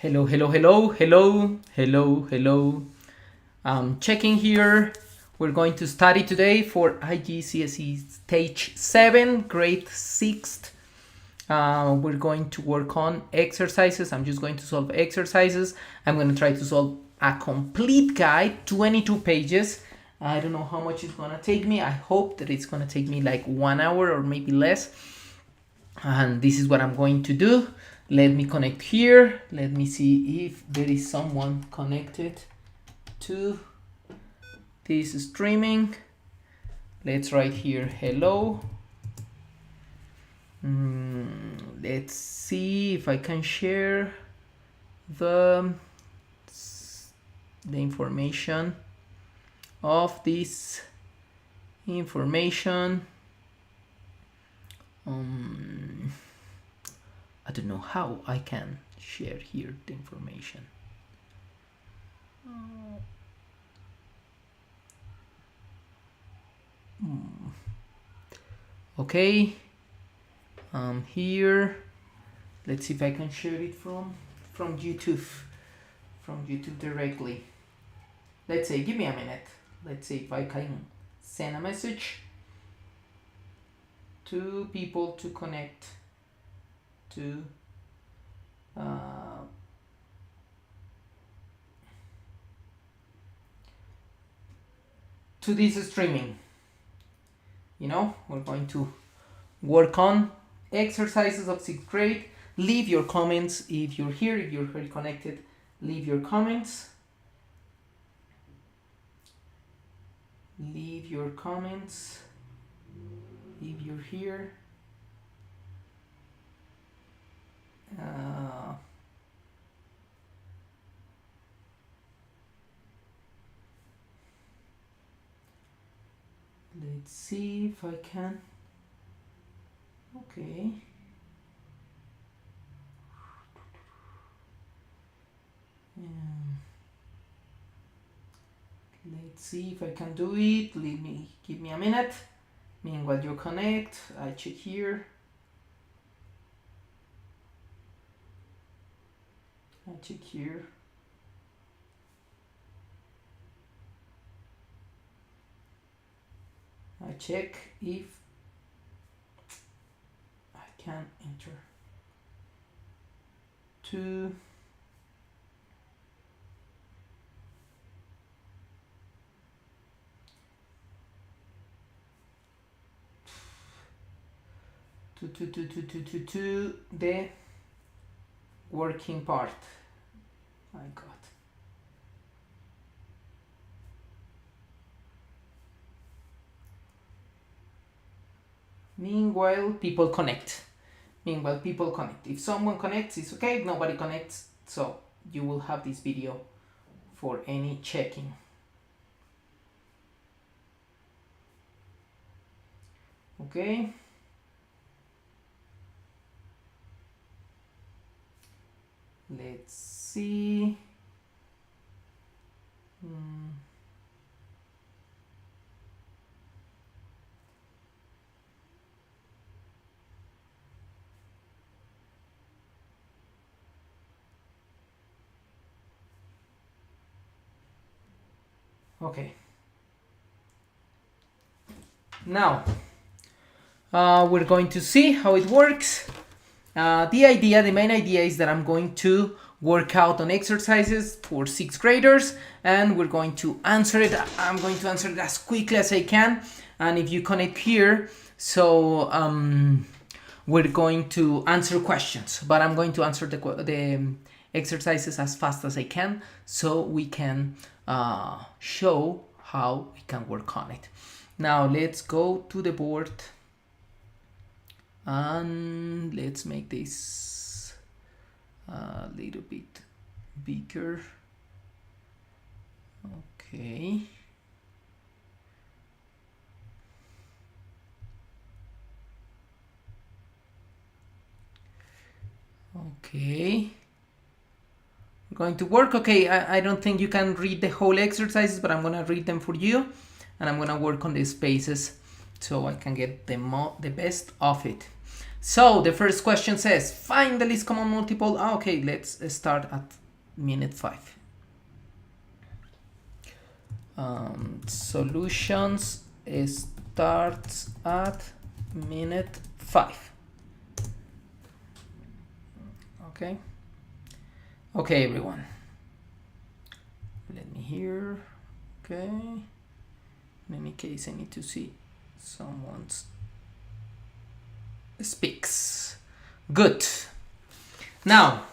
Hello, hello, hello, hello, hello, hello. Checking here. We're going to study today for IGCSE Stage 7, grade 6th. We're going to work on exercises. I'm just going to solve exercises. I'm going to try to solve a complete guide, 22 pages. I don't know how much it's going to take me. I hope that it's going to take me like 1 hour or maybe less. And this is what I'm going to do. Let me connect here. Let me see if there is someone connected to this streaming. Let's write here hello. Let's see if I can share the information of this information. I don't know how I can share here the information. Okay, here. Let's see if I can share it from YouTube, directly. Let's say, give me a minute. Let's see if I can send a message to people to connect to this streaming. You know, we're going to work on exercises of 6th grade. Leave your comments if you're here, if you're very connected. Leave your comments. Leave your comments if you're here. Let's see if I can. Okay. Let's see if I can do it. Give me a minute. Meanwhile you connect, I check here. I check if I can enter to the working part. My God. Meanwhile, people connect. If someone connects, it's okay. If nobody connects, so you will have this video for any checking. Okay. Let's see. Okay. Now, we're going to see how it works. The main idea is that I'm going to work out on exercises for 6th graders and we're going to answer it. I'm going to answer it as quickly as I can. And if you connect here, so we're going to answer questions, but I'm going to answer the exercises as fast as I can so we can show how we can work on it. Now let's go to the board and let's make this a little bit bigger. Okay. Okay. We're going to work. Okay, I don't think you can read the whole exercises, but I'm gonna read them for you and I'm gonna work on the spaces so I can get the best of it. So the first question says, find the least common multiple. Okay, let's start at minute 5. Solutions starts at minute 5. Okay. Okay, everyone. Let me hear. Okay. In any case, I need to see someone's speaks. Good. Now,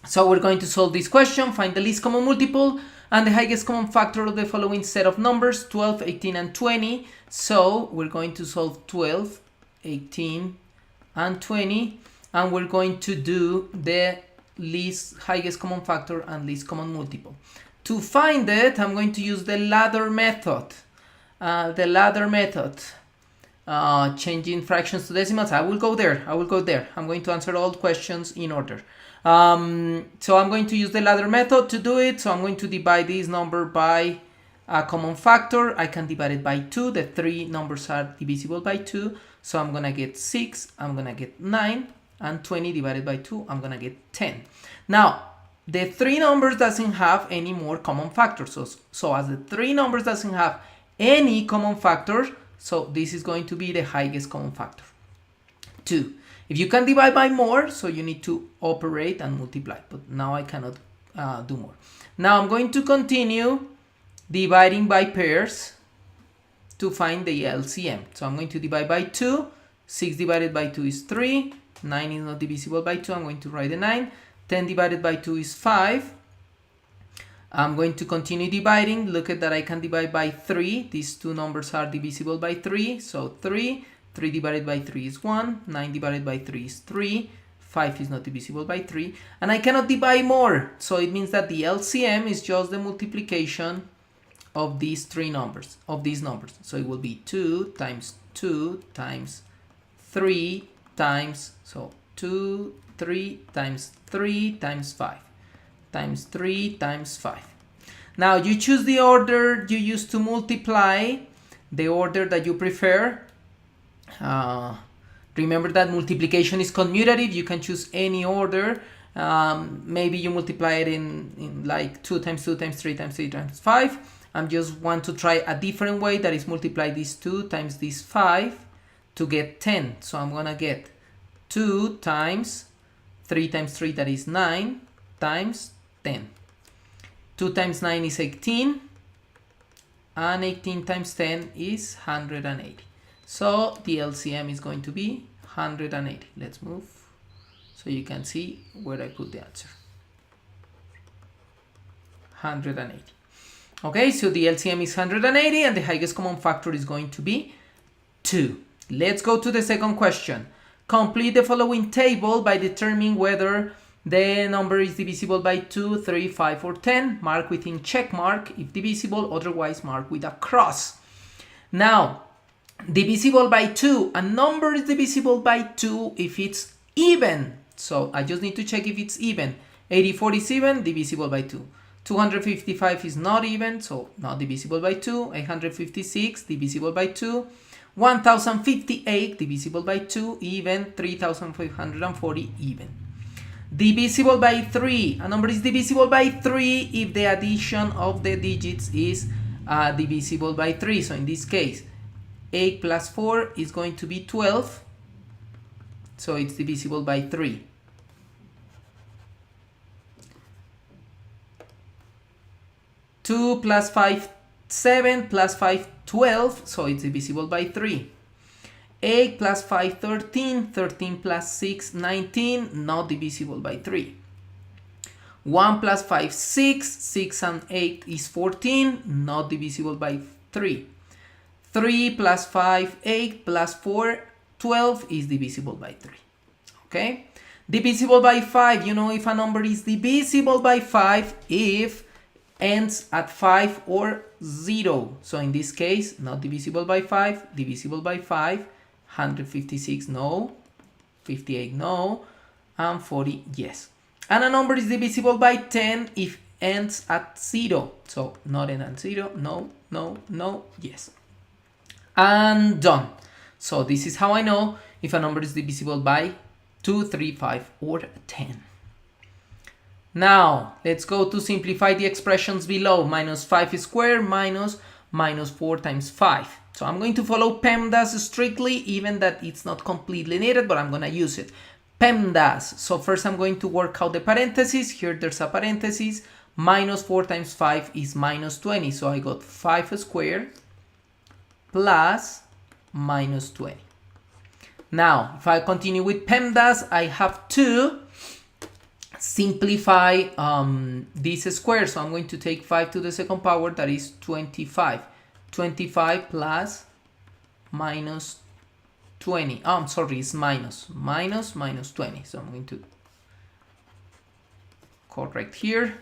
so we're going to solve this question, find the least common multiple and the highest common factor of the following set of numbers, 12, 18, and 20. So we're going to solve 12, 18, and 20, and we're going to do the highest common factor and least common multiple. To find it, I'm going to use the ladder method. Changing fractions to decimals. I will go there. I'm going to answer all questions in order. So I'm going to use the ladder method to do it. So I'm going to divide this number by a common factor. I can divide it by 2. The 3 numbers are divisible by 2. So I'm going to get 6. I'm going to get 9. And 20 divided by 2, I'm going to get 10. Now, the 3 numbers doesn't have any more common factors. So as the 3 numbers doesn't have any common factor, so this is going to be the highest common factor. 2. If you can divide by more, so you need to operate and multiply. But now I cannot do more. Now I'm going to continue dividing by pairs to find the LCM. So I'm going to divide by 2. 6 divided by 2 is 3. 9 is not divisible by 2. I'm going to write the 9. 10 divided by 2 is 5. I'm going to continue dividing. Look at that, I can divide by 3. These two numbers are divisible by 3. So 3. 3 divided by 3 is 1. 9 divided by 3 is 3. 5 is not divisible by 3. And I cannot divide more. So it means that the LCM is just the multiplication of these numbers. So it will be 2 times 2 times 3 times, so 2, 3 times 3 times 5. Times 3 times 5. Now you choose the order you use to multiply, the order that you prefer. Remember that multiplication is commutative. You can choose any order. Maybe you multiply it in like 2 times 2 times 3 times 3 times 5. I just want to try a different way, that is multiply this 2 times this 5 to get 10. So I'm gonna get 2 times 3 times 3, that is 9, times 10. 2 times 9 is 18, and 18 times 10 is 180. So the LCM is going to be 180. Let's move so you can see where I put the answer. 180. Okay, so the LCM is 180 and the highest common factor is going to be 2. Let's go to the second question. Complete the following table by determining whether the number is divisible by 2, 3, 5, or 10. Mark within check mark if divisible, otherwise mark with a cross. Now, divisible by 2. A number is divisible by 2 if it's even. So I just need to check if it's even. 84 is even, divisible by 2. 255 is not even, so not divisible by 2. 856, divisible by 2. 1058, divisible by 2, even. 3540, even. Divisible by 3. A number is divisible by 3 if the addition of the digits is divisible by 3. So in this case, 8 plus 4 is going to be 12. So it's divisible by 3. 2 plus 5, 7 plus 5, 12. So it's divisible by 3. 8 plus 5, 13. 13 plus 6, 19. Not divisible by 3. 1 plus 5, 6. 6 and 8 is 14. Not divisible by 3. 3 plus 5, 8 plus 4, 12 is divisible by 3. Okay? Divisible by 5. You know if a number is divisible by 5 if ends at 5 or 0. So in this case, not divisible by 5, divisible by 5. 156, no. 58, no. And 40, yes. And a number is divisible by 10 if ends at 0. So not end at 0, no, no, no, yes. And done. So this is how I know if a number is divisible by 2, 3, 5, or 10. Now, let's go to simplify the expressions below. Minus 5 squared minus 4 times 5. So I'm going to follow PEMDAS strictly, even that it's not completely needed, but I'm going to use it. PEMDAS. So first I'm going to work out the parentheses. Here there's a parenthesis. Minus 4 times 5 is minus 20. So I got 5 squared plus minus 20. Now, if I continue with PEMDAS, I have to simplify this square. So I'm going to take 5 to the second power, that is 25. 25 plus minus 20. Oh, I'm sorry, it's minus 20. So I'm going to correct here.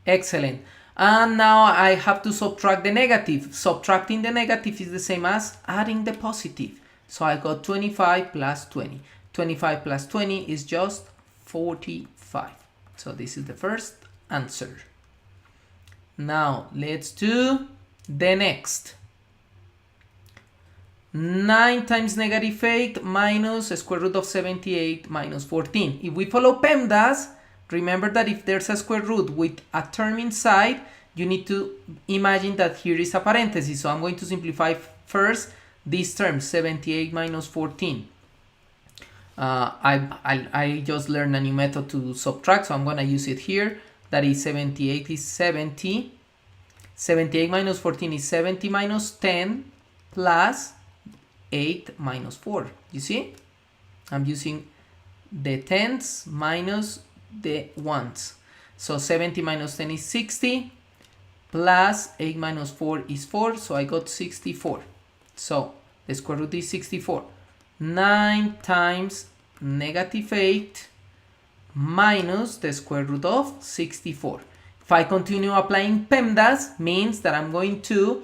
Excellent. And now I have to subtract the negative. Subtracting the negative is the same as adding the positive. So I got 25 plus 20. 25 plus 20 is just 45. So this is the first answer. Now let's do the next. 9 times negative 8 minus square root of 78 minus 14. If we follow PEMDAS, remember that if there's a square root with a term inside, you need to imagine that here is a parenthesis. So I'm going to simplify first this term, 78 minus 14. I just learned a new method to subtract, so I'm going to use it here. That is 78 is 70. 78 minus 14 is 70 minus 10 plus 8 minus 4. You see? I'm using the tens minus the ones. So 70 minus 10 is 60 plus 8 minus 4 is 4. So I got 64. So the square root is 64. 9 times negative 8 minus the square root of 64. If I continue applying PEMDAS, means that I'm going to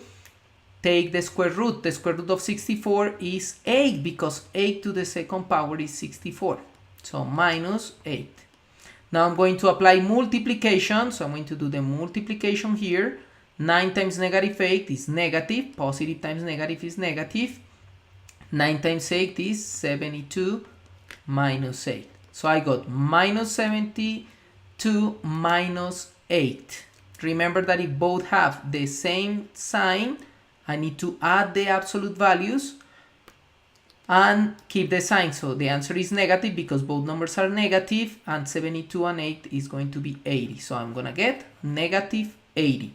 take the square root. The square root of 64 is 8 because 8 to the second power is 64. So minus 8. Now I'm going to apply multiplication. So I'm going to do the multiplication here. 9 times negative 8 is negative. Positive times negative is negative. 9 times 8 is 72 minus 8. So I got minus 72 minus 8. Remember that if both have the same sign, I need to add the absolute values and keep the sign. So the answer is negative because both numbers are negative, and 72 and 8 is going to be 80. So I'm going to get negative 80.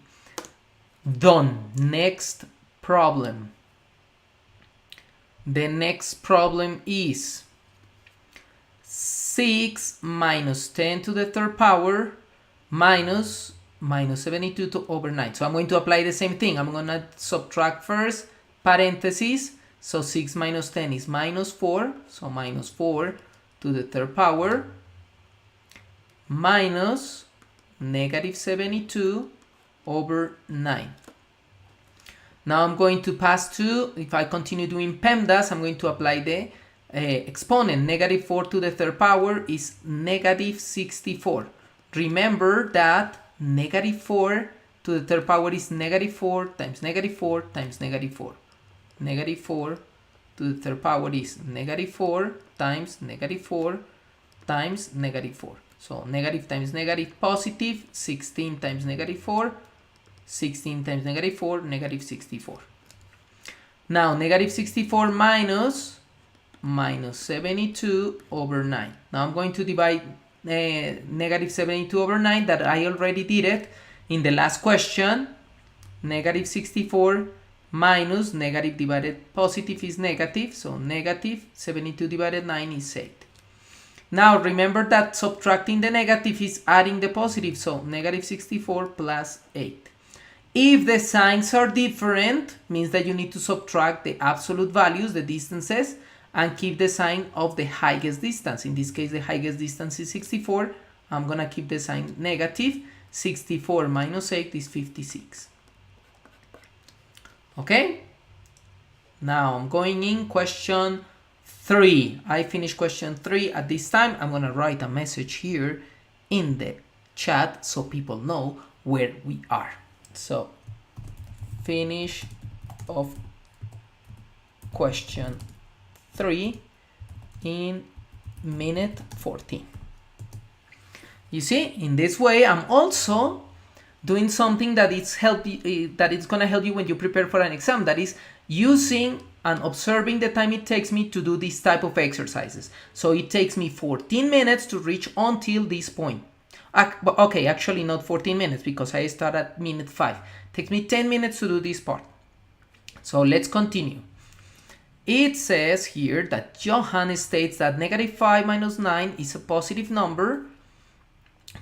Done. Next problem. The next problem is 6 minus 10 to the third power minus 72 over 9. So I'm going to apply the same thing. I'm going to subtract first, parentheses. So 6 minus 10 is minus 4. So minus 4 to the third power minus negative 72 over 9. Now I'm going to pass to, if I continue doing PEMDAS, I'm going to apply the exponent. Negative 4 to the third power is negative 64. Remember that negative 4 to the third power is negative 4 times negative 4 times negative 4. Negative 4 to the third power is negative 4 times negative 4 times negative 4. So negative times negative positive, 16 times negative 4, 16 times negative 4, negative 64. Now negative 64 minus 72 over 9. Now I'm going to divide negative 72 over 9, that I already did it in the last question. Negative 64 minus negative divided positive is negative, so negative 72 divided 9 is 8. Now remember that subtracting the negative is adding the positive, so negative 64 plus 8. If the signs are different, means that you need to subtract the absolute values, the distances, and keep the sign of the highest distance. In this case, the highest distance is 64. I'm going to keep the sign negative. 64 minus 8 is 56. Okay? Now I'm going in question 3. I finished question 3. At this time, I'm going to write a message here in the chat so people know where we are. So, finish of question 3 in minute 14. You see, in this way, I'm also doing something that is that it's gonna help you when you prepare for an exam. That is using and observing the time it takes me to do this type of exercises. So it takes me 14 minutes to reach until this point. Okay, actually not 14 minutes because I start at minute 5. It takes me 10 minutes to do this part. So let's continue. It says here that Johan states that -5 minus 9 is a positive number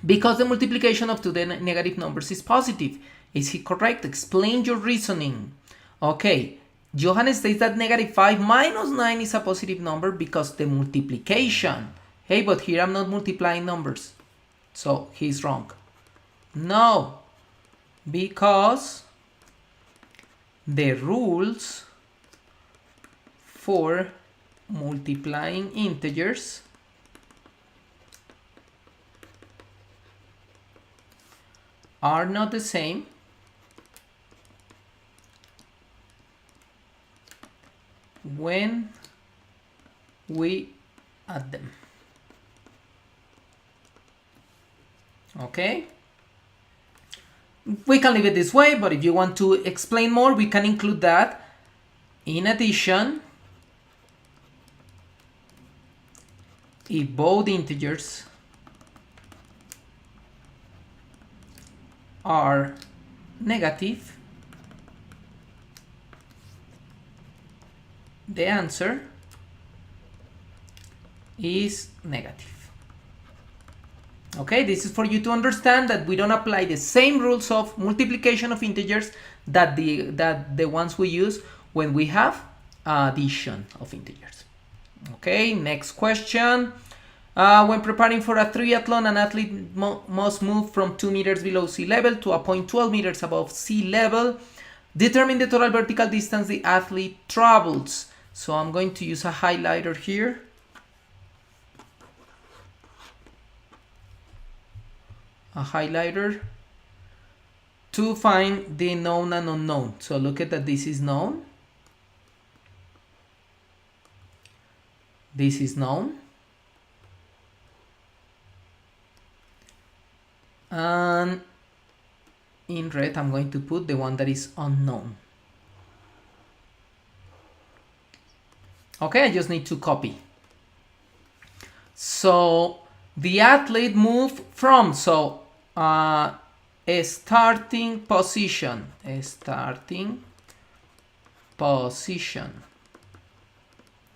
because the multiplication of two negative numbers is positive. Is he correct? Explain your reasoning. Okay, Johan states that -5 minus 9 is a positive number because the multiplication. Hey, but here I'm not multiplying numbers. So he's wrong. No, because the rules for multiplying integers are not the same when we add them. Okay? We can leave it this way, but if you want to explain more, we can include that. In addition, if both integers are negative, the answer is negative. Okay, this is for you to understand that we don't apply the same rules of multiplication of integers that the ones we use when we have addition of integers. Okay, next question. When preparing for a triathlon, an athlete must move from 2 meters below sea level to a point 12 meters above sea level. Determine the total vertical distance the athlete travels. So I'm going to use a highlighter here. A highlighter to find the known and unknown. So look at that, this is known. This is known. And in red, I'm going to put the one that is unknown. Okay, I just need to copy. So the athlete moved from, a starting position.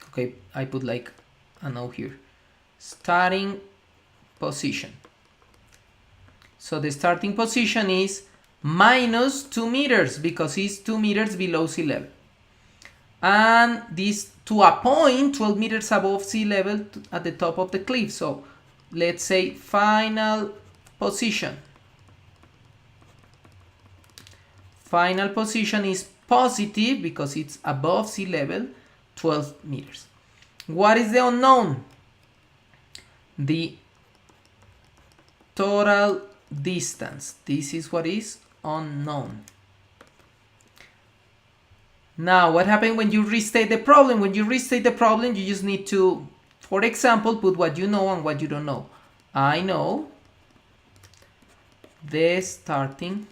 Okay, I put like a note here. Starting position. So the starting position is minus 2 meters because it's 2 meters below sea level. And this to a point 12 meters above sea level at the top of the cliff. So let's say final position. Final position is positive because it's above sea level, 12 meters. What is the unknown? The total distance. This is what is unknown. Now, what happens when you restate the problem? When you restate the problem, you just need to, for example, put what you know and what you don't know. I know the starting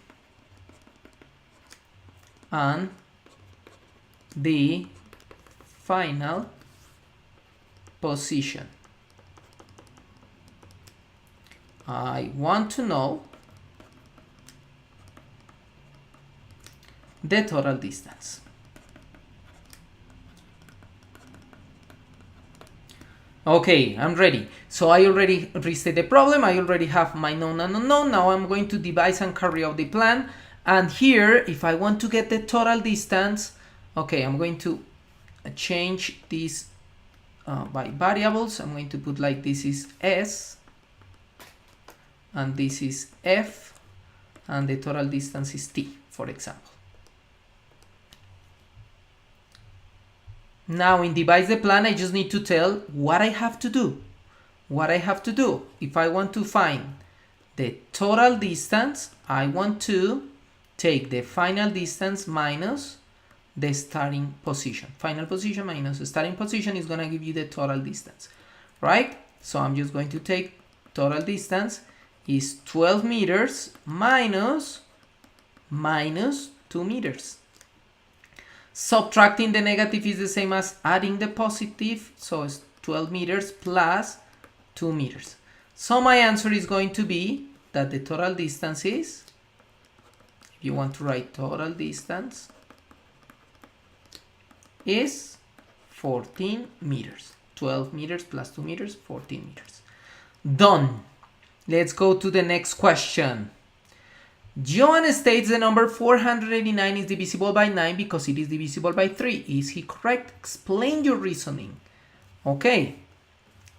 and the final position. I want to know the total distance. Okay, I'm ready. So I already restate the problem. I already have my known and unknown. Now I'm going to devise and carry out the plan. And here, if I want to get the total distance, okay, I'm going to change this by variables. I'm going to put like this is S and this is F and the total distance is T, for example. Now in devise the plan, I just need to tell what I have to do. What I have to do. If I want to find the total distance, I want to take the final distance minus the starting position. Final position minus the starting position is going to give you the total distance, right? So I'm just going to take total distance is 12 meters minus 2 meters. Subtracting the negative is the same as adding the positive, so it's 12 meters plus 2 meters. So my answer is going to be that the total distance is, if you want to write total distance, is 14 meters. 12 meters plus 2 meters, 14 meters. Done. Let's go to the next question. John states the number 489 is divisible by 9 because it is divisible by 3. Is he correct? Explain your reasoning. Okay.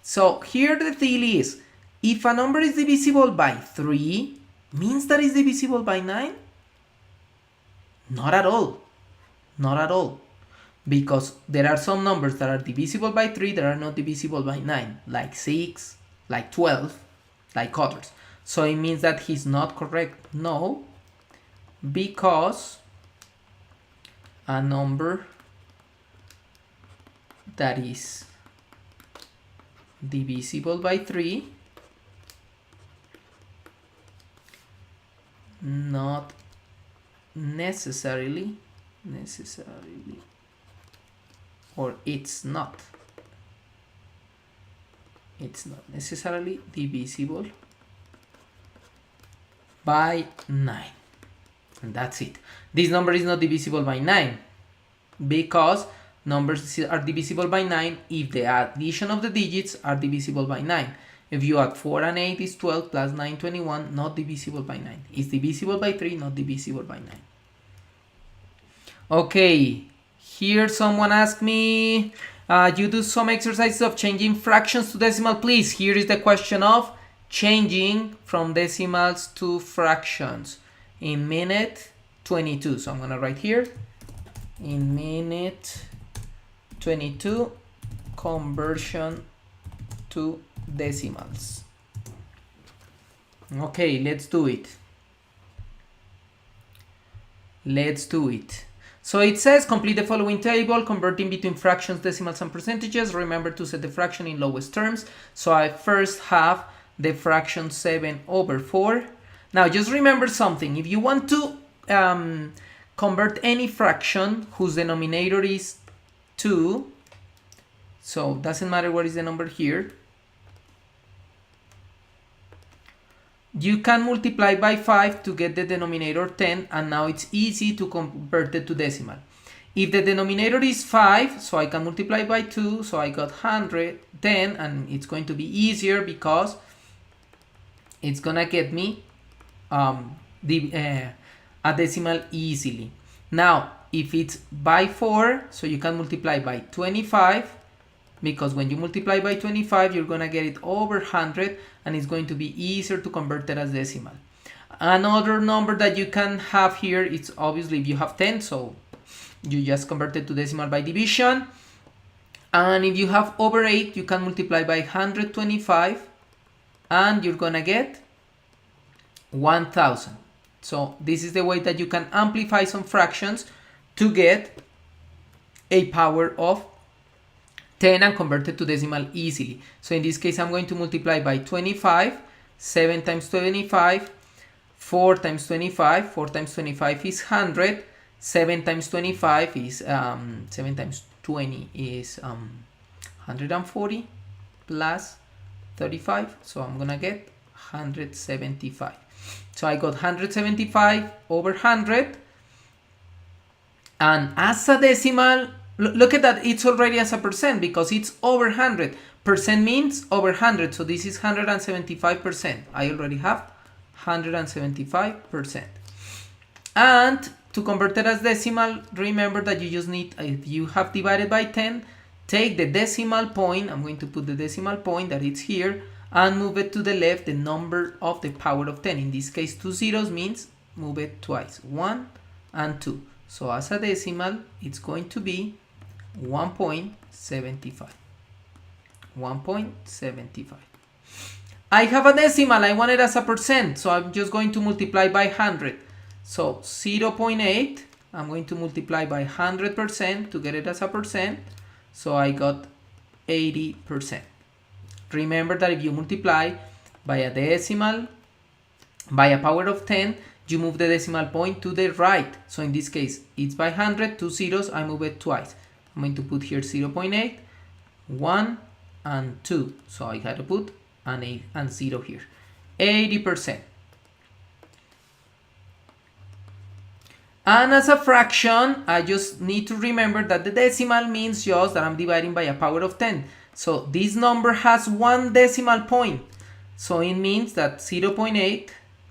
So here the deal is, if a number is divisible by 3, means that it's divisible by 9? Not at all. Not at all. Because there are some numbers that are divisible by 3 that are not divisible by 9, like 6, like 12, like others. So it means that he's not correct. No, because a number that is divisible by 3 not necessarily, or it's not necessarily divisible by 9. And that's it. This number is not divisible by 9 because numbers are divisible by 9 if the addition of the digits are divisible by 9. If you add 4 and 8 is 12 plus 9, 21, not divisible by 9. It's divisible by 3, not divisible by 9. Okay, here someone asked me, you do some exercises of changing fractions to decimal, please. Here is the question of changing from decimals to fractions in minute 22. So I'm going to write here, in minute 22, conversion to decimals. Okay, let's do it. So it says complete the following table, converting between fractions, decimals, and percentages. Remember to set the fraction in lowest terms. So I first have the fraction 7 over 4. Now just remember something. If you want to convert any fraction whose denominator is 2, so doesn't matter what is the number here, you can multiply by 5 to get the denominator 10, and now it's easy to convert it to decimal. If the denominator is 5, so I can multiply by 2, so I got 110, and it's going to be easier because it's gonna get me a decimal easily. Now, if it's by 4, so you can multiply by 25, because when you multiply by 25, you're gonna get it over 100, and it's going to be easier to convert it as decimal. Another number that you can have here, it's obviously if you have 10, so you just convert it to decimal by division. And if you have over 8, you can multiply by 125, and you're gonna get 1000. So this is the way that you can amplify some fractions to get a power of 10 and convert it to decimal easily. So in this case, I'm going to multiply by 25, 7 times 25, 4 times 25, 4 times 25 is 100, 7 times 25 is, 7 times 20 is 140 plus 35, so I'm gonna get 175. So I got 175 over 100, and as a decimal, look at that, it's already as a percent because it's over 100. Percent means over 100, so this is 175%. I already have 175%. And to convert it as decimal, remember that you just need, if you have divided by 10, take the decimal point, I'm going to put the decimal point that it's here, and move it to the left, the number of the power of 10. In this case, 2 zeros means move it twice, 1 and 2. So as a decimal, it's going to be 1.75. 1.75. I have a decimal, I want it as a percent, so I'm just going to multiply by 100. So 0.8 I'm going to multiply by 100% to get it as a percent. So I got 80%. Remember that if you multiply by a decimal, by a power of 10, you move the decimal point to the right. So in this case, it's by 100, 2 zeros, I move it twice. I'm going to put here 0.8, 1, and 2. So I had to put an 8 and 0 here. 80%. And as a fraction, I just need to remember that the decimal means just that I'm dividing by a power of 10. So this number has one decimal point. So it means that 0.8,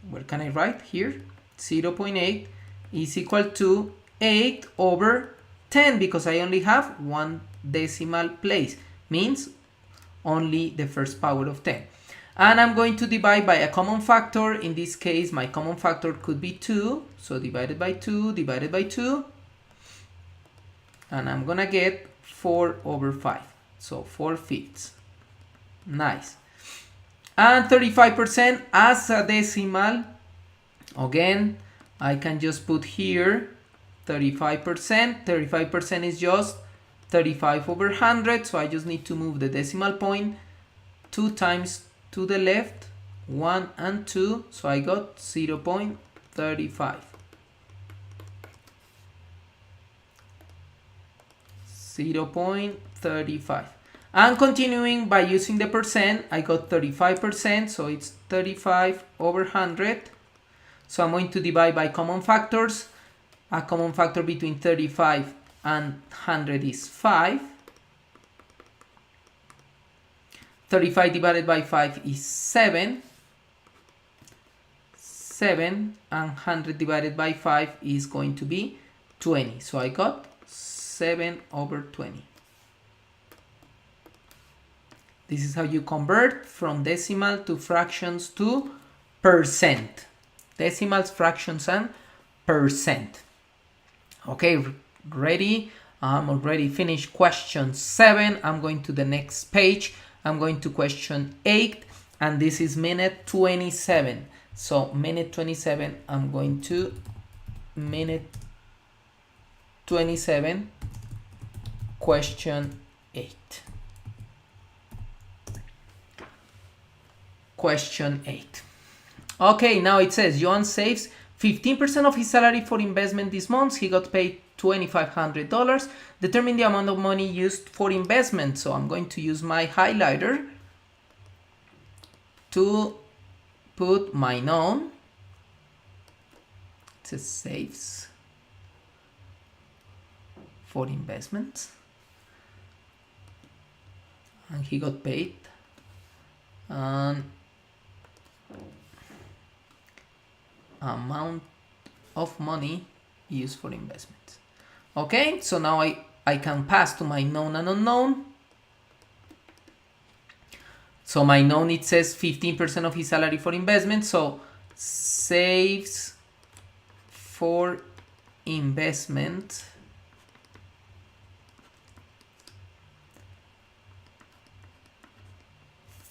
where can I write here? 0.8 is equal to 8 over 10 because I only have one decimal place. Means only the first power of 10. And I'm going to divide by a common factor. In this case, my common factor could be 2. So divided by 2, divided by 2. And I'm going to get 4 over 5. So 4/5. Nice. And 35% as a decimal. Again, I can just put here 35%. 35% is just 35 over 100. So I just need to move the decimal point 2 times to the left, 1 and 2. So I got 0.35. 0.35. And continuing by using the percent, I got 35%, so it's 35 over 100. So I'm going to divide by common factors. A common factor between 35 and 100 is 5. 35 divided by 5 is 7. 7 and 100 divided by 5 is going to be 20. So I got 7 over 20. This is how you convert from decimal to fractions to percent. Decimals, fractions, and percent. Okay, ready? I'm already finished question 7. I'm going to the next page. I'm going to question 8, and this is minute 27. So minute 27, I'm going to minute 27, question 8. Question 8. Okay, now it says Johan saves 15% of his salary for investment this month. He got paid $2,500. Determine the amount of money used for investment. So I'm going to use my highlighter to put my known. It says saves for investments. And he got paid. And amount of money used for investments. Okay, so now I can pass to my known and unknown. So my known, it says 15% of his salary for investment. So saves for investment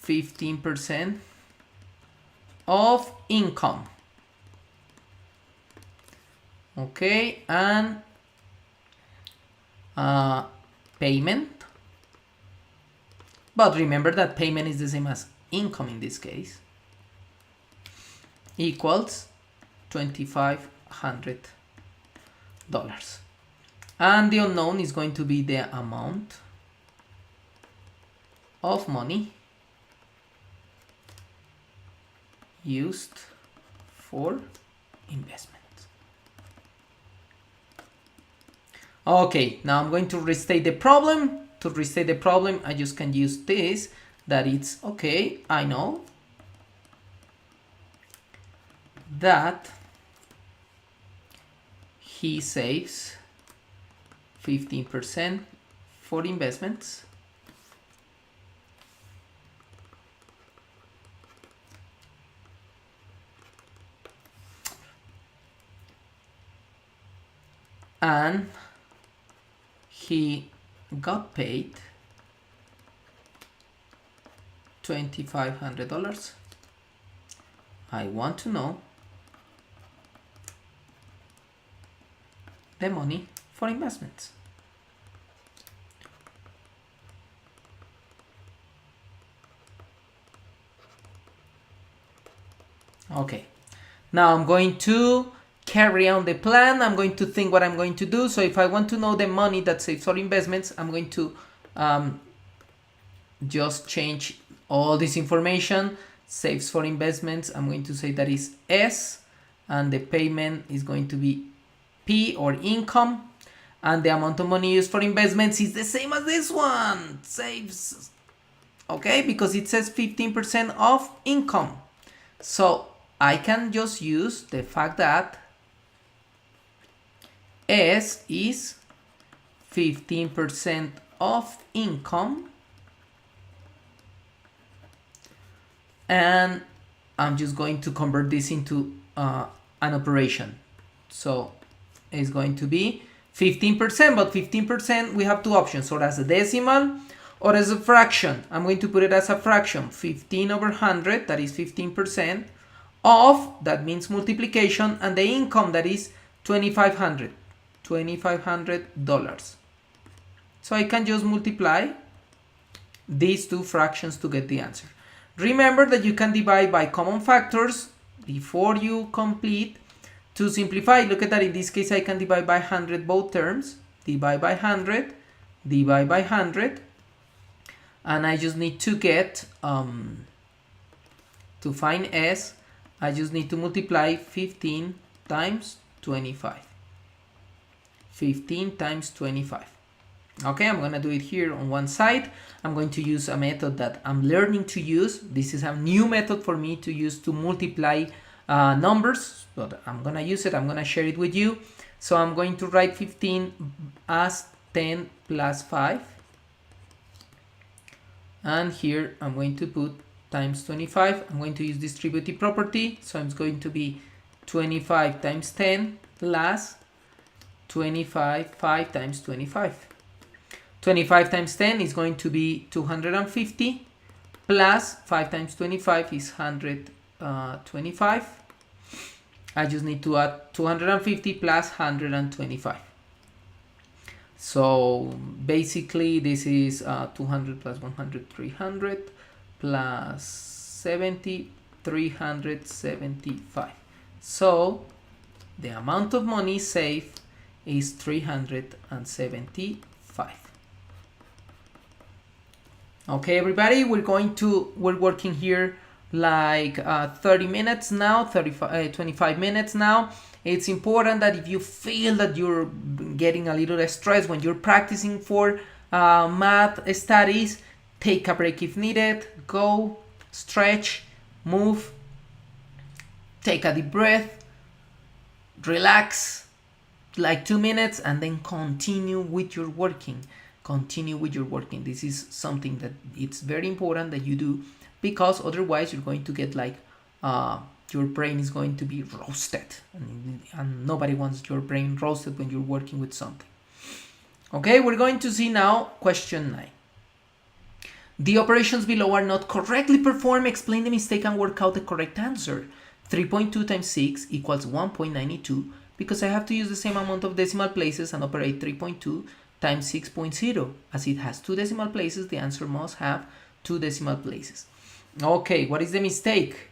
15% of income. Okay, and payment. But remember that payment is the same as income in this case. Equals $2,500. And the unknown is going to be the amount of money used for investment. Okay, now I'm going to restate the problem. To restate the problem, I just can use this, that it's okay, I know that he saves 15% for investments. And he got paid $2,500. I want to know the money for investments. Okay, now I'm going to carry on the plan. I'm going to think what I'm going to do. So if I want to know the money that saves for investments, I'm going to just change all this information. Saves for investments, I'm going to say that is S, and the payment is going to be P, or income, and the amount of money used for investments is the same as this one, saves, okay, because it says 15% of income. So I can just use the fact that S is 15% of income, and I'm just going to convert this into an operation. So it's going to be 15%, but 15% we have two options, or as a decimal or as a fraction. I'm going to put it as a fraction, 15 over 100, that is 15%, of, that means multiplication, and the income, that is $2,500. So I can just multiply these two fractions to get the answer. Remember that you can divide by common factors before you complete. To simplify, look at that, in this case I can divide by 100 both terms, divide by 100, divide by 100, and I just need to get, to find S, I just need to multiply 15 times 25. 15 times 25. Okay, I'm gonna do it here on one side. I'm going to use a method that I'm learning to use. This is a new method for me to use to multiply numbers, but I'm gonna use it. I'm gonna share it with you. So I'm going to write 15 as 10 plus 5. And here I'm going to put times 25. I'm going to use distributive property. So it's going to be 25 times 10 plus 25, 5 times 25. 25 times 10 is going to be 250, plus 5 times 25 is 125. I just need to add 250 plus 125. So basically this is 200 plus 100, 300, plus 70, 375. So the amount of money saved is 375. Okay, everybody, we're working here like 30 minutes now, 25 minutes now. It's important that if you feel that you're getting a little stressed when you're practicing for math studies, take a break if needed, go, stretch, move, take a deep breath, relax, like 2 minutes, and then continue with your working. This is something that it's very important that you do, because otherwise you're going to get like your brain is going to be roasted, and nobody wants your brain roasted when you're working with something. Okay, we're going to see now question 9. The operations below are not correctly performed. Explain the mistake and work out the correct answer. 3.2 times 6 equals 1.92, because I have to use the same amount of decimal places and operate 3.2 times 6.0. As it has 2 decimal places, the answer must have 2 decimal places. Okay, what is the mistake?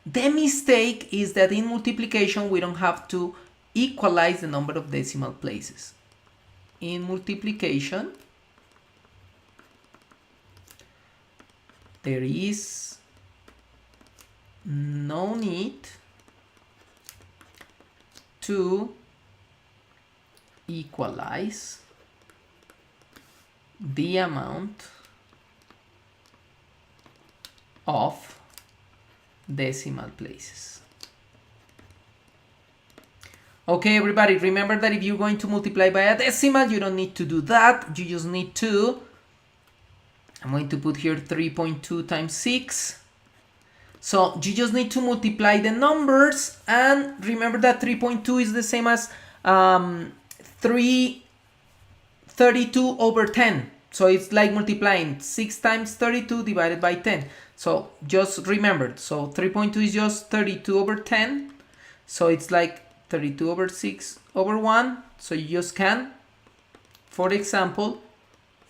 The mistake is that in multiplication we don't have to equalize the number of decimal places. In multiplication, there is no need to equalize the amount of decimal places. Okay, everybody, remember that if you're going to multiply by a decimal, you don't need to do that. You just need to, I'm going to put here 3.2 times 6. So you just need to multiply the numbers, and remember that 3.2 is the same as 32 over 10. So it's like multiplying 6 times 32 divided by 10. So just remember, so 3.2 is just 32 over 10. So it's like 32 over 6 over 1. So you just can, for example,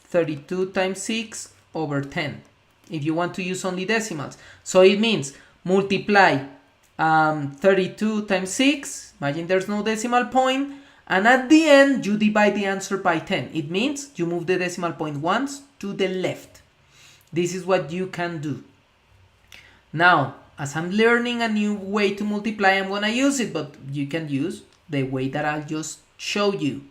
32 times 6 over 10 if you want to use only decimals. So it means multiply 32 times 6, imagine there's no decimal point, and at the end you divide the answer by 10. It means you move the decimal point once to the left. This is what you can do. Now, as I'm learning a new way to multiply, I'm gonna use it, but you can use the way that I'll just show you.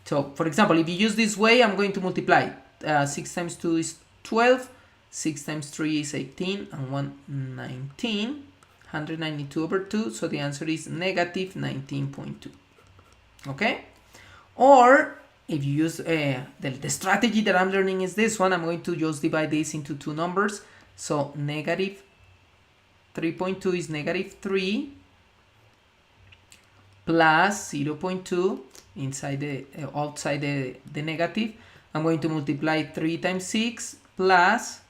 So, for example, if you use this way, I'm going to multiply 6 times 2 is 12, 6 times 3 is 18, and 1, 19, 192 over 2, so the answer is negative 19.2. Okay? Or, if you use the strategy that I'm learning is this one, I'm going to just divide this into two numbers. So, negative 3.2 is negative 3 plus 0.2 inside the outside the negative. I'm going to multiply 3 times 6 plus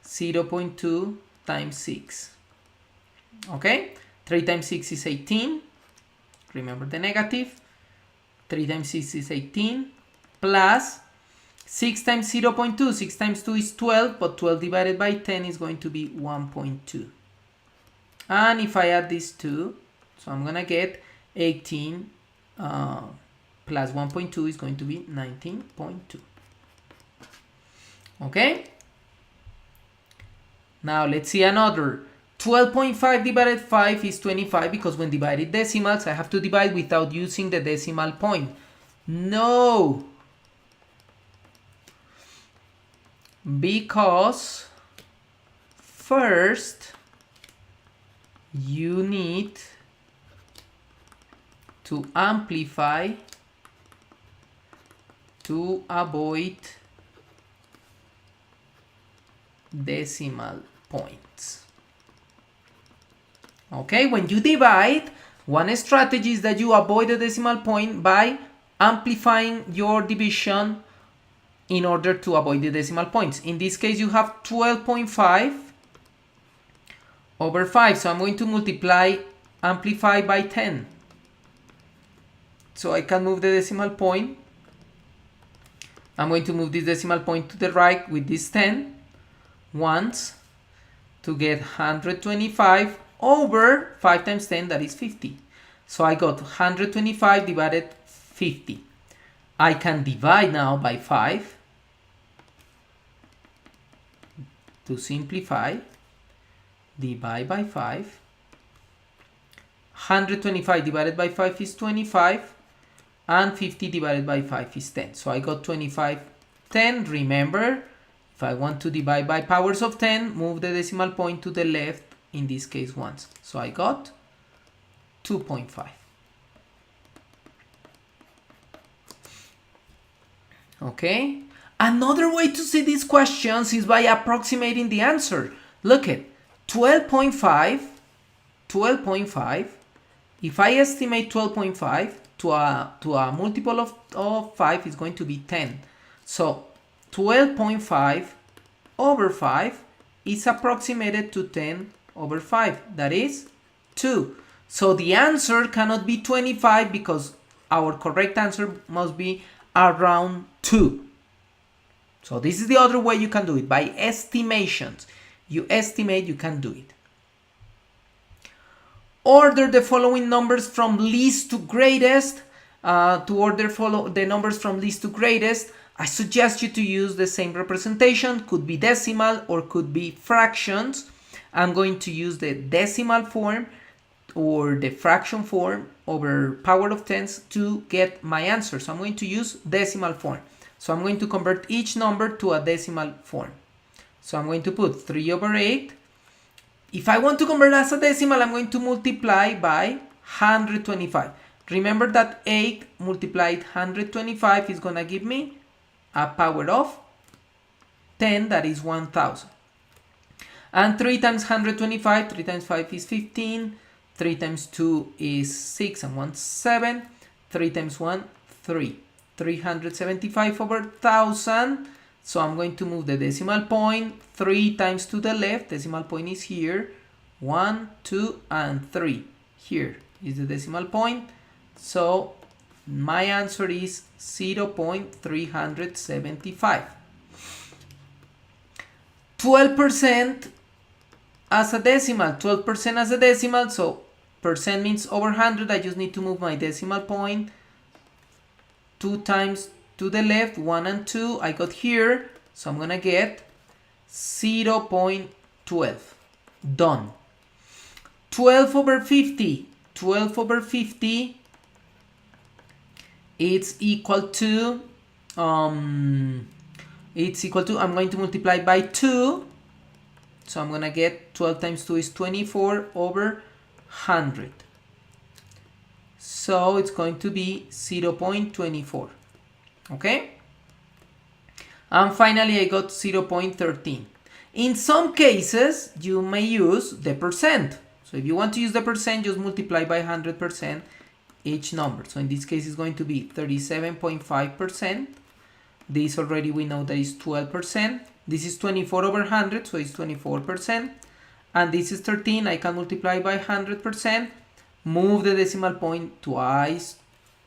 0.2 times 6. Okay? 3 times 6 is 18. Remember the negative. 3 times 6 is 18 plus 6 times 0.2. 6 times 2 is 12, but 12 divided by 10 is going to be 1.2. And if I add these two, so I'm going to get 18 plus 1.2 is going to be 19.2. Okay? Now let's see another. 12.5 divided 5 is 25, because when divided decimals, I have to divide without using the decimal point. No! Because first you need to amplify to avoid decimal points. Okay, when you divide, one strategy is that you avoid the decimal point by amplifying your division in order to avoid the decimal points. In this case, you have 12.5 over 5. So I'm going to amplify by 10. So I can move the decimal point. I'm going to move this decimal point to the right with this 10 once to get 125 over 5 times 10, that is 50. So I got 125 divided 50. I can divide now by 5 to simplify. Divide by 5. 125 divided by 5 is 25, and 50 divided by 5 is 10. So I got 25, 10. Remember, if I want to divide by powers of 10, move the decimal point to the left, in this case once. So I got 2.5. Okay? Another way to see these questions is by approximating the answer. Look at 12.5. If I estimate 12.5 to a multiple of 5 is going to be 10. So 12.5 over 5 is approximated to 10 over 5. That is 2. So the answer cannot be 25 because our correct answer must be around 2. So this is the other way you can do it, by estimations. You estimate, you can do it. Order the following numbers from least to greatest. To order the numbers from least to greatest, I suggest you to use the same representation. Could be decimal or could be fractions. I'm going to use the decimal form or the fraction form over power of tens to get my answer. So I'm going to use decimal form. So I'm going to convert each number to a decimal form. So I'm going to put 3 over 8. If I want to convert as a decimal, I'm going to multiply by 125. Remember that 8 multiplied 125 is going to give me a power of 10, that is 1000. And 3 times 125, 3 times 5 is 15, 3 times 2 is 6, and 1 7, 3 times 1, 3. 375 over 1000. So I'm going to move the decimal point 3 times to the left. Decimal point is here. 1, 2, and 3 here. is the decimal point. So my answer is 0.375. 12% as a decimal, 12% as a decimal, so percent means over 100. I just need to move my decimal point 2 times to the left, 1 and 2 I got here, so I'm gonna get 0.12. Done. 12 over 50. 12 over 50, it's equal to, I'm going to multiply by 2. So I'm going to get 12 times 2 is 24 over 100. So it's going to be 0.24. Okay? And finally, I got 0.13. In some cases, you may use the percent. So if you want to use the percent, just multiply by 100% each number. So in this case, it's going to be 37.5%. This already we know that is 12%. This is 24 over 100, so it's 24%. And this is 13. I can multiply by 100%. Move the decimal point twice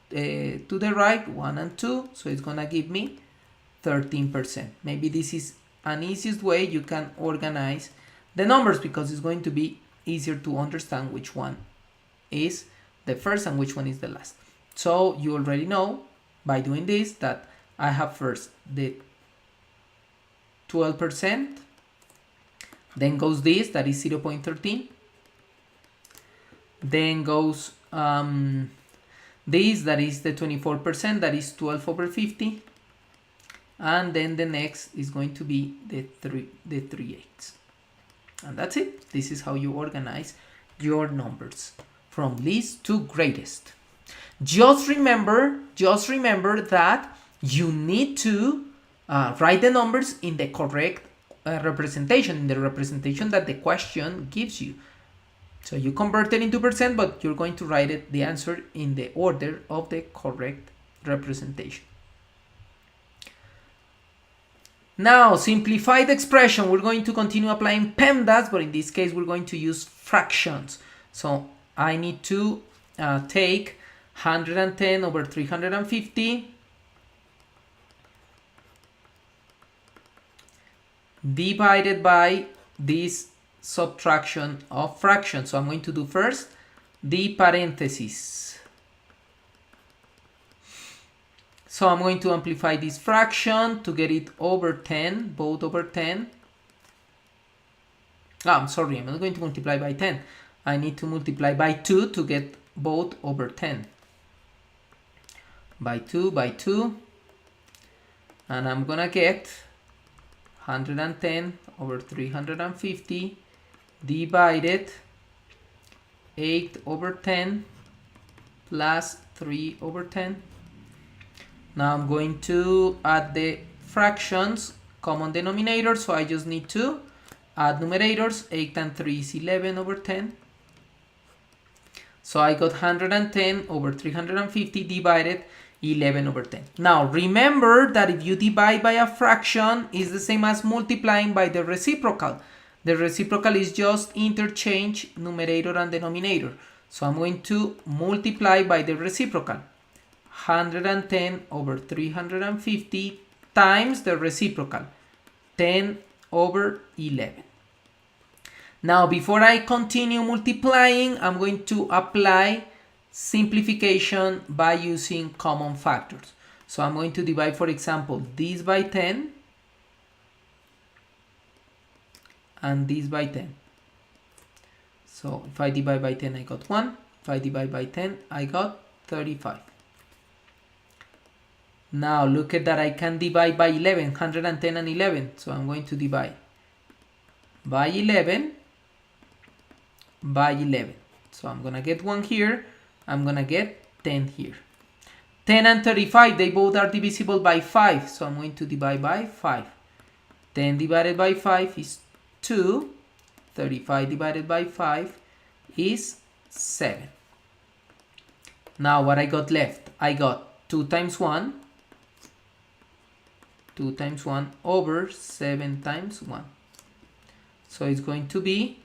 to the right, 1 and 2. So it's going to give me 13%. Maybe this is an easiest way you can organize the numbers, because it's going to be easier to understand which one is the first and which one is the last. So you already know by doing this that I have first the 12%, then goes this, that is 0.13, then goes this, that is the 24%, that is 12 over 50, and then the next is going to be the 3/8. And that's it. This is how you organize your numbers from least to greatest. Just remember that you need to write the numbers in the correct representation, in the representation that the question gives you. So you convert it into percent, but you're going to write it, the answer, in the order of the correct representation. Now, simplified expression. We're going to continue applying PEMDAS, but in this case, we're going to use fractions. So I need to take 110 over 350 divided by this subtraction of fractions. So I'm going to do first the parentheses. So I'm going to amplify this fraction to get it over 10, both over 10. I'm sorry, I'm not going to multiply by 10. I need to multiply by 2 to get both over 10. By 2, by 2. And I'm going to get 110 over 350 divided 8 over 10 plus 3 over 10. Now I'm going to add the fractions, common denominator, so I just need to add numerators. 8 and 3 is 11 over 10. So I got 110 over 350 divided 11 over 10. Now remember that if you divide by a fraction, it's the same as multiplying by the reciprocal. The reciprocal is just interchange numerator and denominator. So I'm going to multiply by the reciprocal. 110 over 350 times the reciprocal, 10 over 11. Now, before I continue multiplying, I'm going to apply simplification by using common factors. So I'm going to divide, for example, this by 10 and this by 10. So if I divide by 10, I got 1. If I divide by 10, I got 35. Now look at that, I can divide by 11, 110 and 11. So I'm going to divide by 11 by 11. So I'm going to get 1 here. I'm going to get 10 here. 10 and 35, they both are divisible by 5. So I'm going to divide by 5. 10 divided by 5 is 2. 35 divided by 5 is 7. Now what I got left? I got 2 times 1. 2 times 1 over 7 times 1. So it's going to be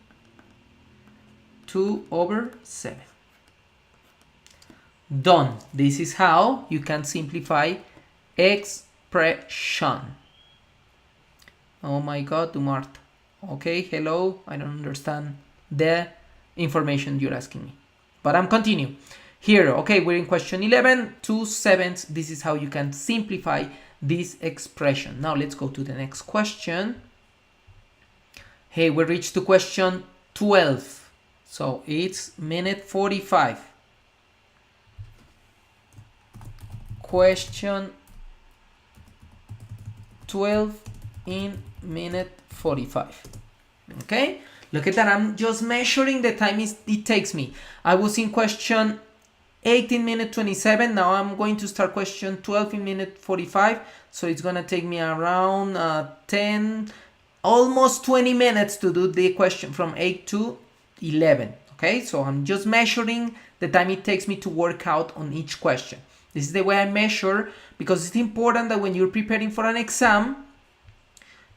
2 over 7. Done. This is how you can simplify expression. Oh my God, Dumart. Okay, hello. I don't understand the information you're asking me, but I'm continuing. Here, okay, we're in question 11, 2/7. This is how you can simplify this expression. Now let's go to the next question. Hey, we reached to question 12. So it's minute 45. Question 12 in minute 45. Okay, look at that. I'm just measuring the time it takes me. I was in question 18 minute 27. Now I'm going to start question 12 in minute 45. So it's gonna take me around 10, almost 20 minutes to do the question from 8 to 11. Okay, so I'm just measuring the time it takes me to work out on each question. This is the way I measure, because it's important that when you're preparing for an exam,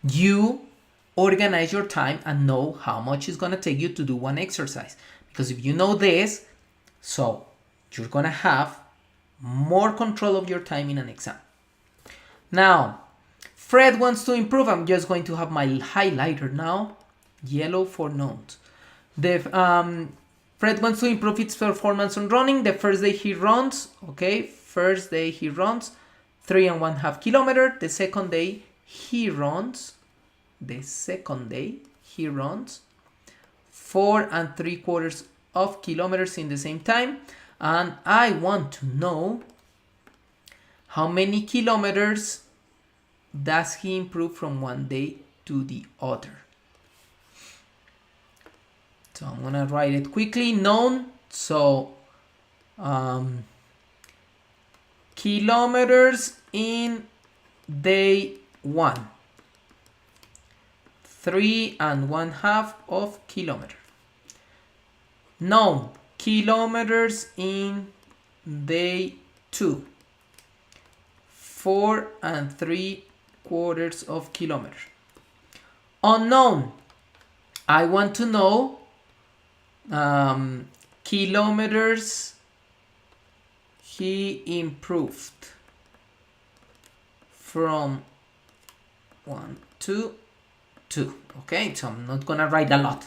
you organize your time and know how much it's gonna take you to do one exercise. Because if you know this, so you're gonna have more control of your time in an exam. Now, Fred wants to improve. I'm just going to have my highlighter now, yellow for notes. Fred wants to improve its performance on running. The first day he runs, okay, first day he runs 3.5 kilometers. The second day he runs 4.75 kilometers in the same time. And I want to know how many kilometers does he improve from one day to the other. So I'm gonna write it quickly. Known, so kilometers in day 1, 3.5 kilometers. Known, kilometers in day 2, 4.75 kilometers. Unknown, I want to know kilometers he improved from 1 to 2. Okay, so I'm not gonna write a lot.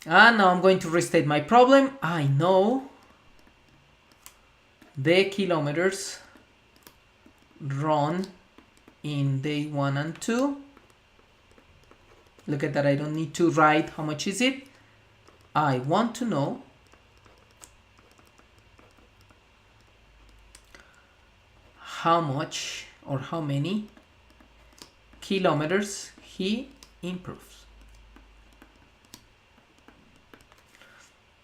And now I'm going to restate my problem. I know the kilometers run in day 1 and 2. Look at that, I don't need to write how much is it. I want to know how much or how many kilometers he improves.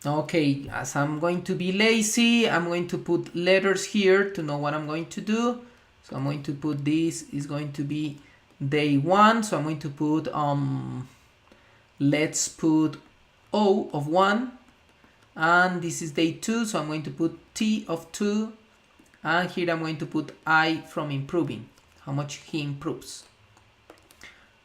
Okay, as I'm going to be lazy, I'm going to put letters here to know what I'm going to do. So I'm going to put this is going to be day 1. So I'm going to put let's put O of 1, and this is day 2, so I'm going to put T of 2, and here I'm going to put I from improving, how much he improves.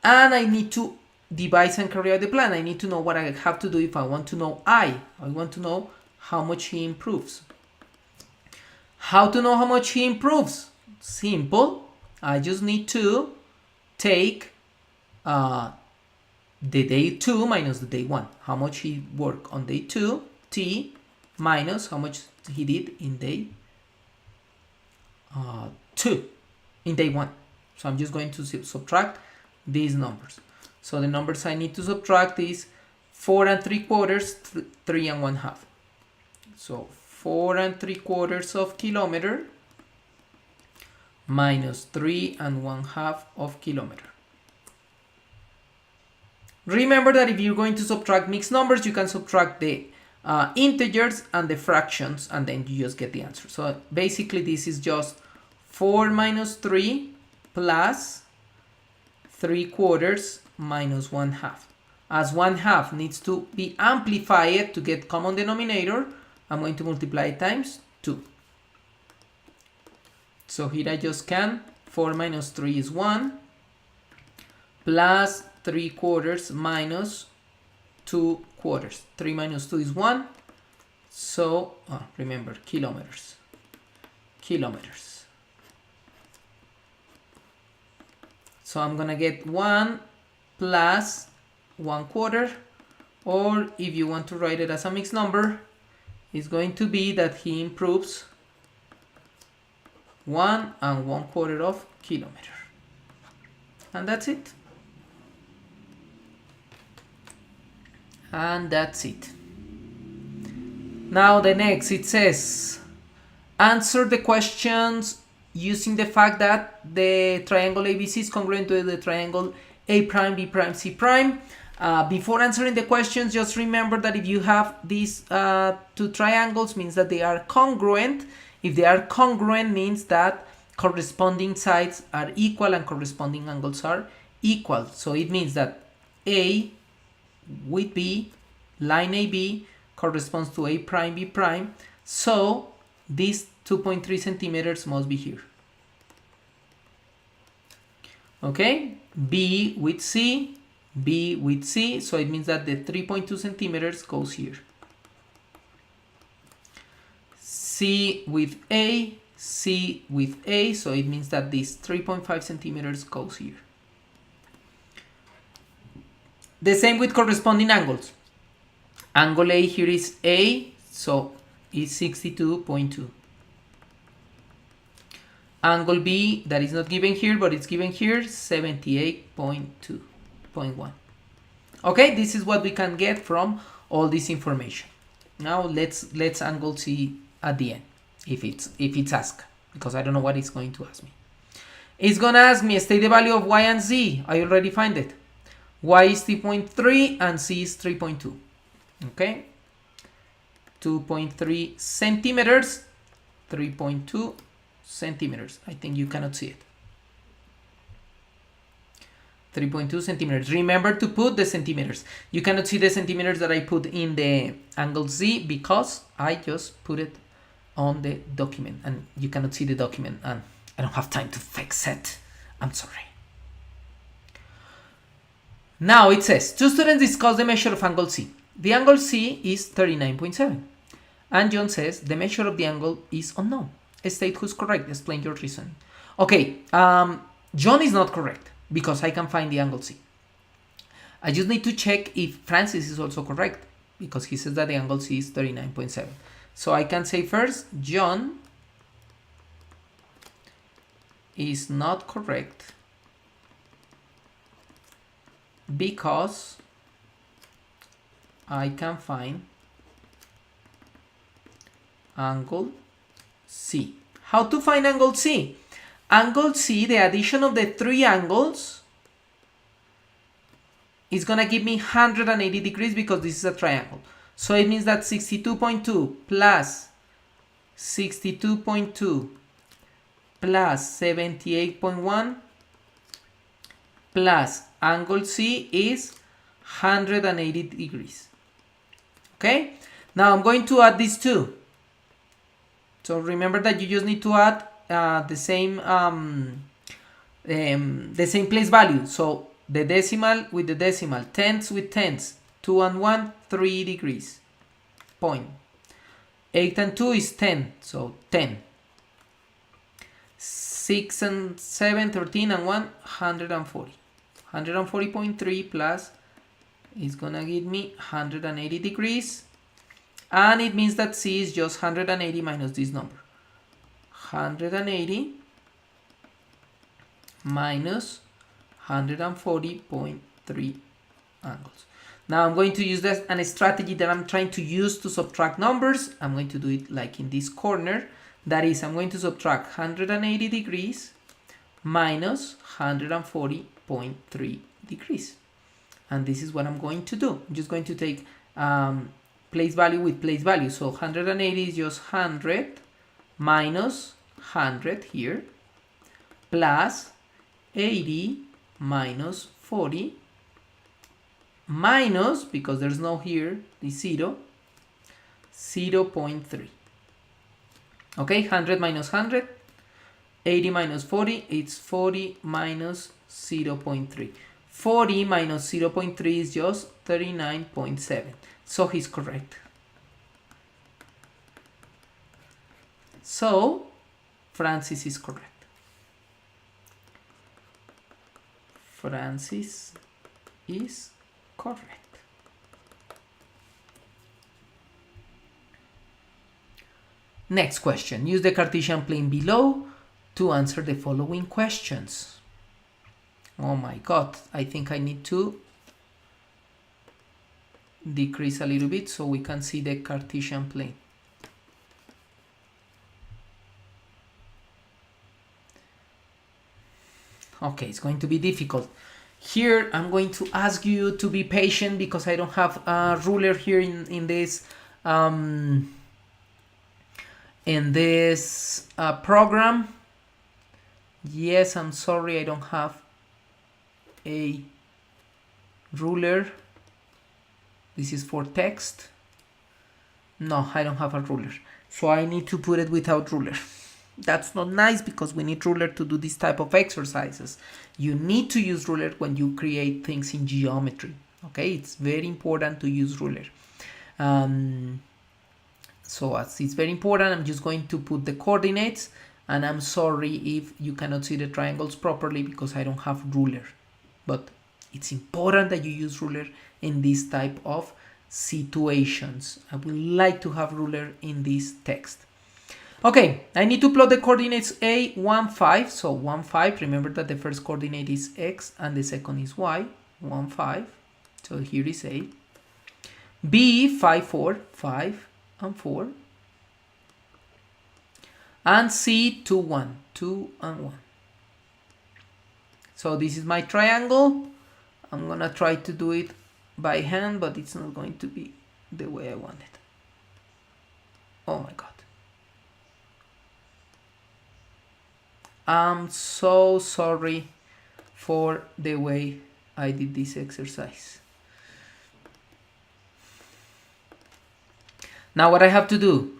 And I need to devise and carry out the plan. I need to know what I have to do if I want to know I want to know how much he improves. How to know how much he improves? Simple. I just need to take the day 2 minus the day 1. How much he worked on day 2, T, minus how much he did in day 2, in day 1. So I'm just going to subtract these numbers. So the numbers I need to subtract is 4.75, 3.5. So 4.75 kilometers minus 3.5 kilometers. Remember that if you're going to subtract mixed numbers, you can subtract the integers and the fractions, and then you just get the answer. So basically this is just 4 minus 3 plus 3/4 minus 1/2. As 1/2 needs to be amplified to get common denominator, I'm going to multiply it times 2. So here I just can, 4 minus 3 is 1, plus 3/4 minus 2/4. 3 minus 2 is 1. So remember, kilometers. So I'm gonna get 1 plus 1/4, or if you want to write it as a mixed number, it's going to be that he improves 1 1/4 of kilometer. And that's it. And that's it. Now the next, it says, answer the questions using the fact that the triangle ABC is congruent to the triangle A prime, B prime, C prime. Before answering the questions, just remember that if you have these two triangles, means that they are congruent. If they are congruent, means that corresponding sides are equal and corresponding angles are equal. So it means that A with B, line AB, corresponds to A prime, B prime. So this 2.3 centimeters must be here. Okay, B with C, B with C, so it means that the 3.2 centimeters goes here. C with A, C with A, so it means that this 3.5 centimeters goes here. The same with corresponding angles. Angle A here is A, so it's 62.2. Angle B, that is not given here, but it's given here, 78.2.1. Okay, this is what we can get from all this information. Now let's angle C at the end, if it's asked, because I don't know what it's going to ask me. It's gonna ask me state the value of Y and Z. I already find it. Y is 3.3 and C is 3.2. Okay, 2.3 centimeters, 3.2 centimeters. I think you cannot see it. 3.2 centimeters. Remember to put the centimeters. You cannot see the centimeters that I put in the angle Z because I just put it on the document and you cannot see the document and I don't have time to fix it. I'm sorry. Now it says, two students discuss the measure of angle C. The angle C is 39.7. And John says the measure of the angle is unknown. State who's correct. Explain your reason. Okay, John is not correct because I can find the angle C. I just need to check if Francis is also correct because he says that the angle C is 39.7. So I can say first, John is not correct because I can find angle C. How to find angle C? Angle C, the addition of the three angles is gonna give me 180 degrees because this is a triangle. So it means that 62.2 plus 62.2 plus 78.1 plus angle C is 180 degrees. Okay, now I'm going to add these two. So remember that you just need to add the same place value. So the decimal with the decimal, tenths with tenths, 2 and 1, 3 degrees. Point. 8 and 2 is 10, so 10. 6 and 7, 13 and 1, 140. 140.3 plus is gonna give me 180 degrees. And it means that C is just 180 minus this number. 180 minus 140.3 angles. Now I'm going to use this a strategy that I'm trying to use to subtract numbers. I'm going to do it like in this corner. That is, I'm going to subtract 180 degrees minus 140.3 degrees. And this is what I'm going to do. I'm just going to take place value with place value. So 180 is just 100 minus 100 here plus 80 minus 40 minus, because there's no here, the 0.3. Okay, 100 minus 100, 80 minus 40, it's 40 minus 0.3. 40 minus 0.3 is just 39.7. So he's correct. So Francis is correct. Francis is correct. Next question. Use the Cartesian plane below to answer the following questions. Oh my god, I think I need to decrease a little bit so we can see the Cartesian plane. Okay, it's going to be difficult. Here I'm going to ask you to be patient because I don't have a ruler here in this program. Yes, I'm sorry, I don't have a ruler. This is for text. No, I don't have a ruler, so I need to put it without ruler. That's not nice because we need ruler to do this type of exercises. You need to use ruler when you create things in geometry. Okay, it's very important to use ruler. So as it's very important, I'm just going to put the coordinates, and I'm sorry if you cannot see the triangles properly because I don't have ruler. But it's important that you use ruler in this type of situations. I would like to have ruler in this text. Okay, I need to plot the coordinates A, 1, 5. So 1, 5, remember that the first coordinate is X and the second is Y. 1, 5. So here is A. B, 5, 4. 5 and 4. And C, 2, 1. 2 and 1. So this is my triangle. I'm gonna try to do it by hand, but it's not going to be the way I want it. Oh my god. I'm so sorry for the way I did this exercise. Now what I have to do,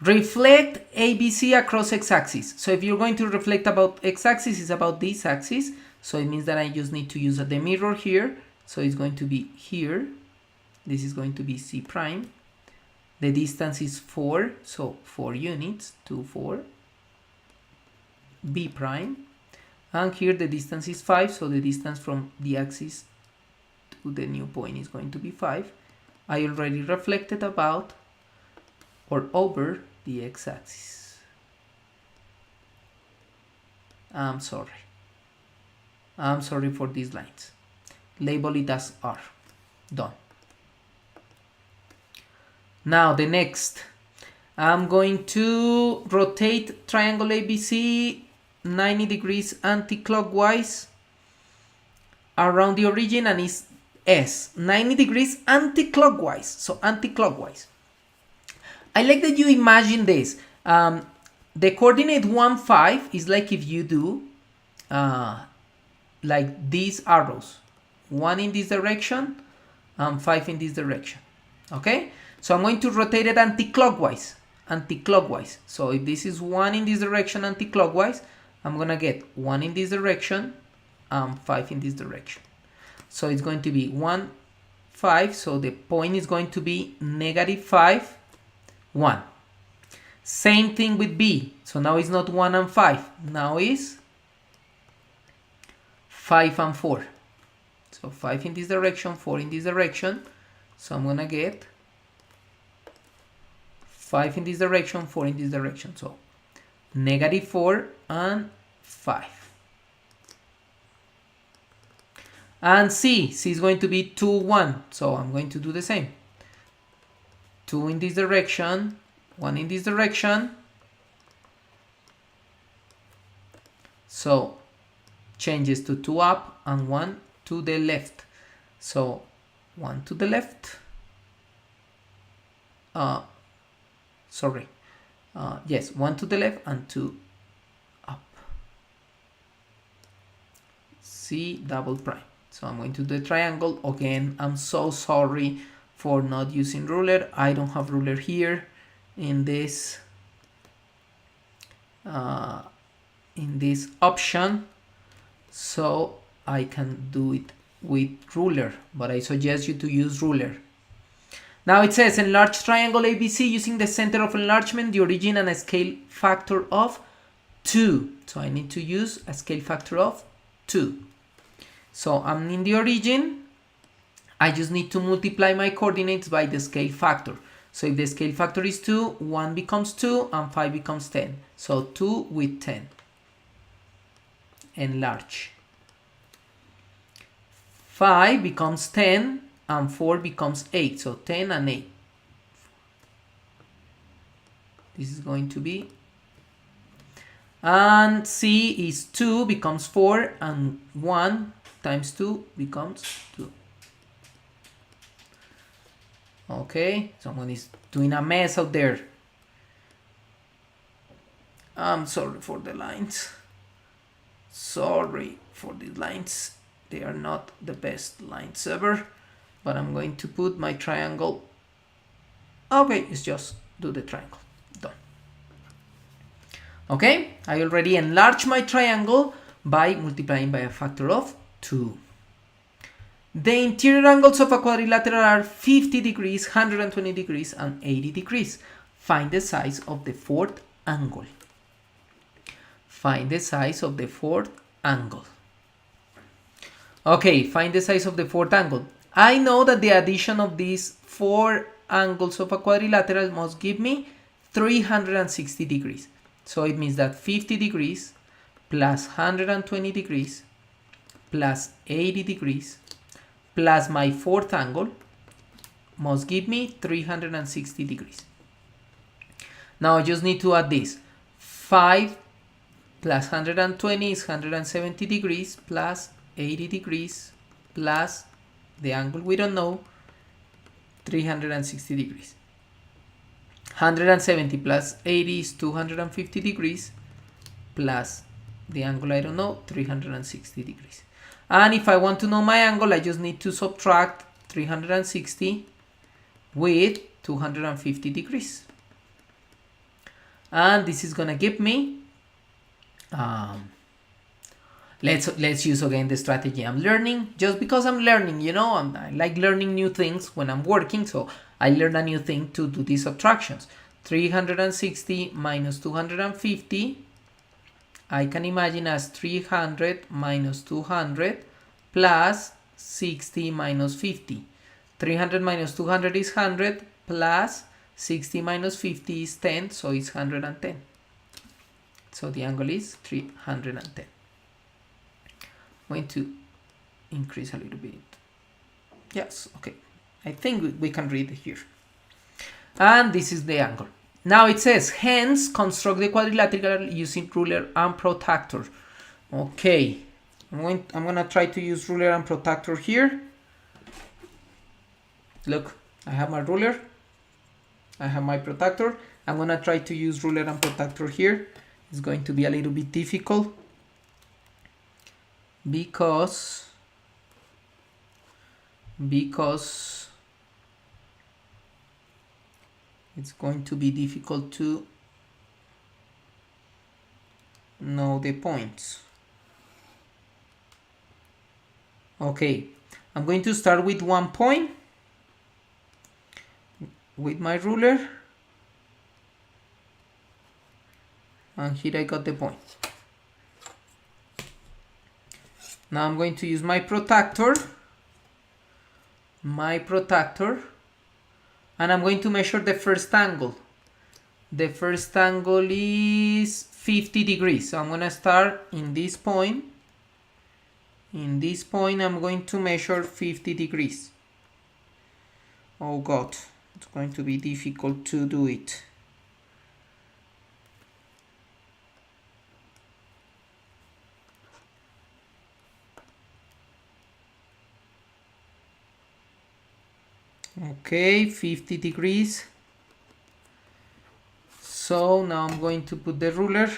reflect ABC across x-axis. So if you're going to reflect about x-axis, it's about this axis. So it means that I just need to use the mirror here. So it's going to be here. This is going to be C prime. The distance is 4, so 4 units, 2, 4. B prime. And here the distance is 5, so the distance from the axis to the new point is going to be 5. I already reflected about or over the x-axis. I'm sorry. I'm sorry for these lines. Label it as R. Done. Now the next, I'm going to rotate triangle ABC 90 degrees anti-clockwise around the origin, and it's S. 90 degrees anti-clockwise. So anti-clockwise. I like that you imagine this. The coordinate 1, 5 is like if you do like these arrows. 1 in this direction and 5 in this direction. Okay? So I'm going to rotate it anti-clockwise. Anti-clockwise. So if this is 1 in this direction anti-clockwise, I'm going to get 1 in this direction and 5 in this direction. So it's going to be 1, 5. So the point is going to be negative 5, 1. Same thing with B. So now it's not 1 and 5. Now it's 5 and 4. So 5 in this direction, 4 in this direction. So I'm going to get 5 in this direction, 4 in this direction. So negative 4 and 5. And C is going to be 2, 1. So I'm going to do the same. 2 in this direction, 1 in this direction. So changes to 2 up and 1 to the left. So 1 to the left. Yes, 1 to the left and 2 up. C double prime. So I'm going to do the triangle. Again, I'm so sorry for not using ruler. I don't have ruler here in this option, so I can do it with ruler, but I suggest you to use ruler. Now it says enlarge triangle ABC using the center of enlargement, the origin, and a scale factor of 2. So I need to use a scale factor of 2. So I'm in the origin. I just need to multiply my coordinates by the scale factor. So if the scale factor is 2, 1 becomes 2 and 5 becomes 10. So 2 with 10. Enlarge. 5 becomes 10 and 4 becomes 8. So 10 and 8. This is going to be. And C is 2 becomes 4 and 1 times 2 becomes 2. Okay, someone is doing a mess out there. I'm sorry for the lines. Sorry for these lines. They are not the best lines ever. But I'm going to put my triangle. Okay, it's just do the triangle. Done. Okay, I already enlarged my triangle by multiplying by a factor of 2. The interior angles of a quadrilateral are 50 degrees, 120 degrees, and 80 degrees. Find the size of the fourth angle. Find the size of the fourth angle. Okay, find the size of the fourth angle. I know that the addition of these 4 angles of a quadrilateral must give me 360 degrees. So it means that 50 degrees plus 120 degrees plus 80 degrees plus my fourth angle must give me 360 degrees. Now I just need to add this. 5 plus 120 is 170 degrees plus 80 degrees plus the angle we don't know, 360 degrees. 170 plus 80 is 250 degrees plus the angle I don't know, 360 degrees. And if I want to know my angle, I just need to subtract 360 with 250 degrees. And this is gonna give me, let's use again the strategy I'm learning. Just because I'm learning, you know, I like learning new things when I'm working, so I learn a new thing to do these subtractions. 360 minus 250, I can imagine as 300 minus 200 plus 60 minus 50. 300 minus 200 is 100 plus 60 minus 50 is 10, so it's 110. So the angle is 310. I'm going to increase a little bit. Yes, okay. I think we can read it here. And this is the angle. Now it says, hence construct the quadrilateral using ruler and protractor. Okay, I'm gonna try to use ruler and protractor here. Look, I have my ruler, I have my protractor. I'm gonna try to use ruler and protractor here. It's going to be a little bit difficult because it's going to be difficult to know the points. Okay, I'm going to start with 1 point with my ruler, and here I got the point. Now I'm going to use my protractor, and I'm going to measure the first angle. The first angle is 50 degrees. So I'm going to start in this point. In this point, I'm going to measure 50 degrees. Oh God, it's going to be difficult to do it. Okay, 50 degrees. So now I'm going to put the ruler.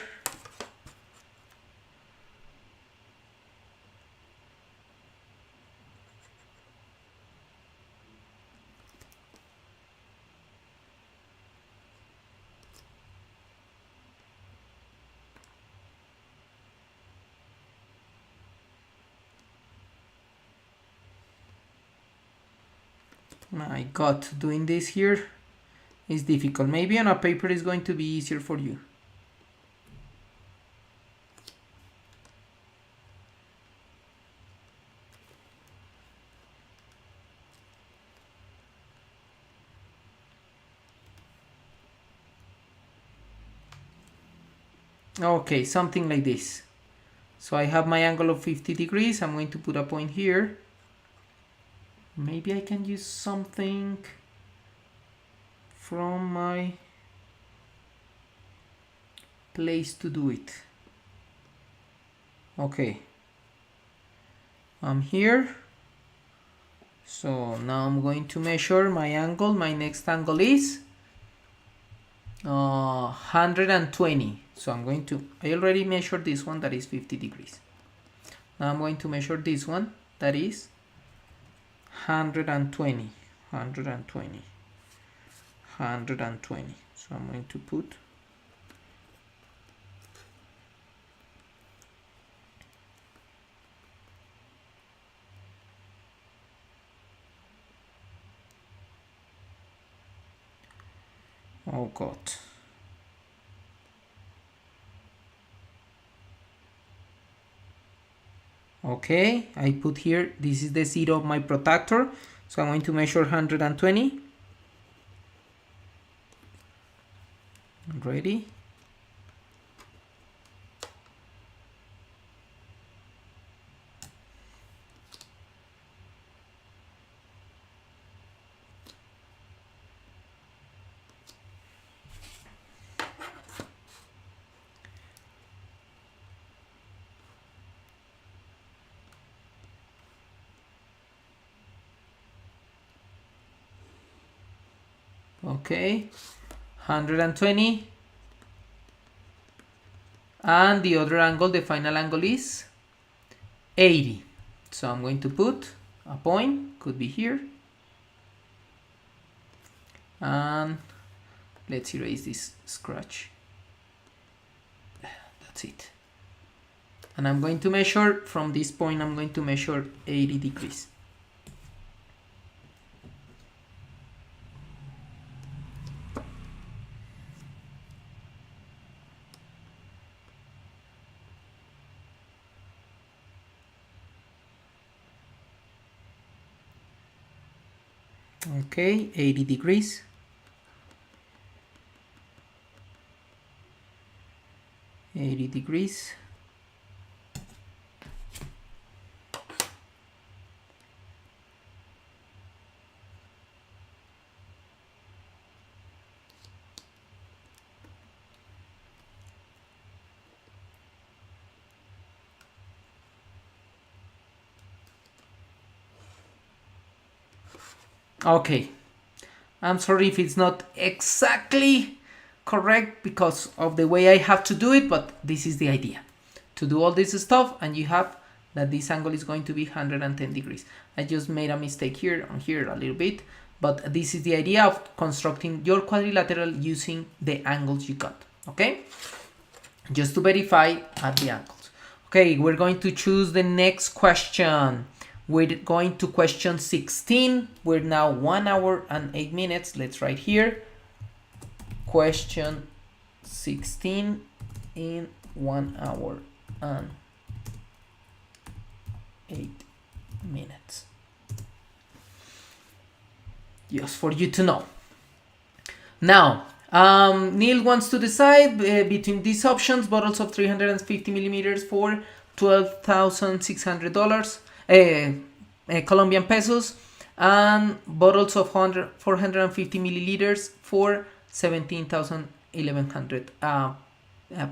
My God, doing this here is difficult. Maybe on a paper is going to be easier for you. Okay, something like this. So I have my angle of 50 degrees. I'm going to put a point here. Maybe I can use something from my place to do it. Okay. I'm here. So now I'm going to measure my angle. My next angle is 120. So I'm going to, I already measured this one, that is 50 degrees. Now I'm going to measure this one, that is 120. So I'm going to put oh God. Okay, I put here, this is the zero of my protractor. So I'm going to measure 120. Ready? Okay, 120, and the other angle, the final angle is 80. So I'm going to put a point, could be here, and let's erase this scratch. That's it. And I'm going to measure from this point, I'm going to measure 80 degrees. Okay, 80 degrees. Okay, I'm sorry if it's not exactly correct because of the way I have to do it, but this is the idea. To do all this stuff, and you have that this angle is going to be 110 degrees. I just made a mistake here on here a little bit, but this is the idea of constructing your quadrilateral using the angles you got, okay? Just to verify at the angles. Okay, we're going to choose the next question. We're going to question 16. We're now 1 hour and 8 minutes. Let's write here. Question 16 in 1 hour and 8 minutes. Just for you to know. Now, Neil wants to decide between these options: bottles of 350 milliliters for $12,600. Colombian pesos, and bottles of 450 milliliters for 17,100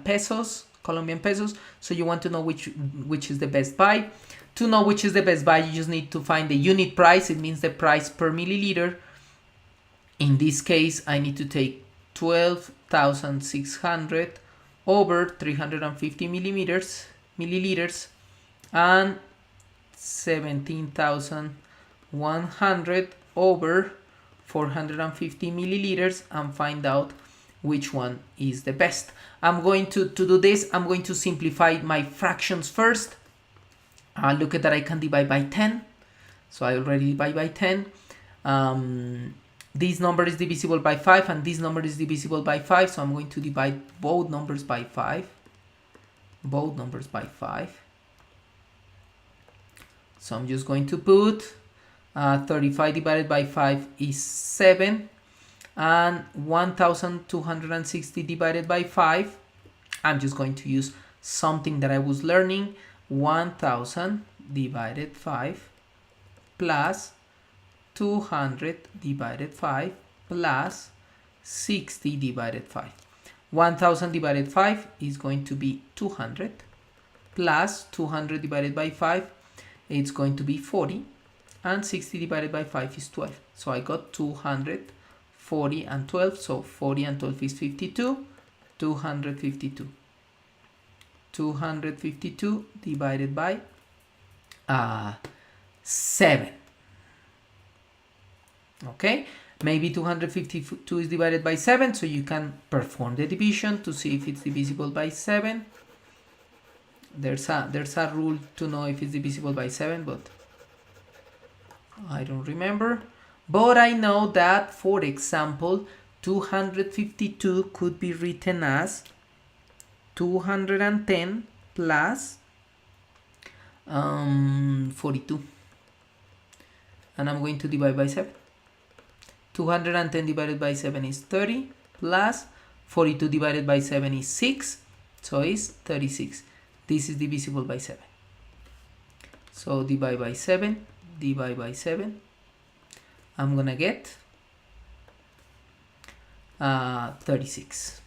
pesos, Colombian pesos. So you want to know which is the best buy. To know which is the best buy, you just need to find the unit price. It means the price per milliliter. In this case, I need to take 12,600 over 350 milliliters, and 17,100 over 450 milliliters, and find out which one is the best. I'm going to do this. I'm going to simplify my fractions first. Look at that, I can divide by 10. So I already divide by 10. This number is divisible by 5 and this number is divisible by 5, so I'm going to divide both numbers by 5. Both numbers by 5. So I'm just going to put 35 divided by 5 is 7, and 1260 divided by 5, I'm just going to use something that I was learning. 1000 divided 5 plus 200 divided 5 plus 60 divided 5. 1000 divided 5 is going to be 200 plus 200 divided by 5, it's going to be 40, and 60 divided by 5 is 12. So I got 200, 40 and 12, so 40 and 12 is 52, 252. 252 divided by 7. Okay, maybe 252 is divided by 7, so you can perform the division to see if it's divisible by 7. There's a rule to know if it's divisible by 7, but I don't remember. But I know that, for example, 252 could be written as 210 plus 42. And I'm going to divide by 7. 210 divided by 7 is 30, plus 42 divided by 7 is 6, so it's 36. This is divisible by 7. So divide by 7, divide by 7. I'm gonna get 36.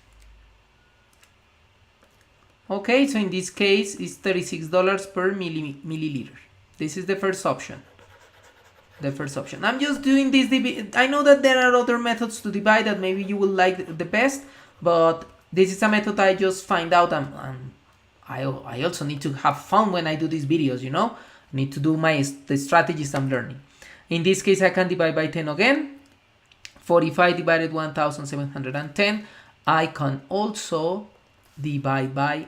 Okay, so in this case it's $36 per milliliter. This is the first option. I'm just doing this. I know that there are other methods to divide that maybe you will like the best, but this is a method I just find out. I also need to have fun when I do these videos, you know. I need to do the strategies I'm learning. In this case, I can divide by 10 again. 45 divided 1710. I can also divide by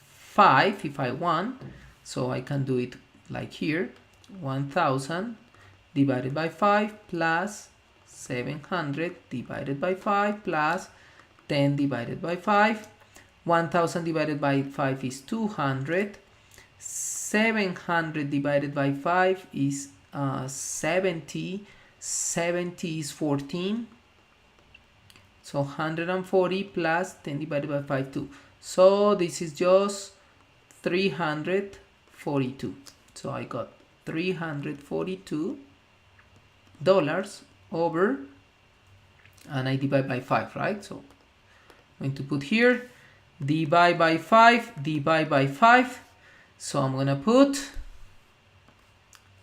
5 if I want. So I can do it like here. 1000 divided by 5 plus 700 divided by 5 plus 10 divided by 5. 1000 divided by 5 is 200. 700 divided by 5 is 70. 70 is 14. So 140 plus 10 divided by 5, 2. So this is just 342. So I got $342 over, and I divide by 5, right? So I'm going to put here divide by 5, divide by 5. So I'm gonna put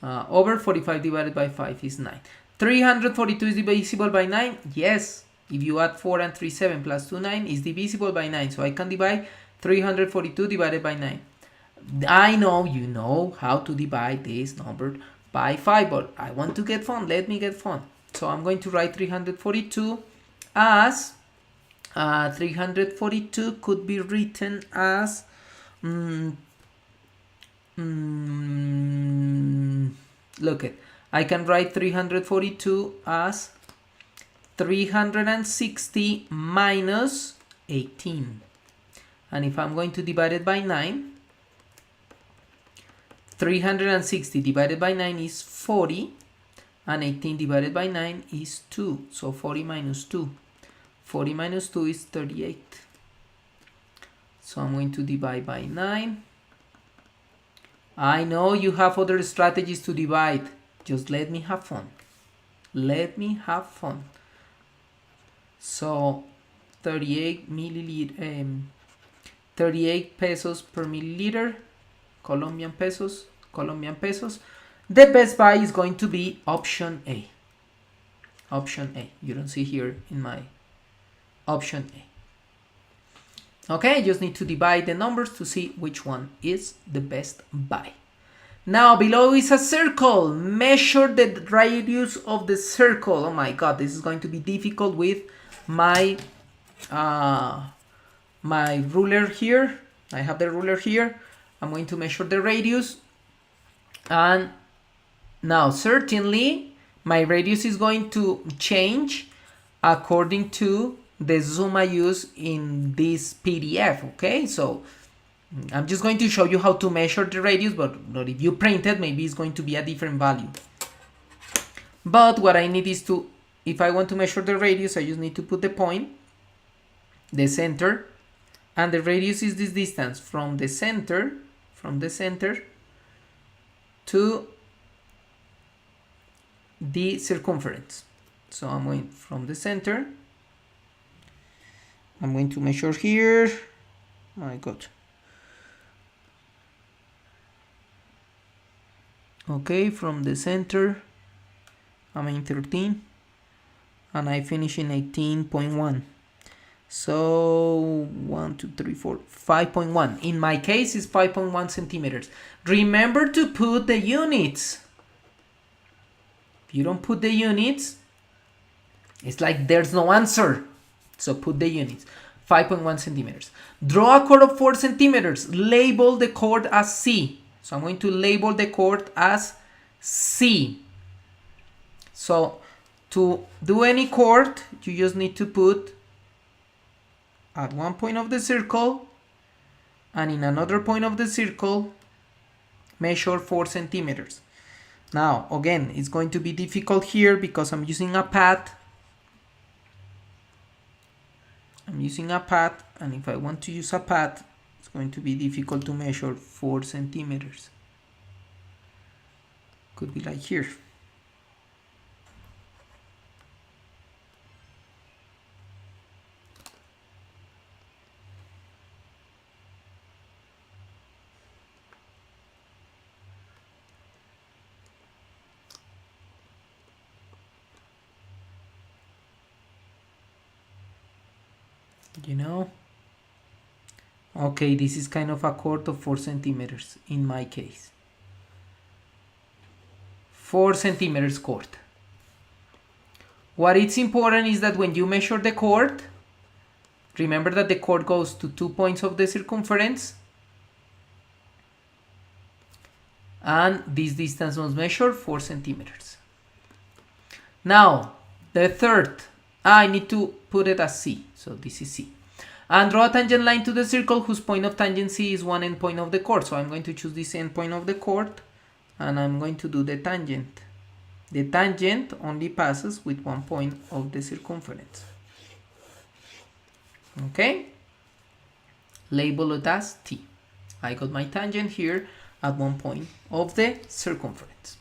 over 45 divided by 5 is 9. 342 is divisible by 9. Yes, if you add 4 and 3, 7 plus 2, 9 is divisible by 9. So I can divide 342 divided by 9. I know you know how to divide this number by 5, but I want to get fun. Let me get fun. So I'm going to write 342 as 342 could be written as look it. I can write 342 as 360 minus 18. And if I'm going to divide it by 9, 360 divided by 9 is 40, and 18 divided by 9 is 2. So 40 minus 2. 40 minus 2 is 38. So I'm going to divide by 9. I know you have other strategies to divide. Just let me have fun. Let me have fun. So 38 milliliter, 38 pesos per milliliter, Colombian pesos. The best buy is going to be option A. Option A. You don't see here in my option A. Okay, I just need to divide the numbers to see which one is the best buy. Now below is a circle. Measure the radius of the circle. Oh my god, this is going to be difficult with my my ruler here. I have the ruler here. I'm going to measure the radius, and now certainly my radius is going to change according to the zoom I use in this PDF, okay? So I'm just going to show you how to measure the radius, but if you print it, maybe it's going to be a different value. But what I need is to, if I want to measure the radius, I just need to put the point, the center, and the radius is this distance from the center to the circumference. So I'm going from the center, I'm going to measure here, my God. Okay, from the center, I'm in 13, and I finish in 18.1. So 1, 2, 3, 4, 5.1. In my case, it's 5.1 centimeters. Remember to put the units. If you don't put the units, it's like there's no answer. So put the units. 5.1 centimeters. Draw a chord of 4 centimeters. Label the chord as C. So I'm going to label the chord as C. So to do any chord, you just need to put at one point of the circle, and in another point of the circle, measure 4 centimeters. Now, again, it's going to be difficult here because I'm using a pad. And if I want to use a pad, it's going to be difficult to measure 4 centimeters. Could be like here. You know, okay, this is kind of a chord of 4 centimeters in my case. 4 centimeters chord. What is important is that when you measure the chord, remember that the chord goes to 2 points of the circumference, and this distance was measured 4 centimeters. Now, the third, I need to put it as C, so this is C. And draw a tangent line to the circle whose point of tangency is one endpoint of the chord. So I'm going to choose this endpoint of the chord, and I'm going to do the tangent. The tangent only passes with one point of the circumference. Okay? Label it as T. I got my tangent here at one point of the circumference.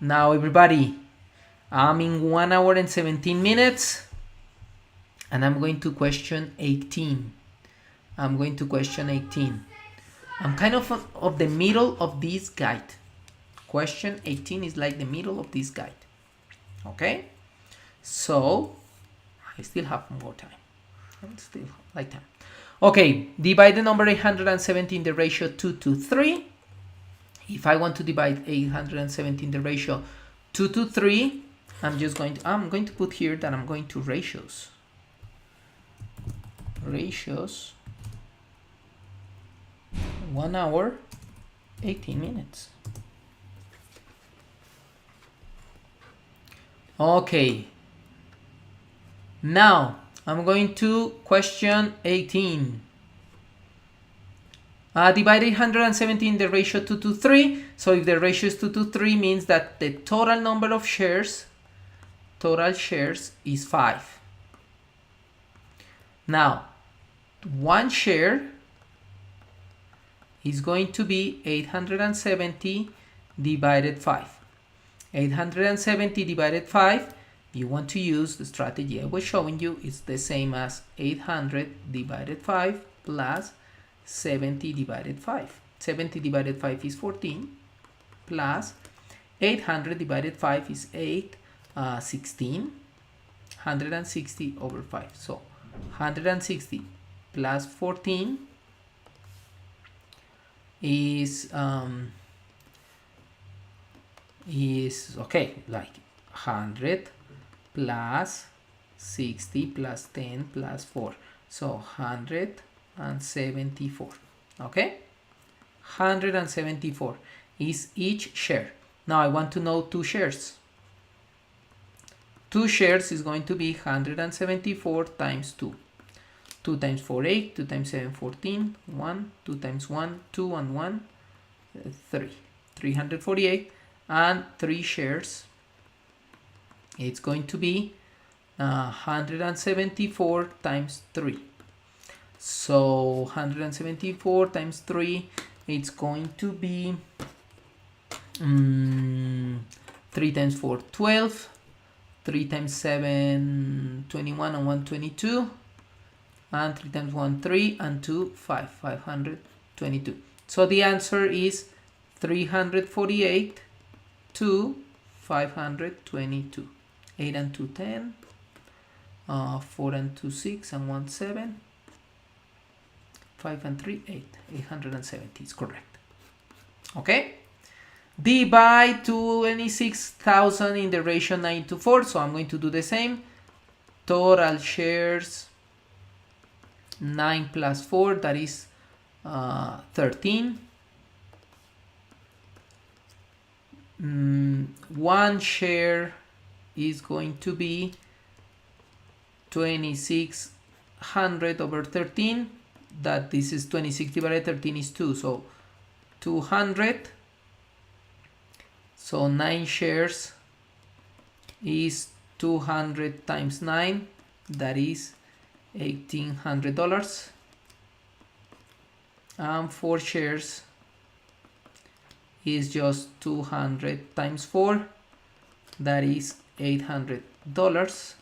Now everybody, I'm in 1 hour and 17 minutes. And I'm going to question 18. I'm kind of the middle of this guide. Question 18 is like the middle of this guide. Okay? So, I still have more time. Okay, divide the number 870 in the ratio 2 to 3. If I want to divide 870 in the ratio 2 to 3, I'm going to put here that I'm going to ratios 1 hour 18 minutes. Okay, now I'm going to question 18. Divide 870 in the ratio 2 to 3. So if the ratio is 2 to 3, means that the total number of shares is 5. Now, one share is going to be 870 divided 5. 870 divided 5, if you want to use the strategy I was showing you, it's the same as 800 divided 5 plus 70 divided 5. 70 divided 5 is 14 plus 800 divided 5 is 16. 160 over 5. So 160 plus 14 is okay, like 100 plus 60 plus 10 plus 4, so 174. Okay, 174 is each share. Now I want to know 2 shares. 2 shares is going to be 174 times 2. 2 times 4, 8. 2 times 7, 14. 1. 2 times 1, 2 and 1, 3. 348. And 3 shares. It's going to be 174 times 3. So 174 times 3, it's going to be 3 times 4, 12. 3 times 7, 21 and 1, 22. And 3 times 1, 3 and 2, 5. 522. So the answer is 348 to 522. 8 and 2, 10. 4 and 2, 6 and 1, 7. 5 and 3, 8. 870 is correct. Okay? Divide 26,000 in the ratio 9 to 4. So I'm going to do the same. Total shares 9 plus 4, that is 13. 1 share is going to be 2600 over 13. That this is 26 divided 13 is 2. So 200. So 9 shares is 200 times 9. That is $1,800. And 4 shares is just 200 times 4. That is $800.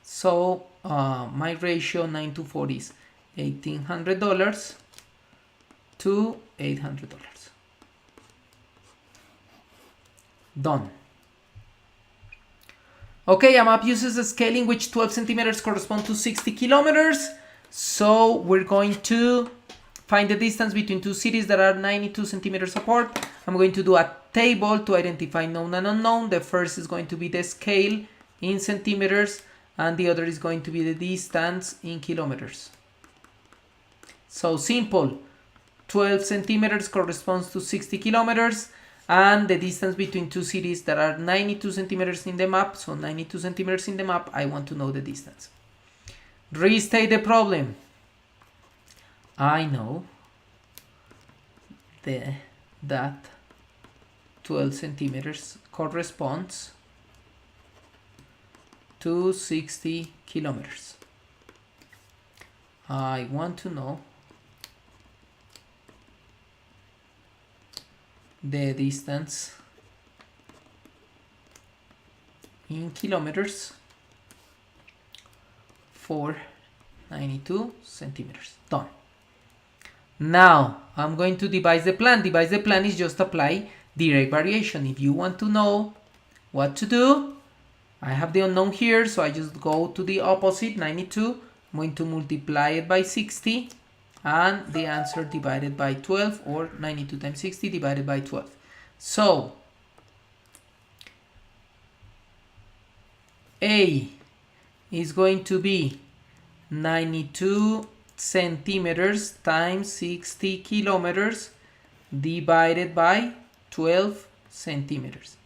So my ratio 9 to 4 is $1,800 to $800. Done. Okay, a map uses a scale in which 12 centimeters correspond to 60 kilometers. So we're going to find the distance between 2 cities that are 92 centimeters apart. I'm going to do a table to identify known and unknown. The first is going to be the scale in centimeters, and the other is going to be the distance in kilometers. So simple. 12 centimeters corresponds to 60 kilometers. And the distance between 2 cities that are 92 centimeters in the map. So 92 centimeters in the map, I want to know the distance. Restate the problem. I know that 12 centimeters corresponds to 60 kilometers. I want to know the distance in kilometers for 92 centimeters. Done. Now I'm going to devise the plan. Devise the plan is just apply direct variation. If you want to know what to do, I have the unknown here, so I just go to the opposite, 92. I'm going to multiply it by 60. And the answer divided by 12, or 92 times 60 divided by 12. So A is going to be 92 centimeters times 60 kilometers divided by 12 centimeters.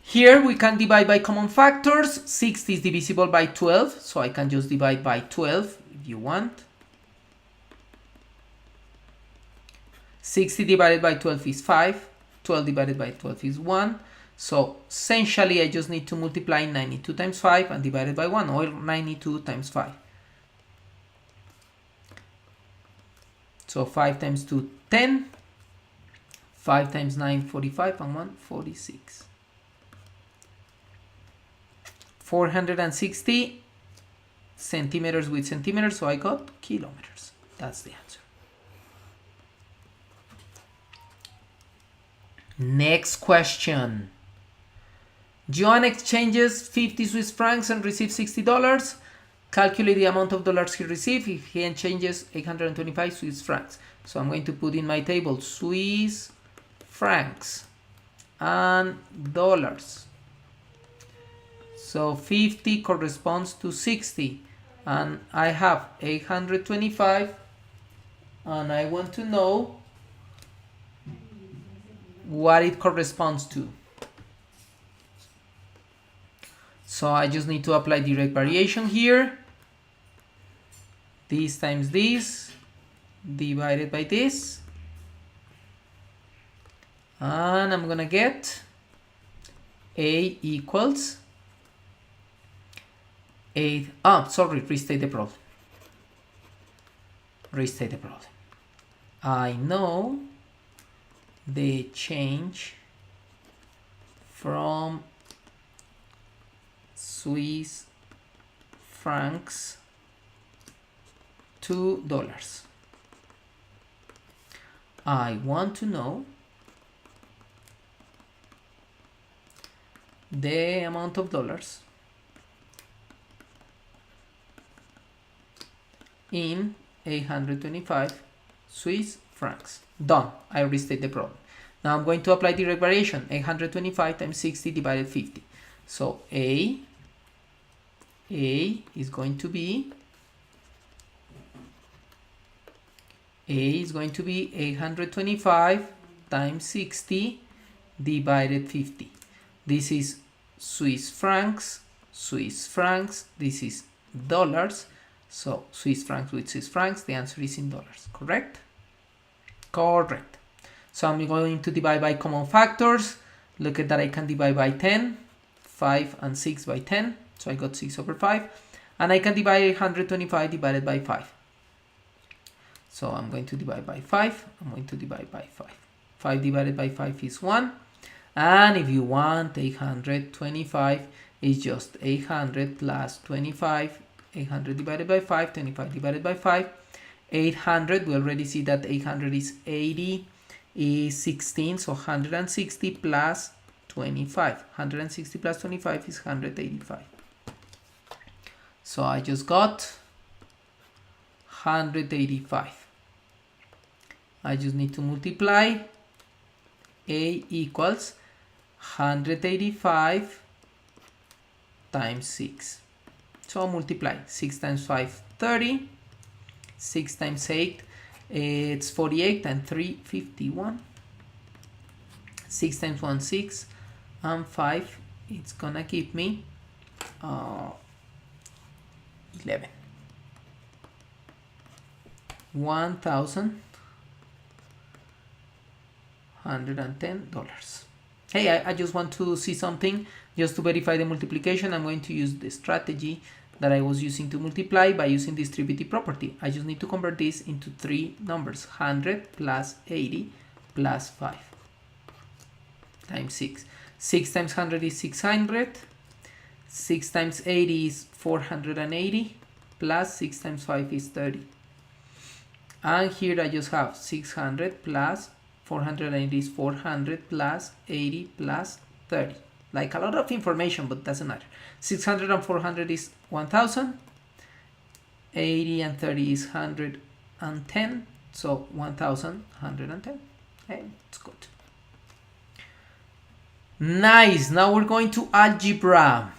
Here we can divide by common factors. 60 is divisible by 12, so I can just divide by 12 if you want. 60 divided by 12 is 5. 12 divided by 12 is 1. So essentially I just need to multiply 92 times 5 and divide it by 1, or 92 times 5. So 5 times 2, 10. 5 times 9, 45, and 1, 46. 460 centimeters with centimeters, so I got kilometers. That's the answer. Next question. Joan exchanges 50 Swiss francs and receives $60. Calculate the amount of dollars he received if he exchanges 825 Swiss francs. So I'm going to put in my table Swiss francs and dollars. So 50 corresponds to 60. And I have 825. And I want to know what it corresponds to. So I just need to apply direct variation here. This times this divided by this. And I'm gonna get A equals 8. Sorry, restate the problem. Restate the problem. I know the change from Swiss francs to dollars. I want to know the amount of dollars in 825 Swiss francs. Done. I restate the problem. Now I'm going to apply direct variation. 825 times 60 divided 50. So A is going to be 825 times 60 divided 50. This is Swiss francs. This is dollars. So Swiss francs with Swiss francs, the answer is in dollars. Correct? Correct. So I'm going to divide by common factors. Look at that, I can divide by 10, 5 and 6 by 10. So I got 6 over 5. And I can divide 825 divided by 5. So I'm going to divide by 5. I'm going to divide by 5. 5 divided by 5 is 1. And if you want 825, is just 800 plus 25. 800 divided by 5, 25 divided by 5. 800, we already see that 800 is 80, is 16. So 160 plus 25. 160 plus 25 is 185. So I just got 185. I just need to multiply. A equals 185 times 6. So I'll multiply. 6 times 5, 30. 6 times 8, it's 48, and 3, 51. 6 times 1, 6, and 5, it's gonna give me 11. $1,110. Hey, I just want to see something. Just to verify the multiplication, I'm going to use the strategy that I was using to multiply by using distributive property. I just need to convert this into 3 numbers. 100 plus 80 plus 5 times 6. 6 times 100 is 600. 6 times 80 is 480 plus 6 times 5 is 30. And here I just have 600 plus 480 is 400 plus 80 plus 30. Like a lot of information, but doesn't matter. 600 and 400 is 1000. 80 and 30 is 110. So 1110. Hey, it's good. Nice. Now we're going to algebra.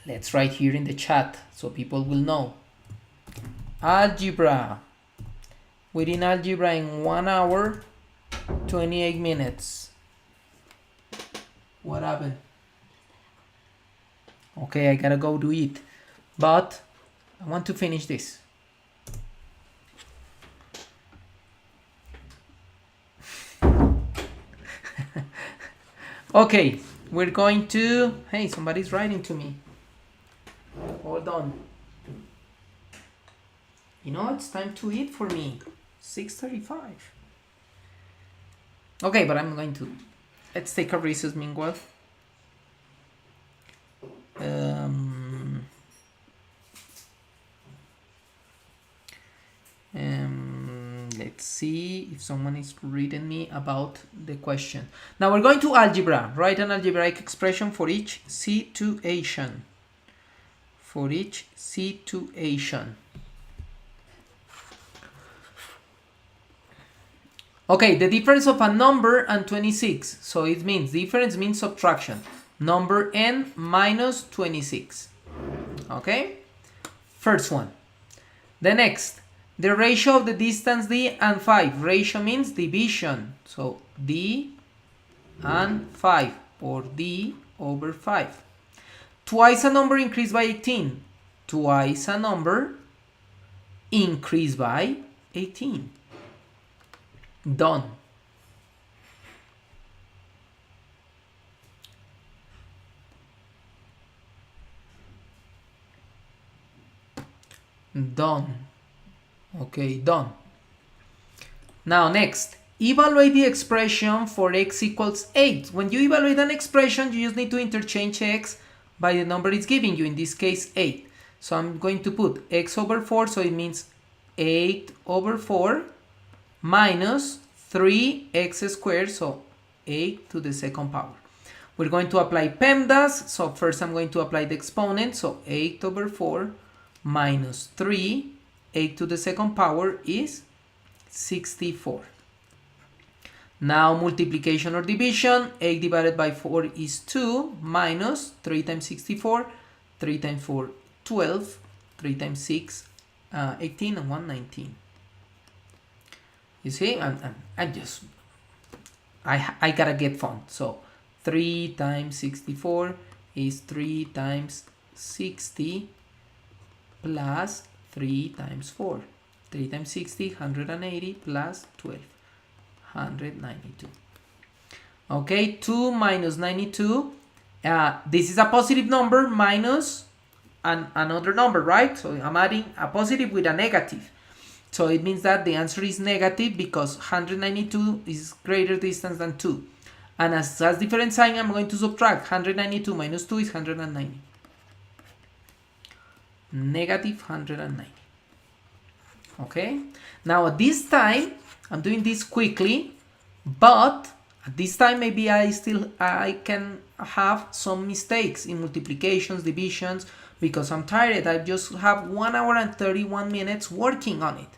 Let's write here in the chat so people will know. Algebra. Within algebra in 1 hour, 28 minutes. What happened? Okay, I gotta go do it. But I want to finish this. Okay, we're going to... Hey, somebody's writing to me. Hold on. You know, it's time to eat for me. 6:35. Okay, but I'm going to... Let's take a recess meanwhile. Let's see if someone is reading me about the question. Now we're going to algebra. Write an algebraic expression for each situation. For each situation. Okay, the difference of a number and 26. So it means, difference means subtraction. Number n minus 26. Okay? First one. The next, the ratio of the distance d and 5. Ratio means division. So d and 5, or d over 5. Twice a number increased by 18. Twice a number increased by 18. Done. Done. Okay, done. Now next, evaluate the expression for x equals 8. When you evaluate an expression, you just need to interchange x by the number it's giving you, in this case 8. So I'm going to put x over 4, so it means 8 over 4 minus 3x squared, so 8 to the second power. We're going to apply PEMDAS, so first I'm going to apply the exponent, so 8 over 4 minus 3, 8 to the second power is 64. Now multiplication or division, 8 divided by 4 is 2, minus 3 times 64, 3 times 4, 12, 3 times 6, 18, and 1, 19. You see, I gotta get fun. So 3 times 64 is 3 times 60 plus 3 times 4. 3 times 60, 180 plus 12, 192. Okay, 2 minus 92. This is a positive number minus another number, right? So I'm adding a positive with a negative. So it means that the answer is negative because 192 is greater distance than 2. And as that's different sign, I'm going to subtract. 192 minus 2 is 190. Negative 190. Okay, now at this time I'm doing this quickly, but at this time maybe I can have some mistakes in multiplications, divisions, because I'm tired. I just have 1 hour and 31 minutes working on it.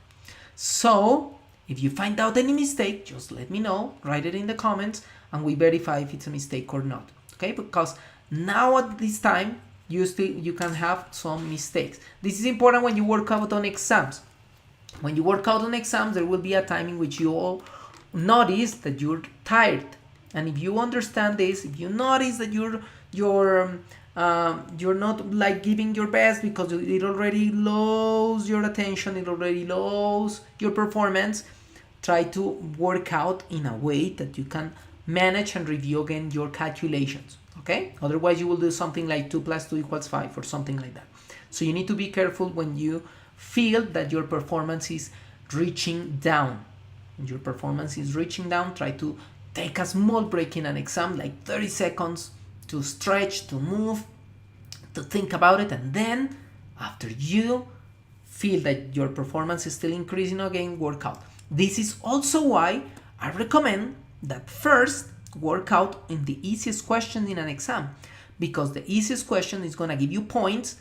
So if you find out any mistake, just let me know, write it in the comments, and we verify if it's a mistake or not. Okay, because now at this time you can have some mistakes. This is important when you work out on exams. When you work out on exams, there will be a time in which you all notice that you're tired. And if you understand this, if you notice that you're not like giving your best because it already loses your attention, it already loses your performance, try to work out in a way that you can manage and review again your calculations. Okay? Otherwise, you will do something like 2 plus 2 equals 5 or something like that. So you need to be careful when you feel that your performance is reaching down. When your performance is reaching down, try to take a small break in an exam, like 30 seconds, to stretch, to move, to think about it, and then after you feel that your performance is still increasing again, work out. This is also why I recommend that first work out in the easiest question in an exam, because the easiest question is going to give you points,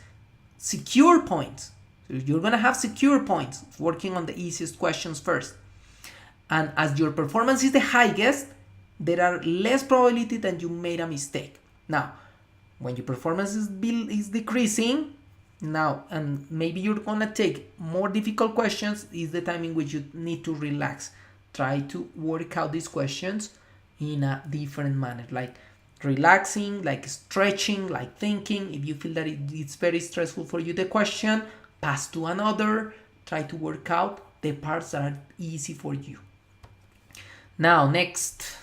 secure points. You're going to have secure points working on the easiest questions first. And as your performance is the highest, there are less probability that you made a mistake. Now, when your performance is decreasing, now, and maybe you're going to take more difficult questions, is the time in which you need to relax. Try to work out these questions in a different manner, like relaxing, like stretching, like thinking. If you feel that it's very stressful for you, the question, pass to another, try to work out the parts that are easy for you. Now, next,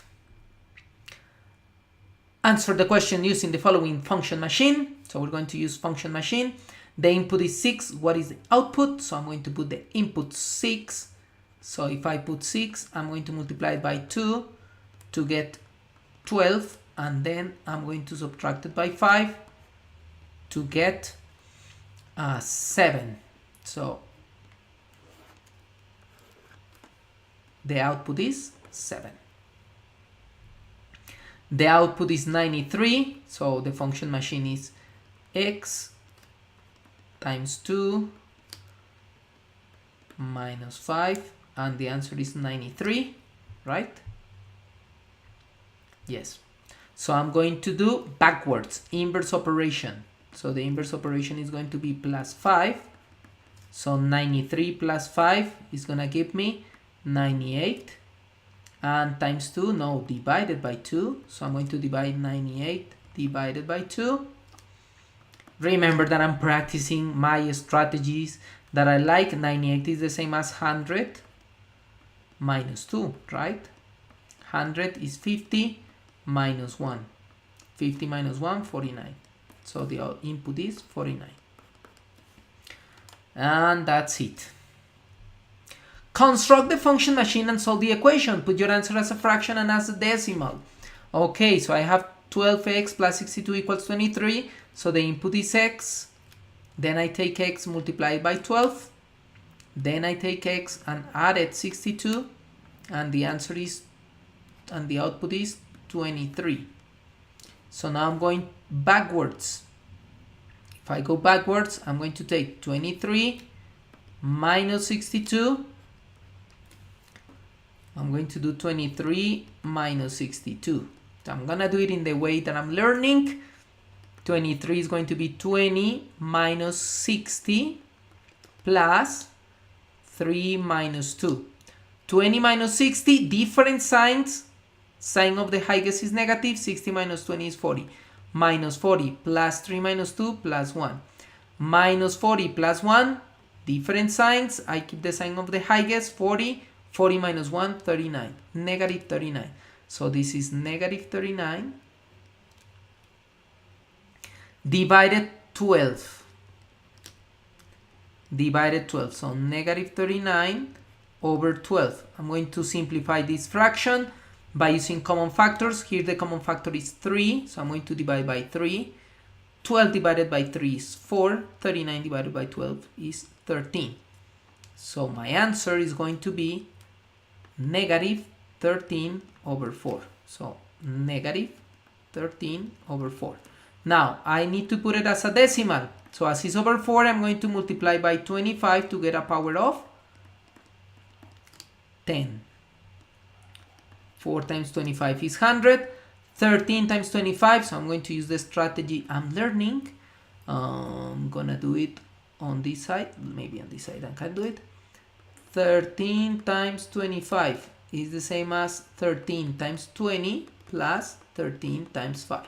answer the question using the following function machine. So we're going to use function machine. The input is 6. What is the output? So I'm going to put the input 6. So if I put 6, I'm going to multiply it by 2 to get 12. And then I'm going to subtract it by 5 to get 7. So the output is 7. The output is 93. So the function machine is x times 2 minus 5. And the answer is 93, right? Yes. So I'm going to do backwards, inverse operation. So the inverse operation is going to be plus 5. So 93 plus 5 is going to give me 98. And times 2, no, divided by 2. So I'm going to divide 98 divided by 2. Remember that I'm practicing my strategies that I like. 98 is the same as 100 minus 2, right? 100 is 50 minus 1. 50 minus 1, 49. So the input is 49. And that's it. Construct the function machine and solve the equation. Put your answer as a fraction and as a decimal. Okay, so I have 12x plus 62 equals 23. So the input is x. Then I take x multiplied by 12. Then I take x and add it 62. And the answer is, and the output is 23. So now I'm going backwards. If I go backwards, I'm going to take 23 minus 62. I'm going to do 23 minus 62. So I'm going to do it in the way that I'm learning. 23 is going to be 20 minus 60 plus 3 minus 2. 20 minus 60, different signs. Sign of the highest is negative. 60 minus 20 is 40. Minus 40 plus 3 minus 2 plus 1. Minus 40 plus 1, different signs. I keep the sign of the highest, 40. 40 minus 1, 39. Negative 39. So this is negative 39 divided 12. Divided 12. So negative 39 over 12. I'm going to simplify this fraction by using common factors. Here the common factor is 3. So I'm going to divide by 3. 12 divided by 3 is 4. 39 divided by 12 is 13. So my answer is going to be negative 13 over 4. So negative 13 over 4. Now I need to put it as a decimal. So as is over 4, I'm going to multiply by 25 to get a power of 10. 4 times 25 is 100. 13 times 25, so I'm going to use the strategy I'm learning. I'm gonna do it on this side. Maybe on this side I can do it. 13 times 25 is the same as 13 times 20 plus 13 times 5.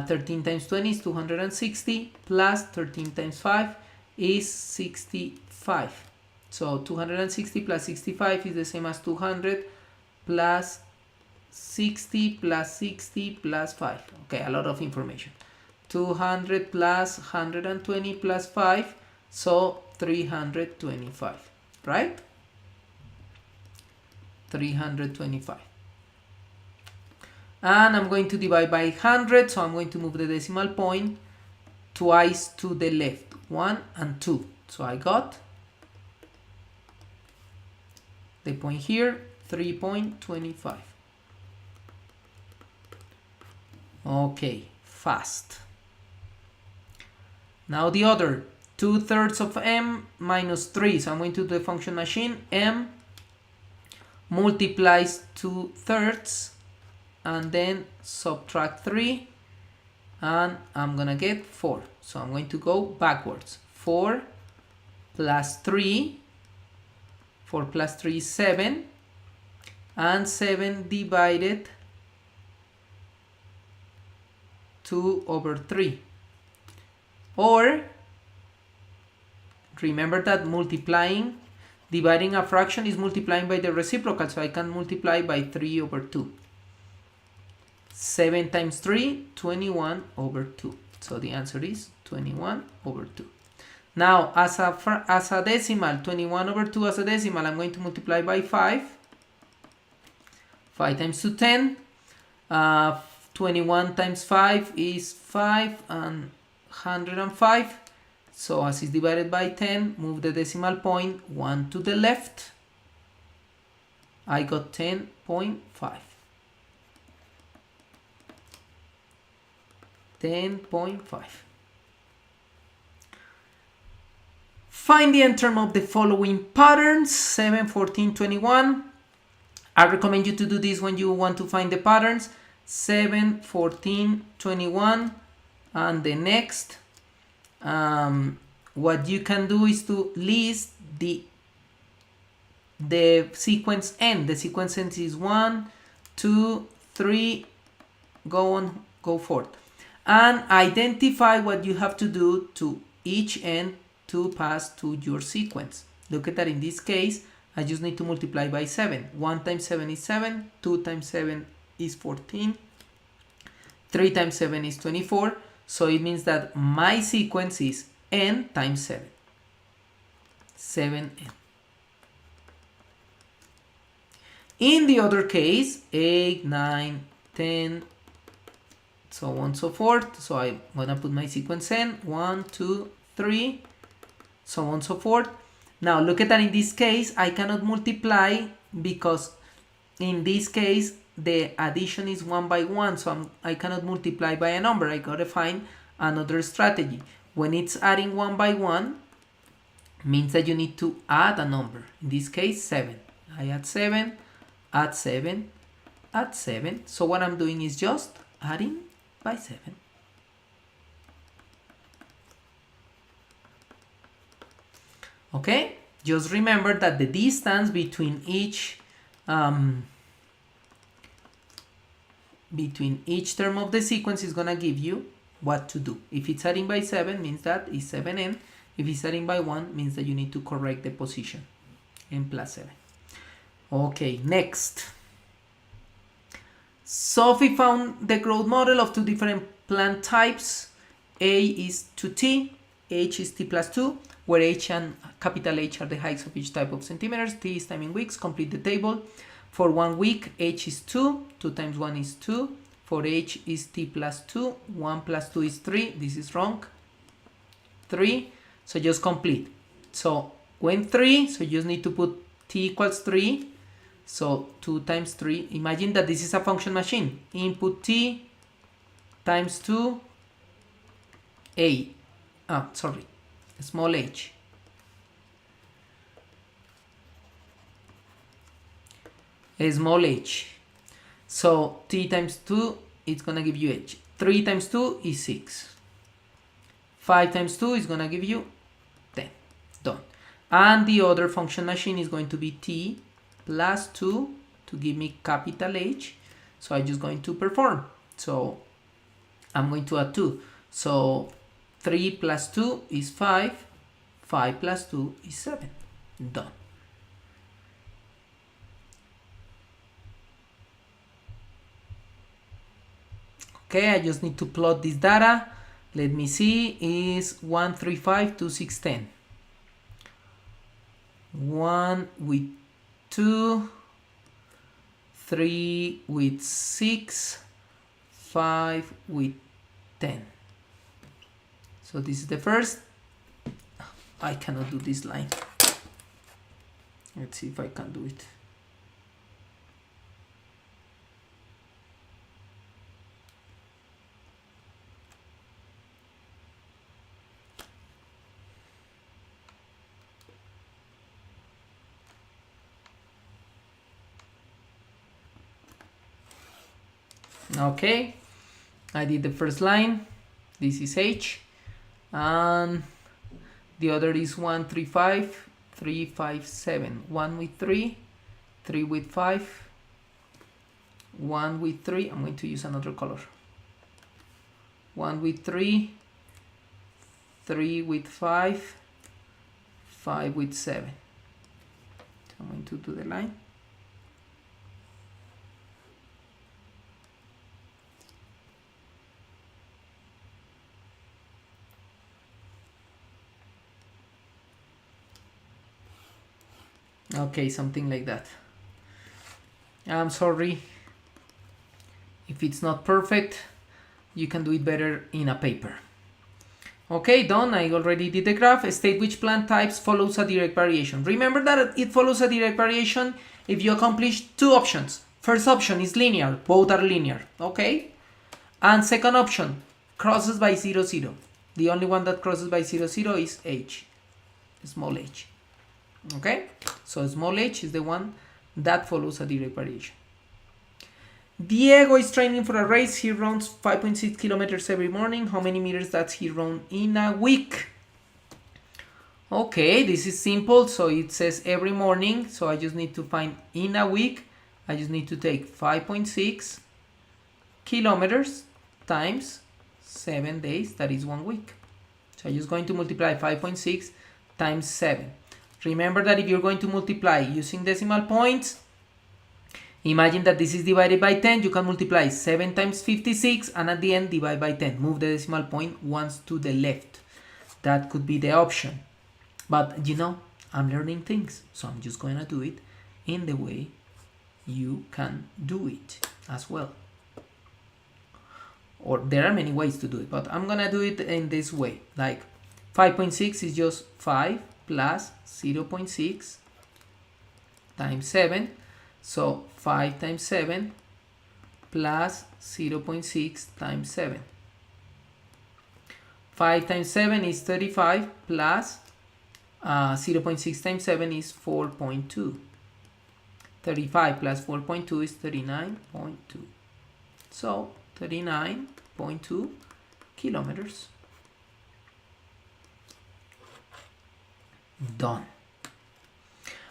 13 times 20 is 260 plus 13 times 5 is 65. So 260 plus 65 is the same as 200 plus 60 plus 60 plus 5. Okay, a lot of information. 200 plus 120 plus 5, so 325, right? 325. And I'm going to divide by 100, so I'm going to move the decimal point twice to the left, 1 and 2. So I got the point here, 3.25. Okay, fast. Now the other, 2/3 of m minus 3. So I'm going to do the function machine. M multiplies 2/3 and then subtract 3. And I'm going to get 4. So I'm going to go backwards. 4 plus 3. 4 plus 3 is 7. And 7 divided 2 over 3. Or, remember that multiplying, dividing a fraction is multiplying by the reciprocal, so I can multiply by 3 over 2. 7 times 3, 21 over 2. So the answer is 21 over 2. Now, as a decimal, 21 over 2 as a decimal, I'm going to multiply by 5. 5 times 2, 10. 21 times 5 is 5 and 105. So as is divided by 10, move the decimal point 1 to the left. I got 10.5. 10.5. Find the end term of the following patterns, 7, 14, 21. I recommend you to do this when you want to find the patterns. 7, 14, 21, and the next. What you can do is to list the the sequence n. The sequence n is 1, 2, 3, go on, go forth. And identify what you have to do to each n to pass to your sequence. Look at that. In this case, I just need to multiply by 7. 1 times 7 is 7, 2 times 7 is 14, 3 times 7 is 24. So it means that my sequence is n times 7. 7n. In the other case, 8, 9, 10, so on and so forth. So I'm gonna put my sequence n, 1, 2, 3, so on and so forth. Now look at that. In this case, I cannot multiply because in this case the addition is 1 by 1, so I cannot multiply by a number. I gotta find another strategy. When it's adding 1 by 1, means that you need to add a number. In this case, 7. I add 7, add 7, add 7. So what I'm doing is just adding by 7. Okay, just remember that the distance between each term of the sequence is gonna give you what to do. If it's adding by 7, means that is 7n. If it's adding by 1, means that you need to correct the position, n plus 7. Okay, next. Sophie found the growth model of two different plant types. A is to t, h is t plus 2, where h and capital H are the heights of each type of centimeters, t is time in weeks. Complete the table. For 1 week, h is 2, 2 times 1 is 2. For h is t plus 2, 1 plus 2 is 3. This is wrong. 3. So just complete. So when 3, so you just need to put t equals 3. So 2 times 3. Imagine that this is a function machine. Input t times 2 small h. Small h. So t times 2, it's gonna give you h. 3 times 2 is 6. 5 times 2 is gonna give you 10. Done. And the other function machine is going to be t plus 2 to give me capital H. So I'm just going to perform. So I'm going to add 2. So 3 plus 2 is 5. 5 plus 2 is 7. Done. Okay, I just need to plot this data. Let me see, is 1, 3, 5, 2, 6, 10. 1 with 2, 3 with 6, 5 with 10. So this is the first. I cannot do this line. Let's see if I can do it. Okay, I did the first line. This is H, and the other is 1, 3, 5, 3, 5, 7. 1 with 3, 3 with 5, 1 with 3. I'm going to use another color. 1 with 3, 3 with 5, 5 with 7. So I'm going to do the line. Okay, something like that. I'm sorry if it's not perfect. You can do it better in a paper. Okay, done. I already did the graph. State which plant types follows a direct variation. Remember that it follows a direct variation if you accomplish two options. First option is linear. Both are linear. Okay? And second option, crosses by 0, 0. The only one that crosses by 0, 0 is h. Small h. Okay, so small h is the one that follows a direct variation. Diego is training for a race. He runs 5.6 kilometers every morning. How many meters does he run in a week? Okay, this is simple. So it says every morning. So I just need to find in a week. I just need to take 5.6 kilometers times 7 days. That is 1 week. So I'm just going to multiply 5.6 times 7. Remember that if you're going to multiply using decimal points, imagine that this is divided by 10. You can multiply 7 times 56 and at the end divide by 10. Move the decimal point once to the left. That could be the option. But you know, I'm learning things. So I'm just going to do it in the way you can do it as well. Or there are many ways to do it, but I'm going to do it in this way. Like 5.6 is just 5 plus 0.6 times 7. So 5 times 7 plus 0.6 times 7. 5 times 7 is 35 plus 0.6 times 7 is 4.2. 35 plus 4.2 is 39.2. So 39.2 kilometers. Done.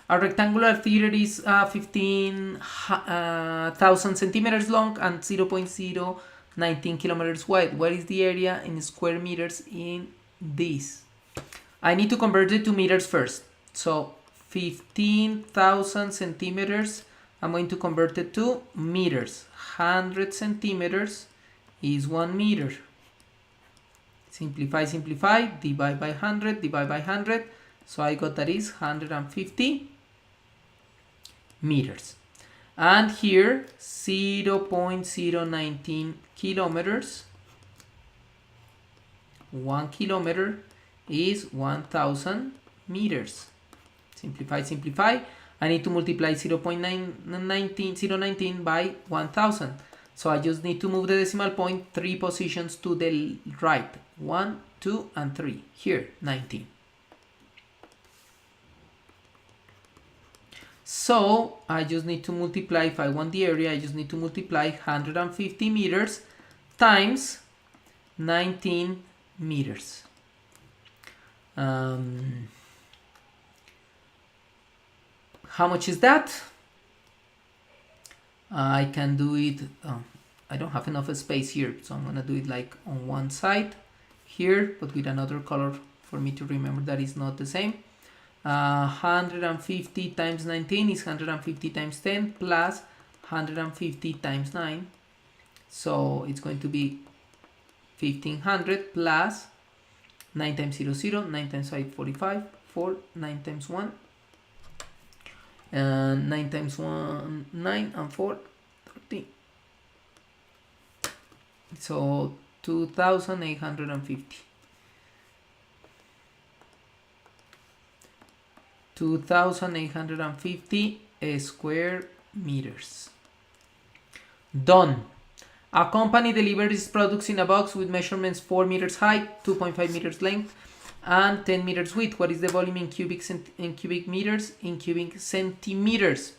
A rectangular theater is 15,000 centimeters long and 0.019 kilometers wide. What is the area in square meters in this? I need to convert it to meters first. So 15,000 centimeters, I'm going to convert it to meters. 100 centimeters is 1 meter. Simplify, simplify, divide by 100, divide by 100. So I got that is 150 meters. And here 0.019 kilometers. 1 kilometer is 1,000 meters. Simplify, simplify. I need to multiply 0.19 by 1,000. So I just need to move the decimal point 3 positions to the right. 1, 2, and 3. Here, 19. So I just need to multiply, if I want the area, I just need to multiply 150 meters times 19 meters. How much is that? I can do it, I don't have enough space here, so I'm gonna do it like on one side here, but with another color for me to remember that it's not the same. 150 times 19 is 150 times 10 plus 150 times 9. So it's going to be 1500 plus 9 times 0, 0, 9 times 5, 45, 4, 9 times 1, and 9 times 1, 9, and 4, 13. So 2,850. 2,850 square meters. Done. A company delivers its products in a box with measurements 4 meters height, 2.5 meters length, and 10 meters width. What is the volume in cubic meters? In cubic centimeters.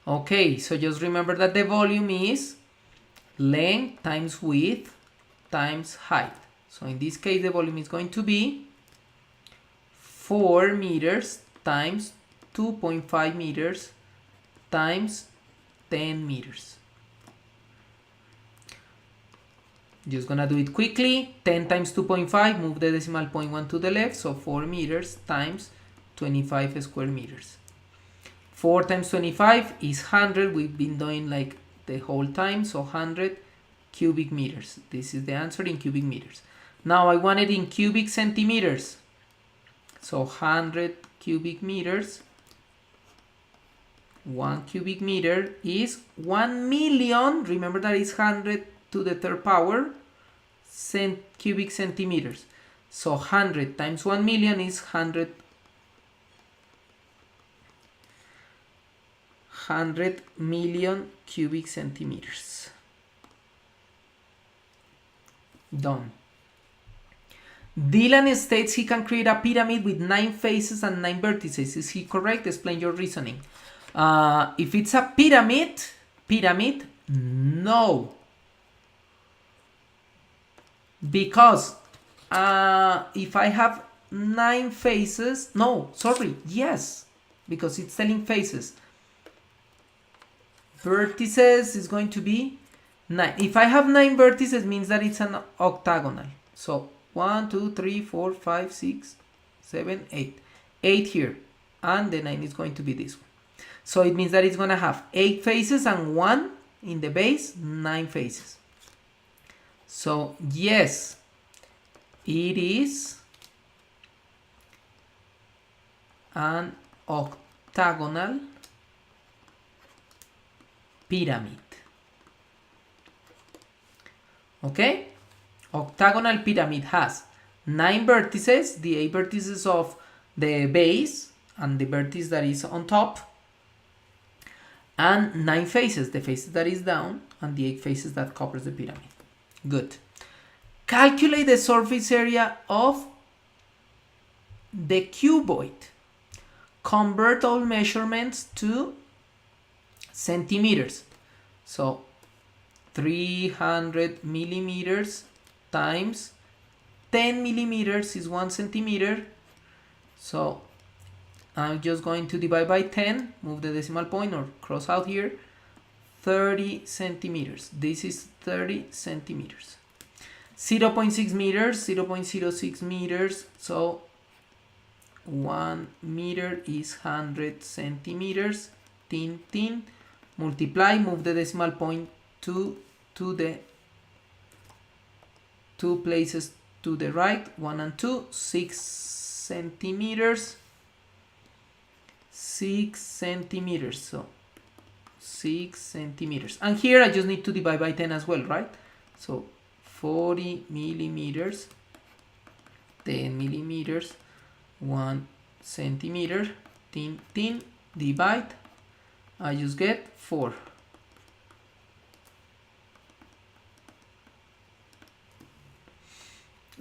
Okay, so just remember that the volume is length times width times height. So in this case, the volume is going to be 4 meters times 2.5 meters times 10 meters. Just gonna do it quickly. 10 times 2.5, move the decimal point 1 to the left, so 4 meters times 25 square meters. 4 times 25 is 100. We've been doing like the whole time, so 100 cubic meters. This is the answer in cubic meters. Now I want it in cubic centimeters. So 100 cubic meters, 1 cubic meter is 1 million. Remember that is 100 to the third power cubic centimeters. So 100 times 1 million is 100 million cubic centimeters. Done. Dylan states he can create a pyramid with 9 faces and 9 vertices. Is he correct? Explain your reasoning. If it's a pyramid, no. Because if I have 9 faces. No, sorry, yes, because it's telling faces. Vertices is going to be 9. If I have 9 vertices, means that it's an octagonal. So 1, 2, 3, 4, 5, 6, 7, 8. 8 here. And the 9 is going to be this one. So it means that it's going to have 8 faces and 1 in the base, 9 faces. So yes, it is an octagonal pyramid. Okay? Octagonal pyramid has 9 vertices, the 8 vertices of the base and the vertex that is on top, and 9 faces, the faces that is down, and the 8 faces that covers the pyramid. Good. Calculate the surface area of the cuboid. Convert all measurements to centimeters. So 300 millimeters times 10 millimeters is 1 centimeter. So I'm just going to divide by 10, move the decimal point or cross out here. 30 centimeters. This is 30 centimeters. 0.6 meters, 0.06 meters. So 1 meter is 100 centimeters. Tin, tin. Multiply, move the decimal point to the 2 places to the right, 1 and 2, 6 centimeters. 6 centimeters. So 6 centimeters. And here I just need to divide by 10 as well, right? So 40 millimeters, 10 millimeters, 1 centimeter, tin, tin, divide. I just get 4.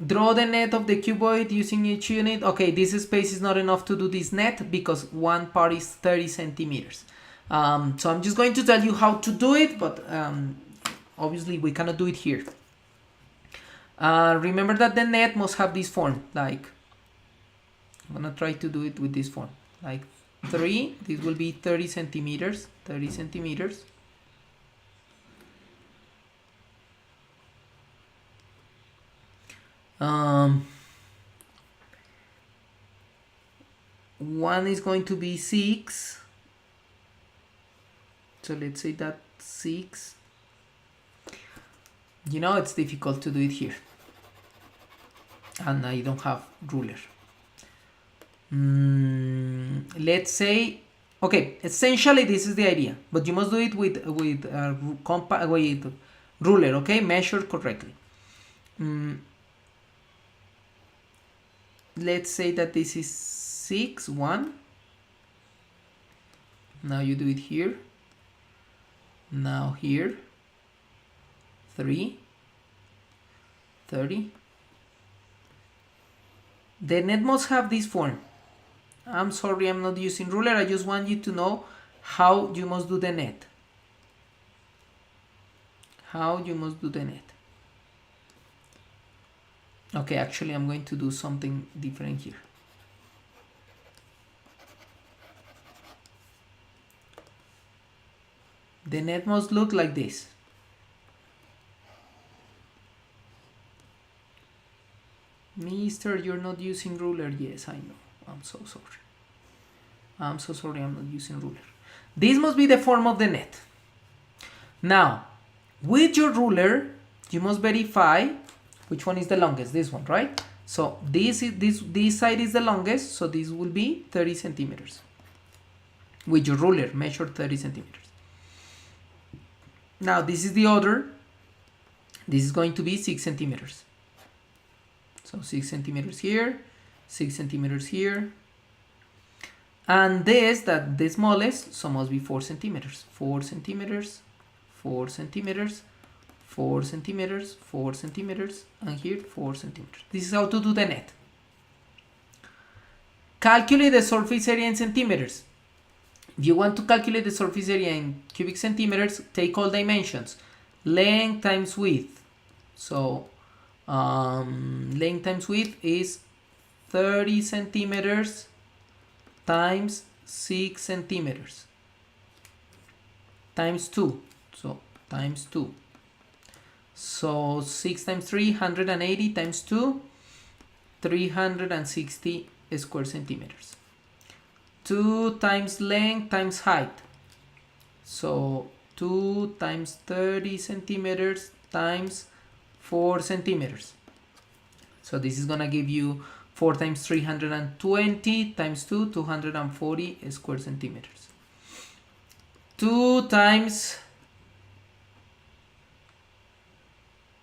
Draw the net of the cuboid using each unit. Okay, this space is not enough to do this net because one part is 30 centimeters. So I'm just going to tell you how to do it, but obviously we cannot do it here. Remember that the net must have this form. Like, I'm gonna try to do it with this form. Like 3, this will be 30 centimeters. 30 centimeters. One is going to be 6. So let's say that 6. You know, it's difficult to do it here. And I don't have ruler. Let's say, okay, essentially this is the idea, but you must do it with ruler, okay? Measure correctly. Let's say that this is 6, 1. Now you do it here. Now here. 3. 30. The net must have this form. I'm sorry, I'm not using ruler. I just want you to know how you must do the net. How you must do the net. Okay, actually I'm going to do something different here. The net must look like this. Mister, you're not using ruler. Yes, I know. I'm so sorry. I'm so sorry I'm not using ruler. This must be the form of the net. Now, with your ruler, you must verify which one is the longest. This one, right? So this side is the longest, so this will be 30 centimeters. With your ruler, measure 30 centimeters. Now this is the other. This is going to be 6 centimeters. So 6 centimeters here, 6 centimeters here. And this, that the smallest, so must be 4 centimeters. 4 centimeters, 4 centimeters, 4 centimeters, 4 centimeters, and here 4 centimeters. This is how to do the net. Calculate the surface area in centimeters. If you want to calculate the surface area in cubic centimeters, take all dimensions. Length times width. So length times width is 30 centimeters times 6 centimeters times 2. So times 2. So 6 times 3, 180 times 2, 360 square centimeters. 2 times length times height. So 2 times 30 centimeters times 4 centimeters. So this is gonna give you 4 times 320 times 2, 240 square centimeters. 2 times...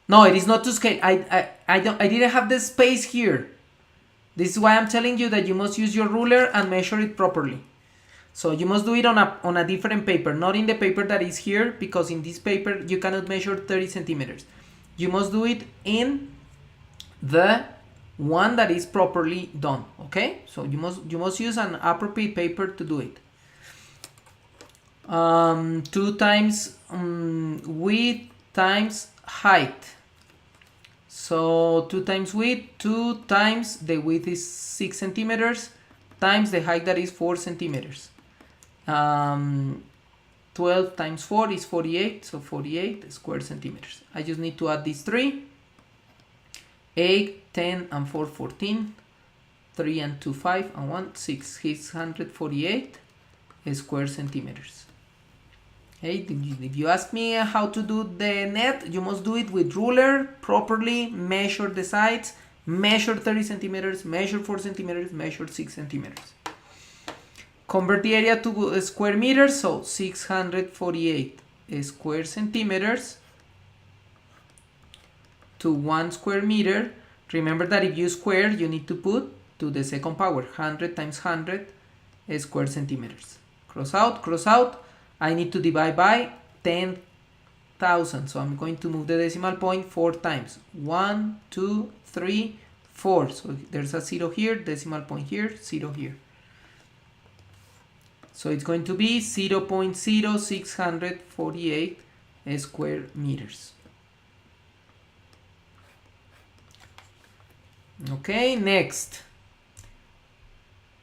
No, it is not to scale. I didn't have the space here. This is why I'm telling you that you must use your ruler and measure it properly. So you must do it on a different paper, not in the paper that is here, because in this paper you cannot measure 30 centimeters. You must do it in the one that is properly done. Okay, so you must use an appropriate paper to do it. 2 times width times height. So 2 times width, 2 times the width is 6 centimeters times the height that is 4 centimeters. 12 times 4 is 48, so 48 square centimeters. I just need to add these 3. 8, 10, and 4, 14. 3 and 2, 5, and 1, 6. 648 square centimeters. Okay, if you ask me how to do the net, you must do it with ruler, properly measure the sides, measure 30 centimeters, measure 4 centimeters, measure 6 centimeters. Convert the area to square meters, so 648 square centimeters to 1 square meter. Remember that if you square, you need to put to the second power, 100 times 100 square centimeters. Cross out, cross out. I need to divide by 10,000, so I'm going to move the decimal point 4 times. 1, 2, 3, 4. So there's a 0 here, decimal point here, 0 here. So it's going to be 0.0648 square meters. Okay, next.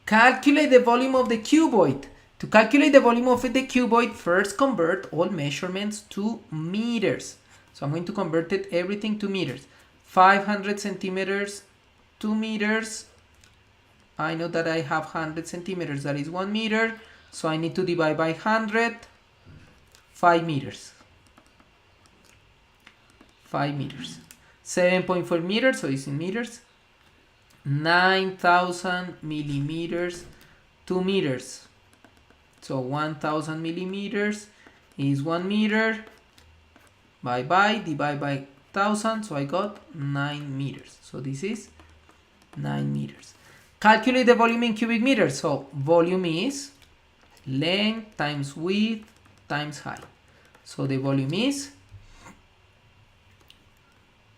Calculate the volume of the cuboid. To calculate the volume of the cuboid, first convert all measurements to meters. So I'm going to convert everything to meters. 500 centimeters, 2 meters. I know that I have 100 centimeters, that is 1 meter. So I need to divide by 100, 5 meters. 5 meters. 7.4 meters, so it's in meters. 9,000 millimeters, 2 meters. So 1,000 millimeters is 1 meter. Divide by 1,000, so I got 9 meters. So this is 9 meters. Calculate the volume in cubic meters. So volume is length times width times height. So the volume is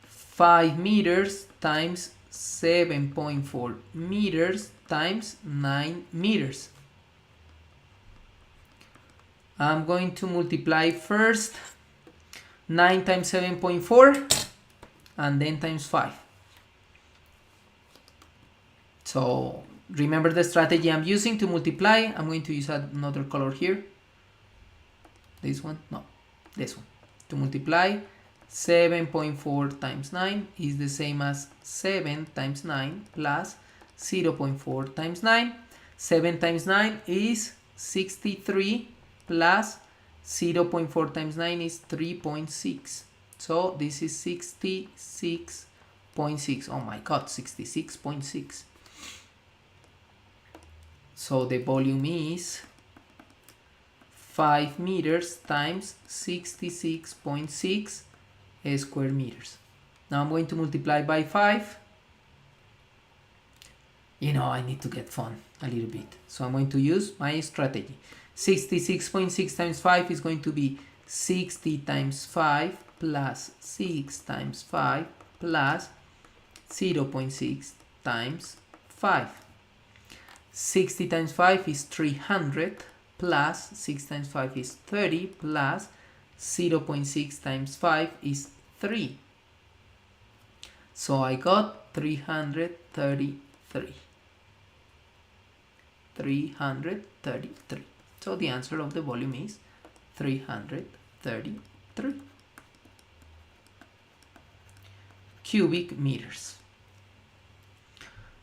5 meters times 7.4 meters times 9 meters. I'm going to multiply first 9 times 7.4 and then times 5. So remember the strategy I'm using to multiply. I'm going to use another color here. This one? No, this one. To multiply 7.4 times 9 is the same as 7 times 9 plus 0.4 times 9. 7 times 9 is 63 plus 0.4 times 9 is 3.6. So this is 66.6. Oh my god, 66.6. So the volume is 5 meters times 66.6 square meters. Now I'm going to multiply by 5. You know, I need to get fun a little bit. So I'm going to use my strategy. 66.6 times 5 is going to be 60 times 5 plus 6 times 5 plus 0.6 times 5. 60 times 5 is 300 plus 6 times 5 is 30 plus 0.6 times 5 is 3. So I got 333 333. So the answer of the volume is 333 cubic meters.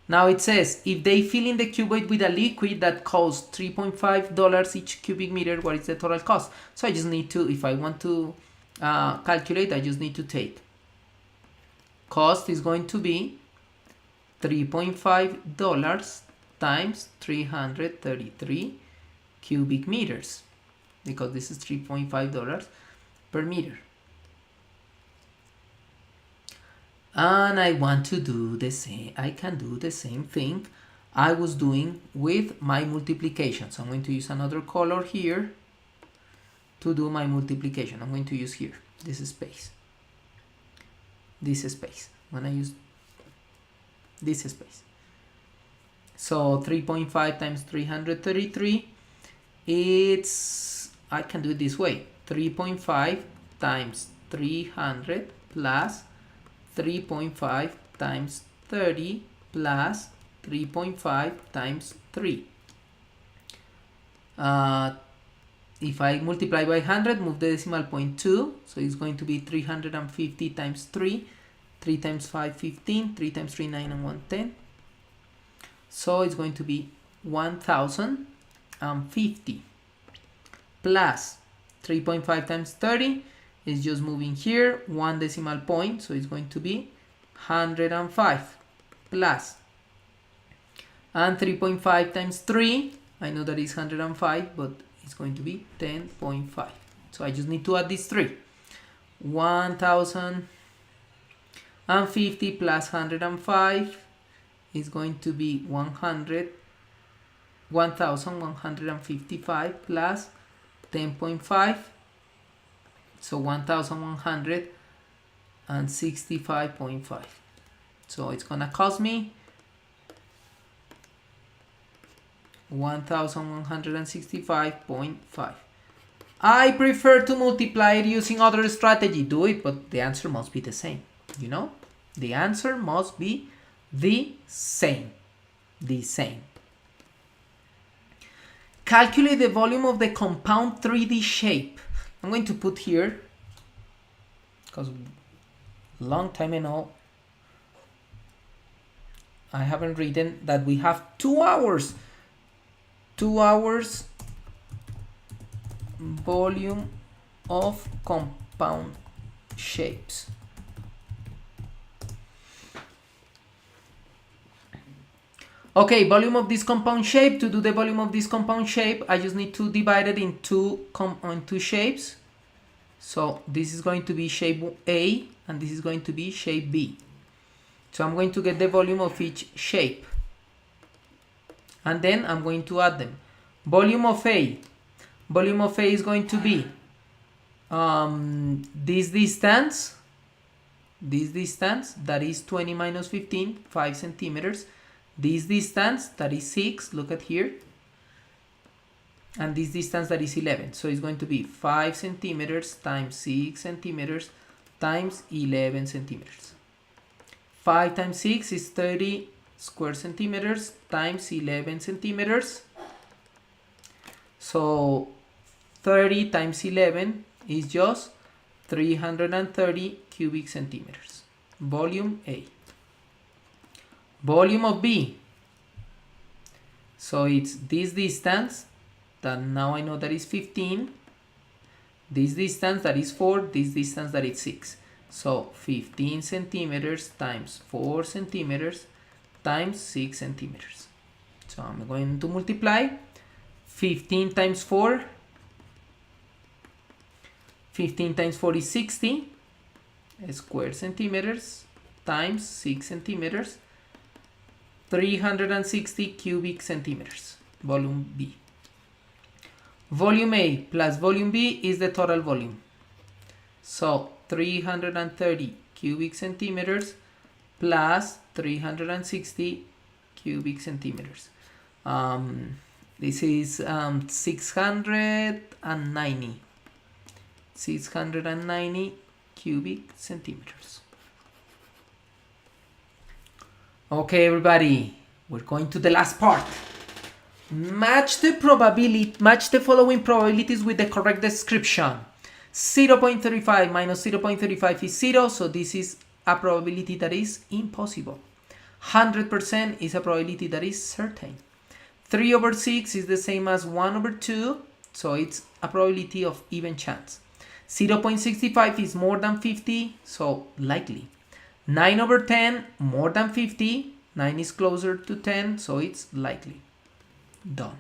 Now it says, if they fill in the cuboid with a liquid that costs $3.5 each cubic meter, what is the total cost? So I just need to, if I want to calculate, I just need to take cost is going to be $3.5 times 333 cubic meters, because this is $3.5 per meter. And I want to do the same, I can do the same thing I was doing with my multiplication. So I'm going to use another color here to do my multiplication. I'm going to use here, this space. This space. I'm going to use this space. So 3.5 times 333, it's, I can do it this way. 3.5 times 300 plus 3.5 times 30 plus 3.5 times 3. If I multiply by 100, move the decimal point 2, so it's going to be 350 times 3. 3 times 5, 15. 3 times 3, 9, and 1, 10. So it's going to be 1050 plus 3.5 times 30 is just moving here 1 decimal point, so it's going to be 105 plus, and 3.5 times 3, I know that is 105, but it's going to be 10.5. So I just need to add these 3. 1050 plus 105 is going to be 1155 plus 10.5, so 1165.5. So it's gonna cost me 1165.5. I prefer to multiply it using other strategy. Do it, but the answer must be the same. You know, the answer must be the same. The same. Calculate the volume of the compound 3D shape. I'm going to put here, because long time ago I haven't written that we have 2 hours. 2 hours volume of compound shapes. Okay, volume of this compound shape. To do the volume of this compound shape, I just need to divide it in two shapes. So this is going to be shape A, and this is going to be shape B. So I'm going to get the volume of each shape, and then I'm going to add them. Volume of A. Volume of A is going to be this distance, that is 20 minus 15, 5 centimeters. This distance, that is 6, look at here. And this distance, that is 11. So it's going to be 5 centimeters times 6 centimeters times 11 centimeters. 5 times 6 is 30 square centimeters times 11 centimeters. So 30 times 11 is just 330 cubic centimeters. Volume A. Volume of B. So it's this distance, that now I know that is 15. This distance, that is 4. This distance, that is 6. So 15 centimeters times 4 centimeters times 6 centimeters. So I'm going to multiply 15 times 4. 15 times 4 is 60 square centimeters times 6 centimeters. 360 cubic centimeters. Volume B. Volume A plus volume B is the total volume. So 330 cubic centimeters plus 360 cubic centimeters. This is 690 cubic centimeters. Okay, everybody, We're going to the last part. Match the following probabilities with the correct description. 0.35 minus 0.35 is 0, so this is a probability that is impossible. 100% is a probability that is certain. 3 over 6 is the same as 1 over 2, so it's a probability of even chance. 0.65 is more than 50, so likely. 9 over 10, more than 50, 9 is closer to 10, so it's likely. Done.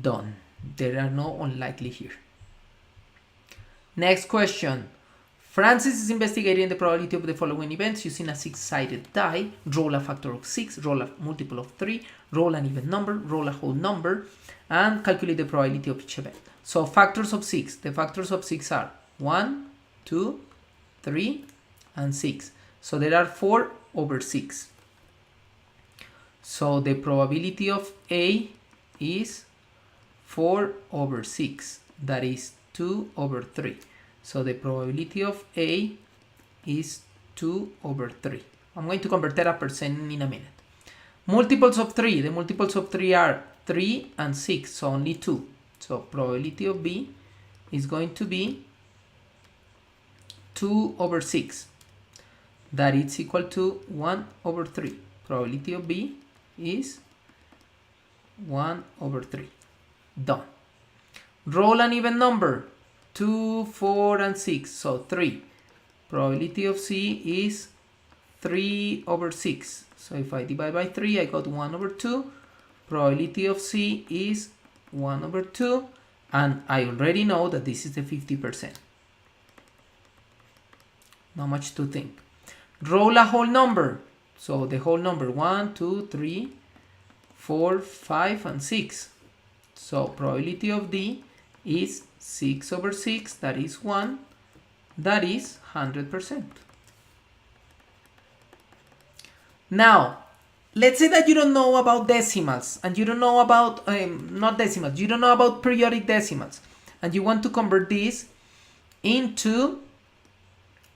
Done. There are no unlikely here. Next question. Francis is investigating the probability of the following events using a 6-sided die. Roll a factor of 6, roll a multiple of 3, roll an even number, roll a whole number, and calculate the probability of each event. So factors of 6. The factors of 6 are 1, 2, 3, and 6. So there are 4 over 6. So the probability of A is 4 over 6. That is 2 over 3. So the probability of A is 2 over 3. I'm going to convert that a percent in a minute. Multiples of 3. The multiples of 3 are 3 and 6, so only 2. So probability of B is going to be 2 over 6. That is equal to 1 over 3. Probability of B is 1 over 3. Done. Roll an even number. 2, 4, and 6. So 3. Probability of C is 3 over 6. So if I divide by 3, I got 1 over 2. Probability of C is 1 over 2. And I already know that this is the 50%. Not much to think. Roll a whole number. So the whole number 1, 2, 3, 4, 5, and 6. So probability of D is 6 over 6, that is 1, that is 100%. Now, let's say that you don't know about decimals, and you don't know about, not decimals, you don't know about periodic decimals, and you want to convert this into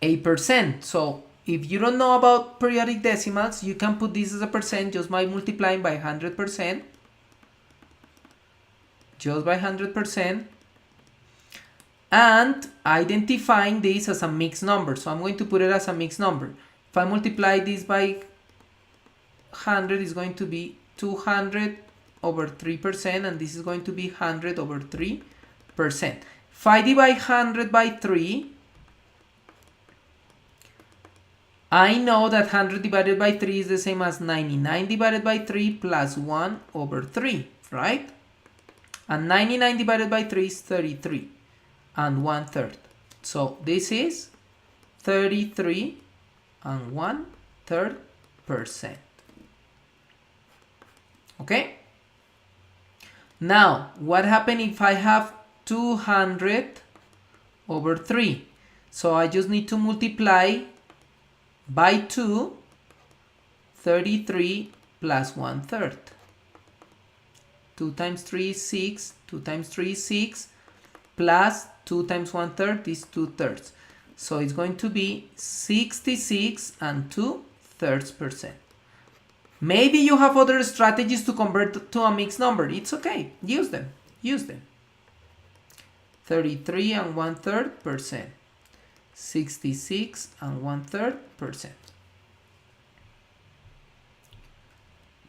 a percent. So if you don't know about periodic decimals, you can put this as a percent just by multiplying by 100%. Just by 100%. And identifying this as a mixed number. So I'm going to put it as a mixed number. If I multiply this by 100, it's going to be 200 over 3%, and this is going to be 100 over 3%. If I divide 100 by 3, I know that 100 divided by 3 is the same as 99 divided by 3 plus 1 over 3, right? And 99 divided by 3 is 33 and 1/3. So this is 33 and 1/3%. Okay? Now, what happens if I have 200 over 3? So I just need to multiply by 2, 33 plus 1/3. 2 times 3 is 6, 2 times 3 is 6, plus 2 times 1/3 is 2/3. So it's going to be 66 and 2/3%. Maybe you have other strategies to convert to a mixed number. It's okay. Use them. Use them. 33 and 1/3%. 66 and 1/3%.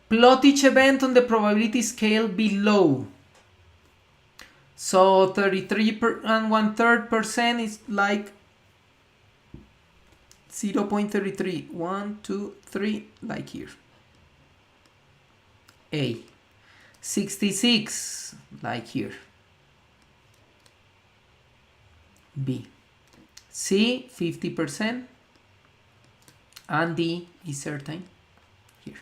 Plot each event on the probability scale below. So 33 and 1/3% is like 0.33. 1, 2, 3, like here. A. 66, like here. B. C, 50%. And D is certain here.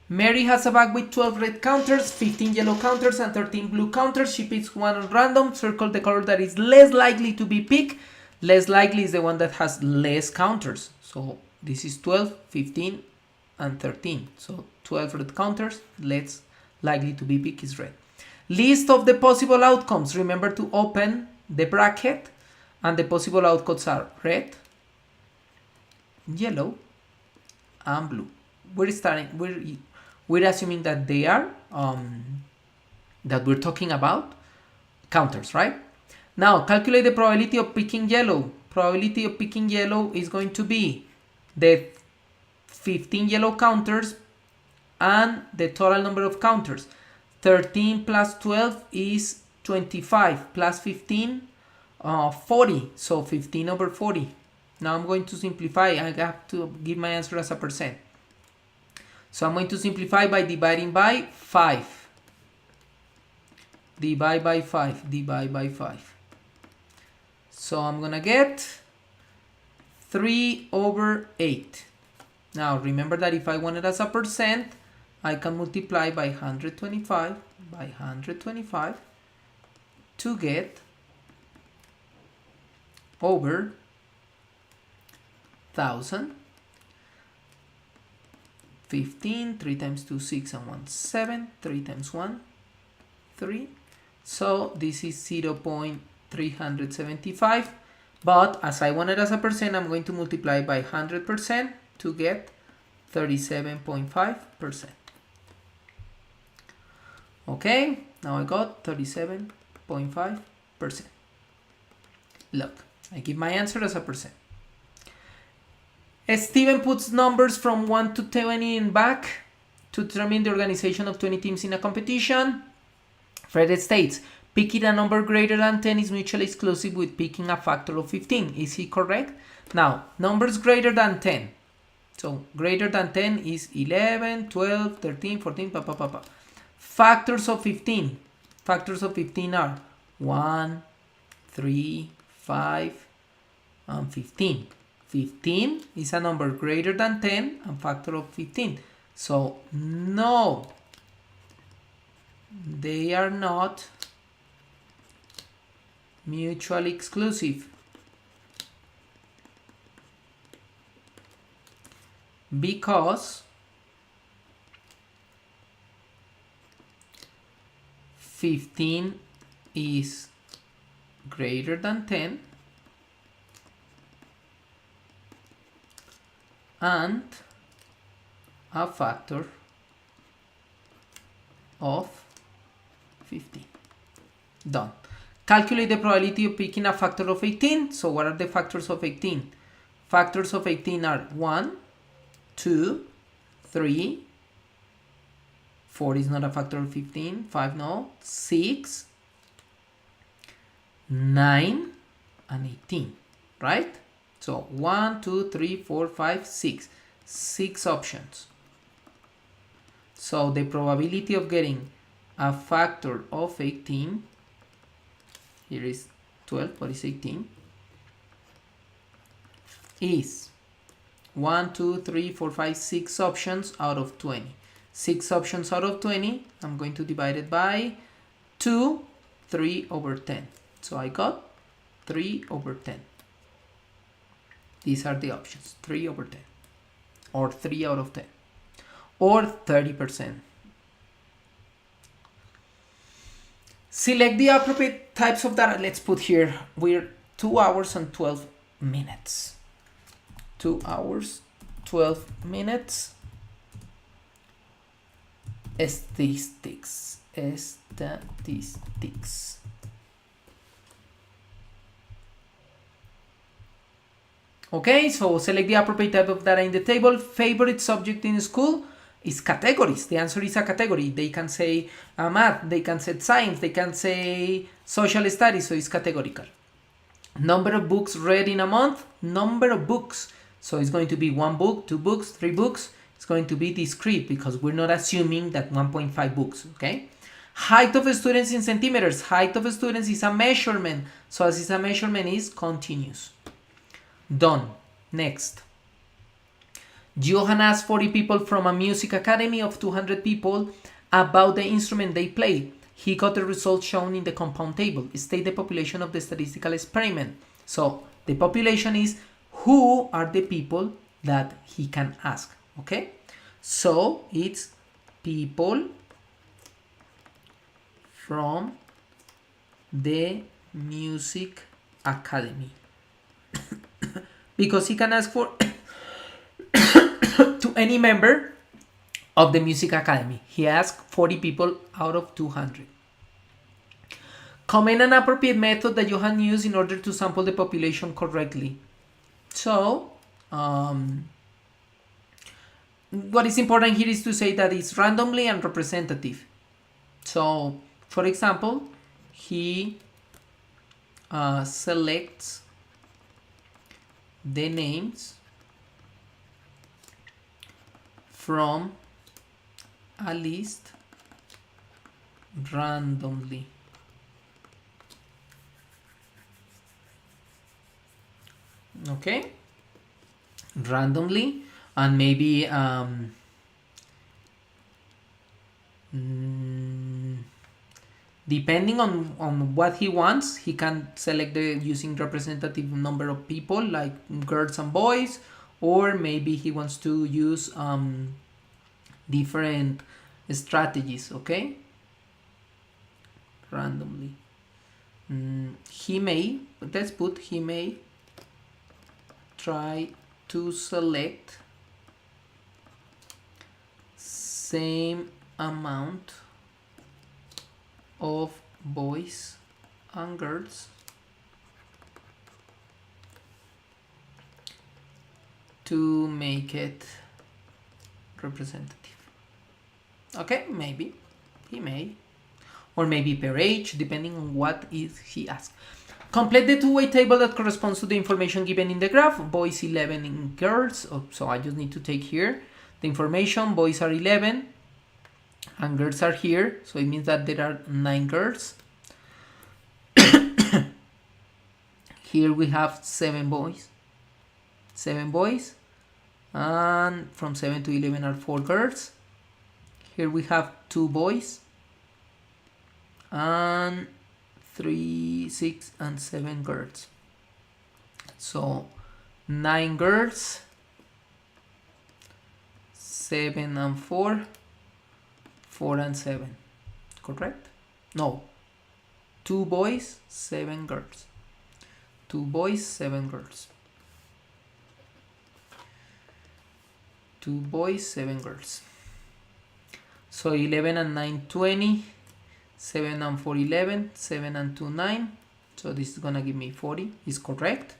Mary has a bag with 12 red counters, 15 yellow counters, and 13 blue counters. She picks one at random. Circle the color that is less likely to be picked. Less likely is the one that has less counters. So this is 12, 15, and 13. So 12 red counters, less likely to be picked is red. List of the possible outcomes. Remember to open the bracket, and the possible outcomes are red, yellow, and blue. We're assuming that they are that we're talking about counters, right? Now calculate the probability of picking yellow. Probability of picking yellow is going to be the 15 yellow counters and the total number of counters. 13 plus 12 is 25 plus 15, 40. So 15 over 40. Now I'm going to simplify. I have to give my answer as a percent. So I'm going to simplify by dividing by 5. Divide by 5. Divide by 5. So I'm going to get 3 over 8. Now remember that if I want it as a percent, I can multiply by 125 to get over 1000. 15, 3 times 2, 6, and 1, 7, 3 times 1, 3. So this is 0.375, but as I want it as a percent, I'm going to multiply by 100% to get 37.5%. Okay, now I got 37.5%. Look, I give my answer as a percent. Steven puts numbers from 1 to 20 in back to determine the organization of 20 teams in a competition. Fred states, picking a number greater than 10 is mutually exclusive with picking a factor of 15. Is he correct? Now, numbers greater than 10. So, greater than 10 is 11, 12, 13, 14, Factors of 15. Factors of 15 are 1, 3, 5, and 15. 15 is a number greater than 10 and factor of 15. So, no, they are not mutually exclusive because 15 is greater than 10 and a factor of 15. Done. Calculate the probability of picking a factor of 18. So what are the factors of 18? Factors of 18 are 1, 2, 3, 4 is not a factor of 15, 5 no, 6, 9, and 18, right? So 1, 2, 3, 4, 5, 6. 6 options. So the probability of getting a factor of 18, here is 12, but it's 18, is 1, 2, 3, 4, 5, 6 options out of 20. 6 options out of 20, I'm going to divide it by 2, 3 over 10. So I got 3 over 10. These are the options, 3 over 10, or 3 out of 10, or 30%. Select the appropriate types of data. Let's put here, we're 2 hours and 12 minutes. 2 hours, 12 minutes. Statistics. Okay, so select the appropriate type of data in the table. Favorite subject in school is categories. The answer is a category. They can say math, they can say science, they can say social studies, so it's categorical. Number of books read in a month, number of books. So it's going to be 1 book, 2 books, 3 books. It's going to be discrete because we're not assuming that 1.5 books, okay? Height of students in centimeters. Height of students is a measurement. So as it's a measurement, is continuous. Done. Next. Johan asked 40 people from a music academy of 200 people about the instrument they play. He got the results shown in the compound table. State the population of the statistical experiment. So the population is who are the people that he can ask. Okay? So it's people from the music academy. Because he can ask for to any member of the music academy. He asked 40 people out of 200. Comment an appropriate method that you have used in order to sample the population correctly. So, what is important here is to say that it's randomly and representative. So, for example, he selects the names from a list randomly. Okay, randomly, and maybe depending on what he wants, he can select the using representative number of people like girls and boys, or maybe he wants to use different strategies. Okay, randomly. He may, let's put he may try to select same amount of boys and girls to make it representative. Okay, maybe he may, or maybe per age, depending on what is he asked. Complete the two-way table that corresponds to the information given in the graph. Boys 11 and girls. So I just need to take here the information. Boys are 11 and girls are here. So it means that there are 9 girls. Here we have 7 boys. 7 boys. And from 7 to 11 are 4 girls. Here we have 2 boys. And 3, 6, and 7 girls. So 9 girls, 7 and 4, 4 and 7. Correct? No. 2 boys, 7 girls. 2 boys, 7 girls. 2 boys, 7 girls. So 11 and 9, 20. 7 and 4, 11, 7 and 2, 9. So this is gonna give me 40, is correct.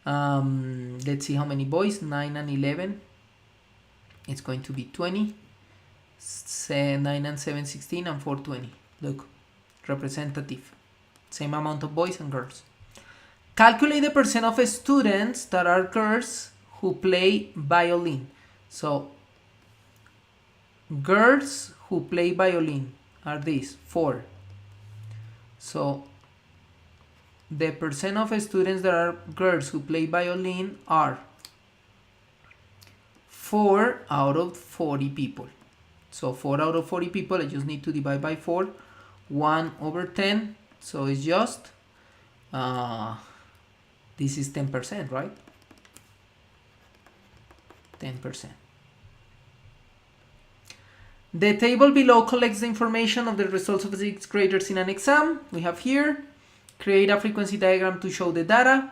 Let's see how many boys, 9 and 11. It's going to be 20. 9 and 7, 16, and 4, 20. Look, representative. Same amount of boys and girls. Calculate the percent of students that are girls who play violin. So, girls who play violin are these 4. So the percent of students that are girls who play violin are 4 out of 40 people. So 4 out of 40 people, I just need to divide by 4, 1 over 10. So it's just this is 10%, right? 10%. The table below collects the information of the results of the 6th graders in an exam. We have here, create a frequency diagram to show the data.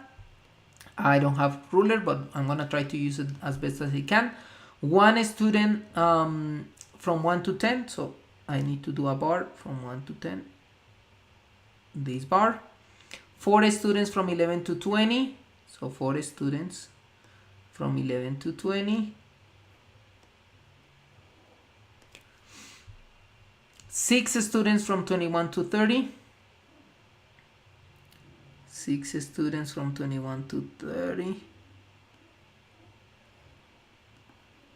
I don't have ruler, but I'm gonna try to use it as best as I can. One student from 1 to 10, so I need to do a bar from 1 to 10. This bar. 4 students from 11 to 20, so 4 students from 11 to 20. 6 students from 21 to 30. 6 students from 21 to 30.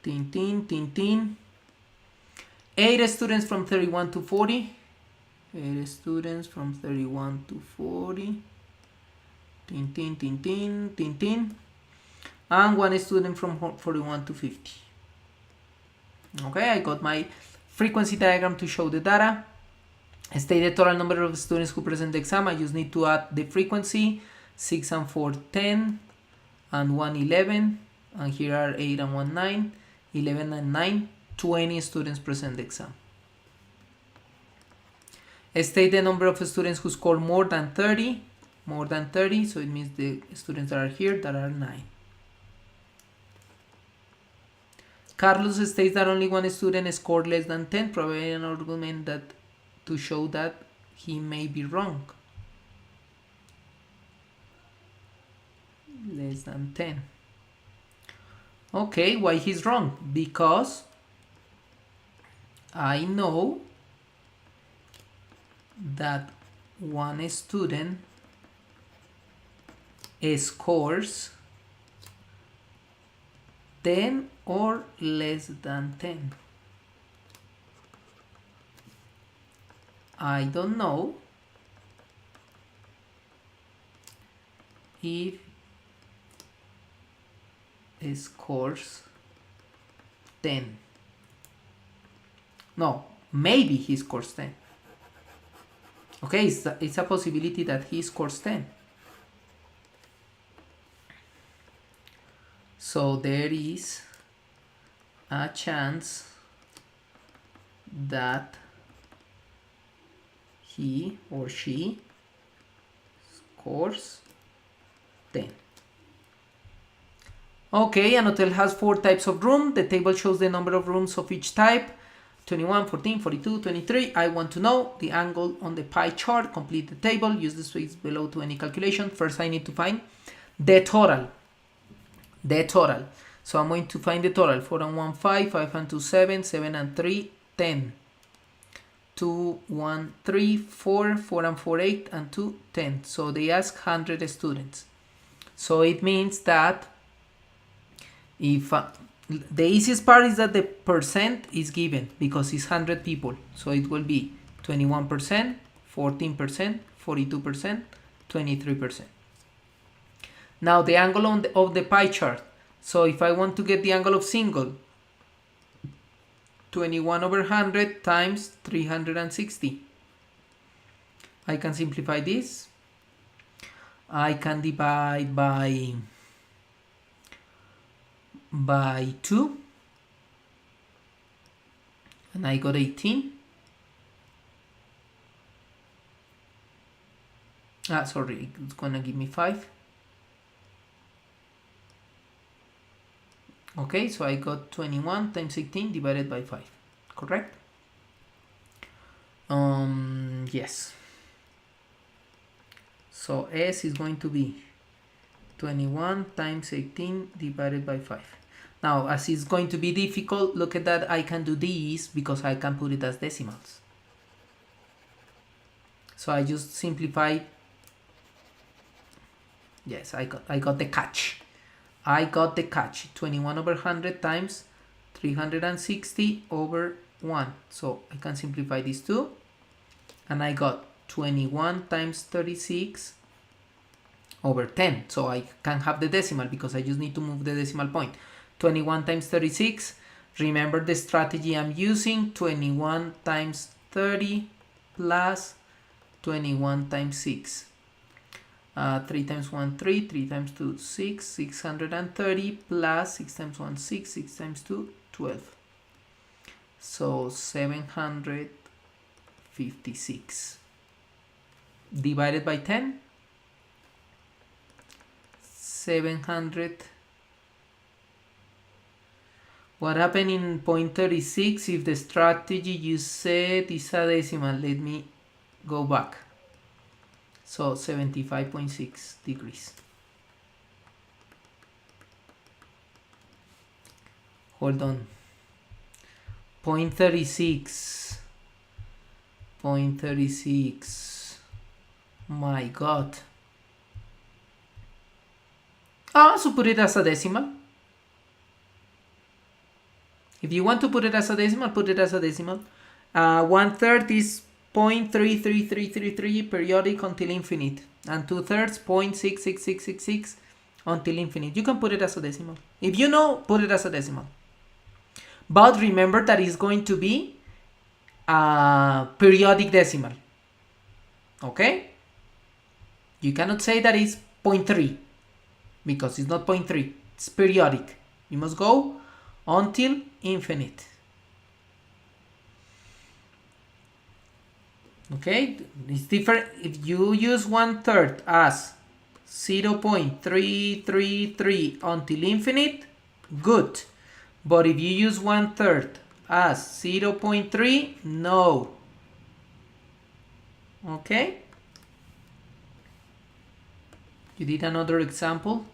Tin, tin, tin, tin. 8 students from 31 to 40. 8 students from 31 to 40. Tin, tin, tin, tin, tin, tin. And 1 student from 41 to 50. Okay, I got my frequency diagram to show the data. State the total number of students who present the exam. I just need to add the frequency. 6 and 4, 10. And 1, 11. And here are 8 and 1, 9. 11 and 9. 20 students present the exam. State the number of students who score more than 30. More than 30. So it means the students that are here that are 9. Carlos states that only one student scored less than 10, providing an argument that to show that he may be wrong. Less than 10. Okay, why he's wrong? Because I know that one student scores 10 or less than 10. I don't know if it scores 10. No, maybe he scores 10. Okay, it's a possibility that he scores 10. So there is a chance that he or she scores 10. Okay, an hotel has 4 types of room. The table shows the number of rooms of each type. 21, 14, 42, 23. I want to know the angle on the pie chart. Complete the table. Use the space below to any calculation. First, I need to find the total. The total. So I'm going to find the total. 4 and 1, 5. 5 and 2, 7. 7 and 3, 10. 2, 1, 3, 4. 4 and 4, 8. And 2, 10. So they ask 100 students. So it means that if the easiest part is that the percent is given because it's 100 people. So it will be 21%, 14%, 42%, 23%. Now the angle of the pie chart. So if I want to get the angle of single, 21 over 100 times 360. I can simplify this. I can divide by 2 and I got 18. Sorry, it's gonna give me 5. Okay, so I got 21 times 18 divided by 5, correct? Yes. So S is going to be 21 times 18 divided by 5. Now, as it's going to be difficult, look at that, I can do this because I can put it as decimals. So I just simplify. Yes, I got the catch. I got the catch. 21 over 100 times 360 over 1. So I can simplify these two. And I got 21 times 36 over 10. So I can have the decimal because I just need to move the decimal point. 21 times 36. Remember the strategy I'm using. 21 times 30 plus 21 times 6. 3 times 1, 3. 3 times 2, 6. 630 plus 6 times 1, 6. 6 times 2, 12. So 756. Divided by 10. 700. What happened in point 36 if the strategy you said is a decimal? Let me go back. So 75.6 degrees. Hold on. Point 36. Point 36. My God. So put it as a decimal. If you want to put it as a decimal, put it as a decimal. 1/3 is 0.33333 periodic until infinite. And 2/3 0.66666 until infinite. You can put it as a decimal. If you know, put it as a decimal. But remember that it's going to be a periodic decimal. Okay? You cannot say that it's 0.3 because it's not 0.3. It's periodic. You must go until infinite. Okay, it's different if you use 1/3 as 0.333 until infinite, good. But if you use 1/3 as 0.3, no. Okay? You did another example?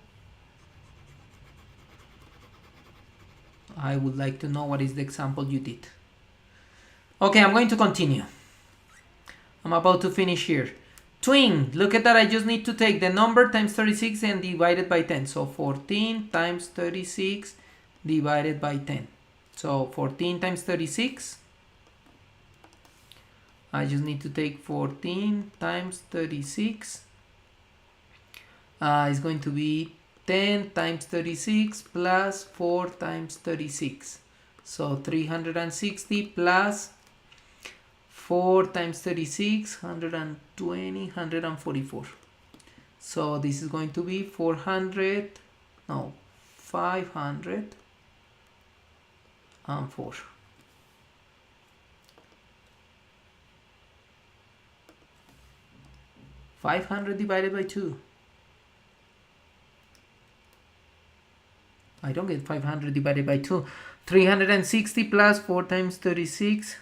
I would like to know what is the example you did. Okay, I'm going to continue. I'm about to finish here. Twin, look at that, I just need to take the number times 36 and divide it by 10. So 14 times 36 divided by 10. So 14 times 36. I just need to take 14 times 36. It's going to be 10 times 36 plus 4 times 36. So 360 plus 4 times 36, 120, 144. So this is going to be 504. 500 divided by 2. I don't get 500 divided by 2. 360 plus 4 times 36.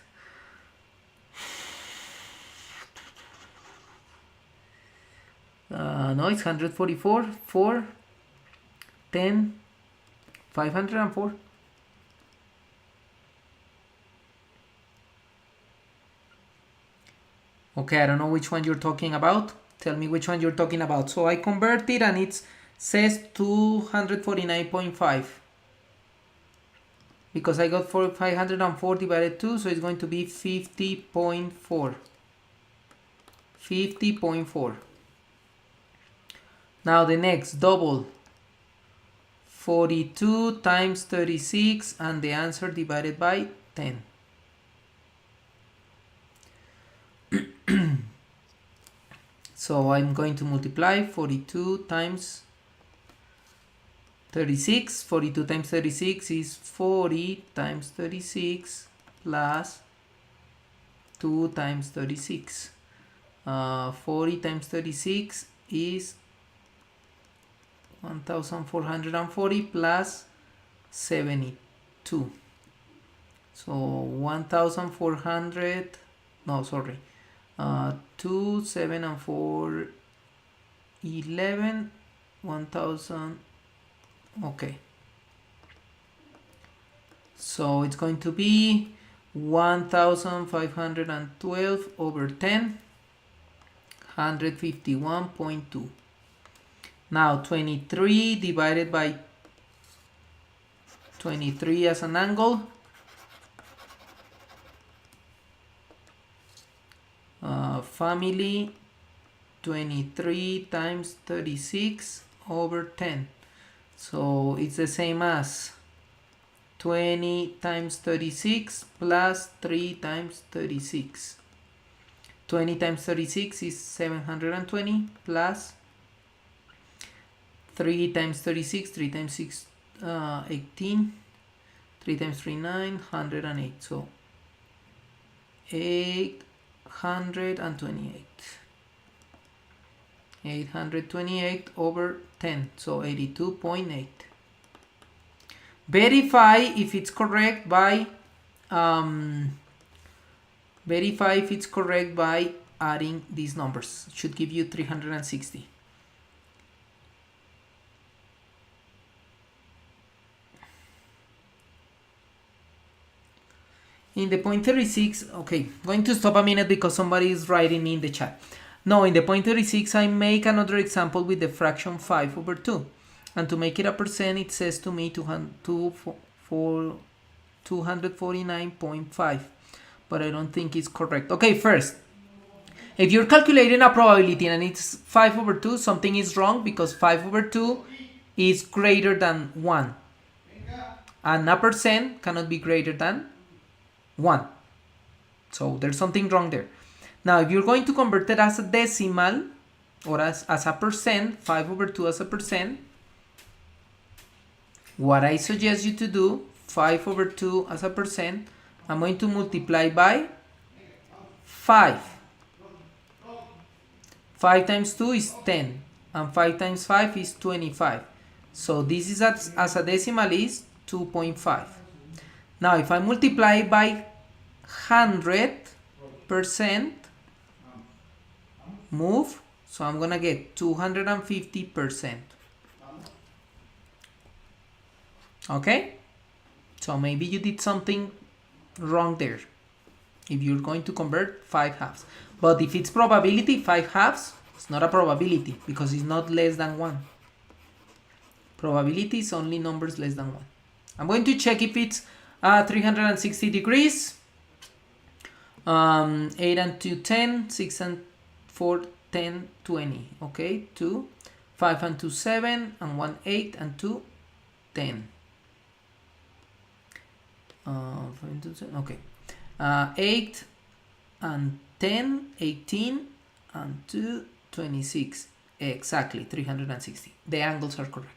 No, it's 144. 4, 10, 504. Okay, I don't know which one you're talking about. Tell me which one you're talking about. So I converted and it says 249.5. Because I got 504 divided 2, so it's going to be 50.4. 50.4. Now the next, double. 42 times 36 and the answer divided by 10. So I'm going to multiply 42 times 36. 42 times 36 is 40 times 36 plus 2 times 36. 40 times 36 is 1440 plus 72. So 1400, no, sorry. 2, 7, and 4, 11, 1000. Okay. So it's going to be 1512 over 10, 151.2. Now 23 divided by 23 as an angle. Family, 23 times 36 over 10. So it's the same as 20 times 36 plus 3 times 36. 20 times 36 is 720 plus 3 times 36, 3 times 6, 18. 3 times 3, 9, 108. So 828. 828 over 10. So 82.8. Verify if it's correct by adding these numbers. It should give you 360. In the point 36, okay, going to stop a minute because somebody is writing me in the chat. No, in the point 36, I make another example with the fraction 5 over 2. And to make it a percent, it says to me 249.5. But I don't think it's correct. Okay, first, if you're calculating a probability and it's 5 over 2, something is wrong because 5 over 2 is greater than 1. And a percent cannot be greater than 1. So there's something wrong there. Now, if you're going to convert it as a decimal or as a percent, 5 over 2 as a percent, what I suggest you to do, 5 over 2 as a percent, I'm going to multiply by 5. 5 times 2 is 10, and 5 times 5 is 25. So this is as a decimal is 2.5. Now if I multiply by 100% move, so I'm gonna get 250%. Okay, so maybe you did something wrong there if you're going to convert 5 halves. But if it's probability, 5 halves, it's not a probability because it's not less than 1. Probability is only numbers less than 1. I'm going to check if it's 360 degrees. 8 and 2, 10. 6 and 4, 10, 20. Okay, 2. 5 and 2, 7. And 1, 8. And 2, 10. Okay. 8 and 10, 18. And 2, 26. Exactly, 360. The angles are correct.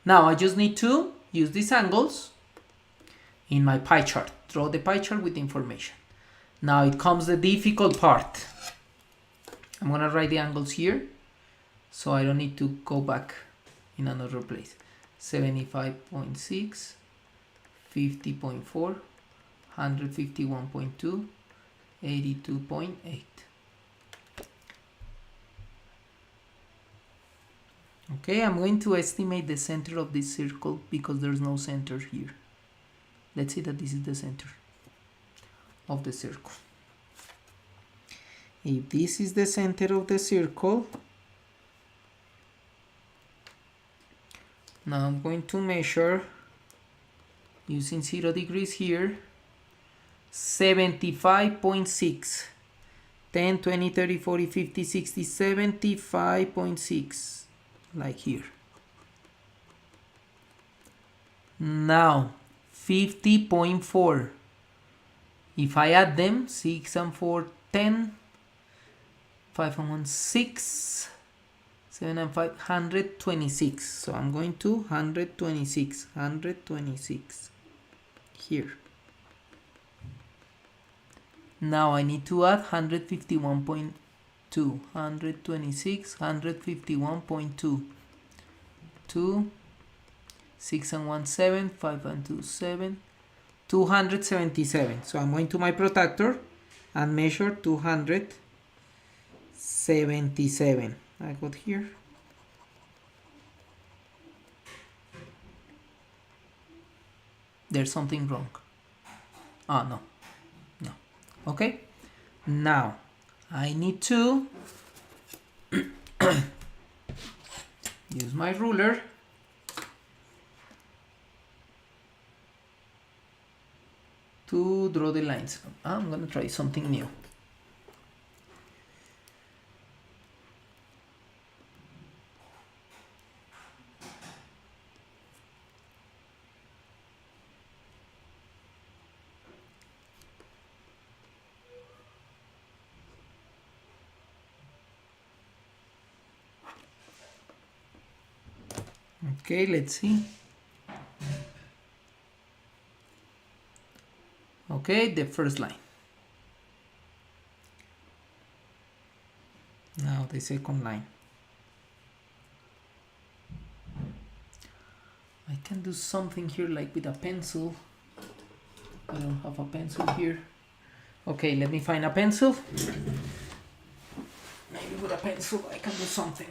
Now I just need to use these angles in my pie chart. Draw the pie chart with information. Now it comes the difficult part. I'm going to write the angles here so I don't need to go back in another place. 75.6, 50.4, 151.2, 82.8. Okay, I'm going to estimate the center of this circle because there's no center here. Let's say that this is the center of the circle. If this is the center of the circle, now I'm going to measure using 0 degrees here, 75.6. 10, 20, 30, 40, 50, 60, 75.6. Like here. Now 50.4. If I add them, 6 and 4, 10. 5 and 1, 6. 7 and 5, 126. So I'm going to 126. 126 here. Now I need to add 151.2. 126, 151.2. 2, 6 and 1, 7, 5 and 2, 7, 277. So I'm going to my protractor and measure 277. I got here. There's something wrong. Ah, no. No. Okay. Now I need to use my ruler to draw the lines. I'm gonna try something new. Okay, let's see. Okay, the first line. Now the second line. I can do something here like with a pencil. I don't have a pencil here. Okay, let me find a pencil. Maybe with a pencil I can do something.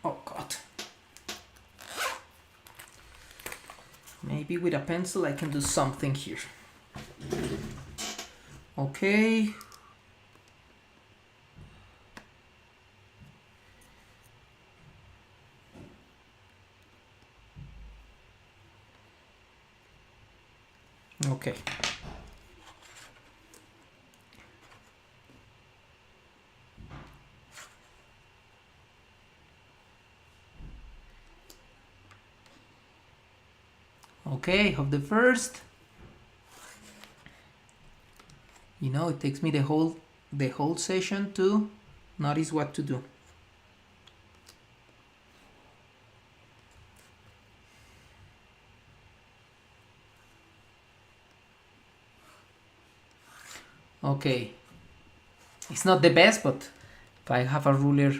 Oh God. Maybe with a pencil I can do something here. Okay. Okay. Okay, of the first. You know, it takes me the whole session to notice what to do. Okay, it's not the best, but If I have a ruler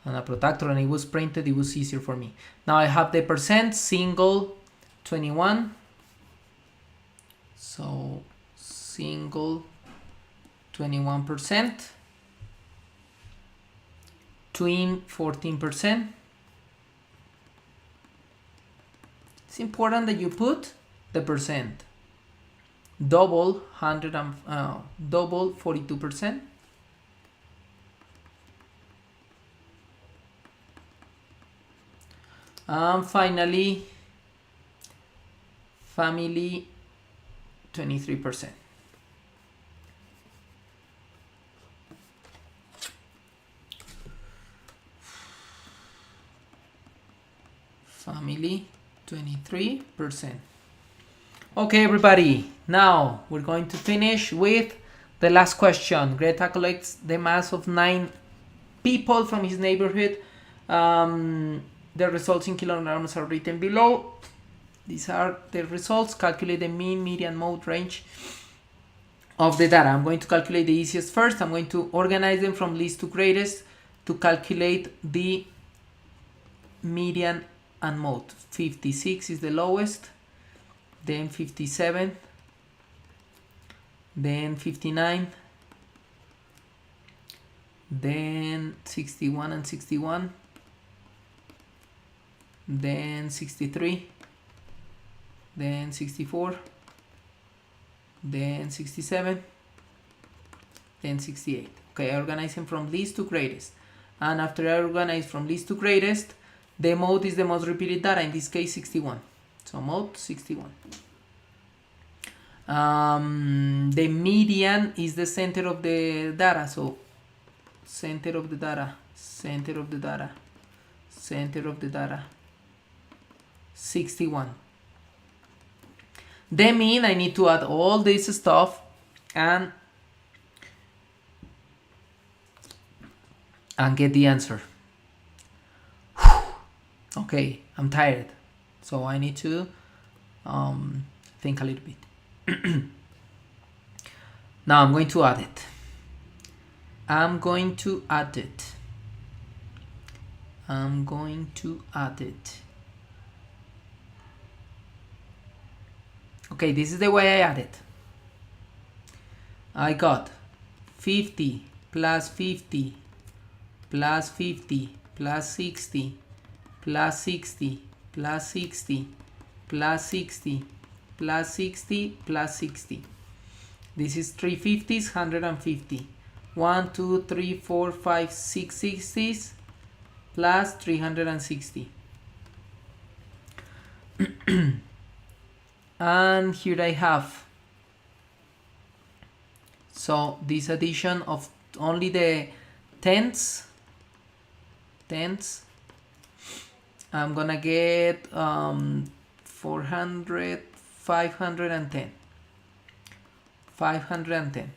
and a protractor and it was printed, it was easier for me. Now I have the percent, single 21. So single 21%, twin 14%. It's important that you put the percent. Double 100 and double 42%. And finally, family 23%. Family 23%. Okay, everybody. Now we're going to finish with the last question. Greta collects the mass of 9 people from his neighborhood. The results in kilograms are written below. These are the results. Calculate the mean, median, mode, range of the data. I'm going to calculate the easiest first. I'm going to organize them from least to greatest to calculate the median and mode. 56 is the lowest, then 57, then 59, then 61 and 61, then 63, then 64, then 67, then 68. Okay, I organize them from least to greatest. And after I organize from least to greatest, the mode is the most repeated data, in this case 61. So mode 61. The median is the center of the data. So center of the data, center of the data, center of the data, 61. The mean, I need to add all this stuff and get the answer. Okay, I'm tired, so I need to think a little bit. Now I'm going to add it. I'm going to add it. I'm going to add it. Okay, this is the way I add it. I got 50 plus 50 plus 50 plus 60 plus 60 plus 60 plus 60 plus 60 plus 60. This is 3 50s, 150. 1, 2, 3, 4, 5, 6 60s plus 360. And here I have, so this addition of only the tenths, I'm gonna get 400, 510. 510.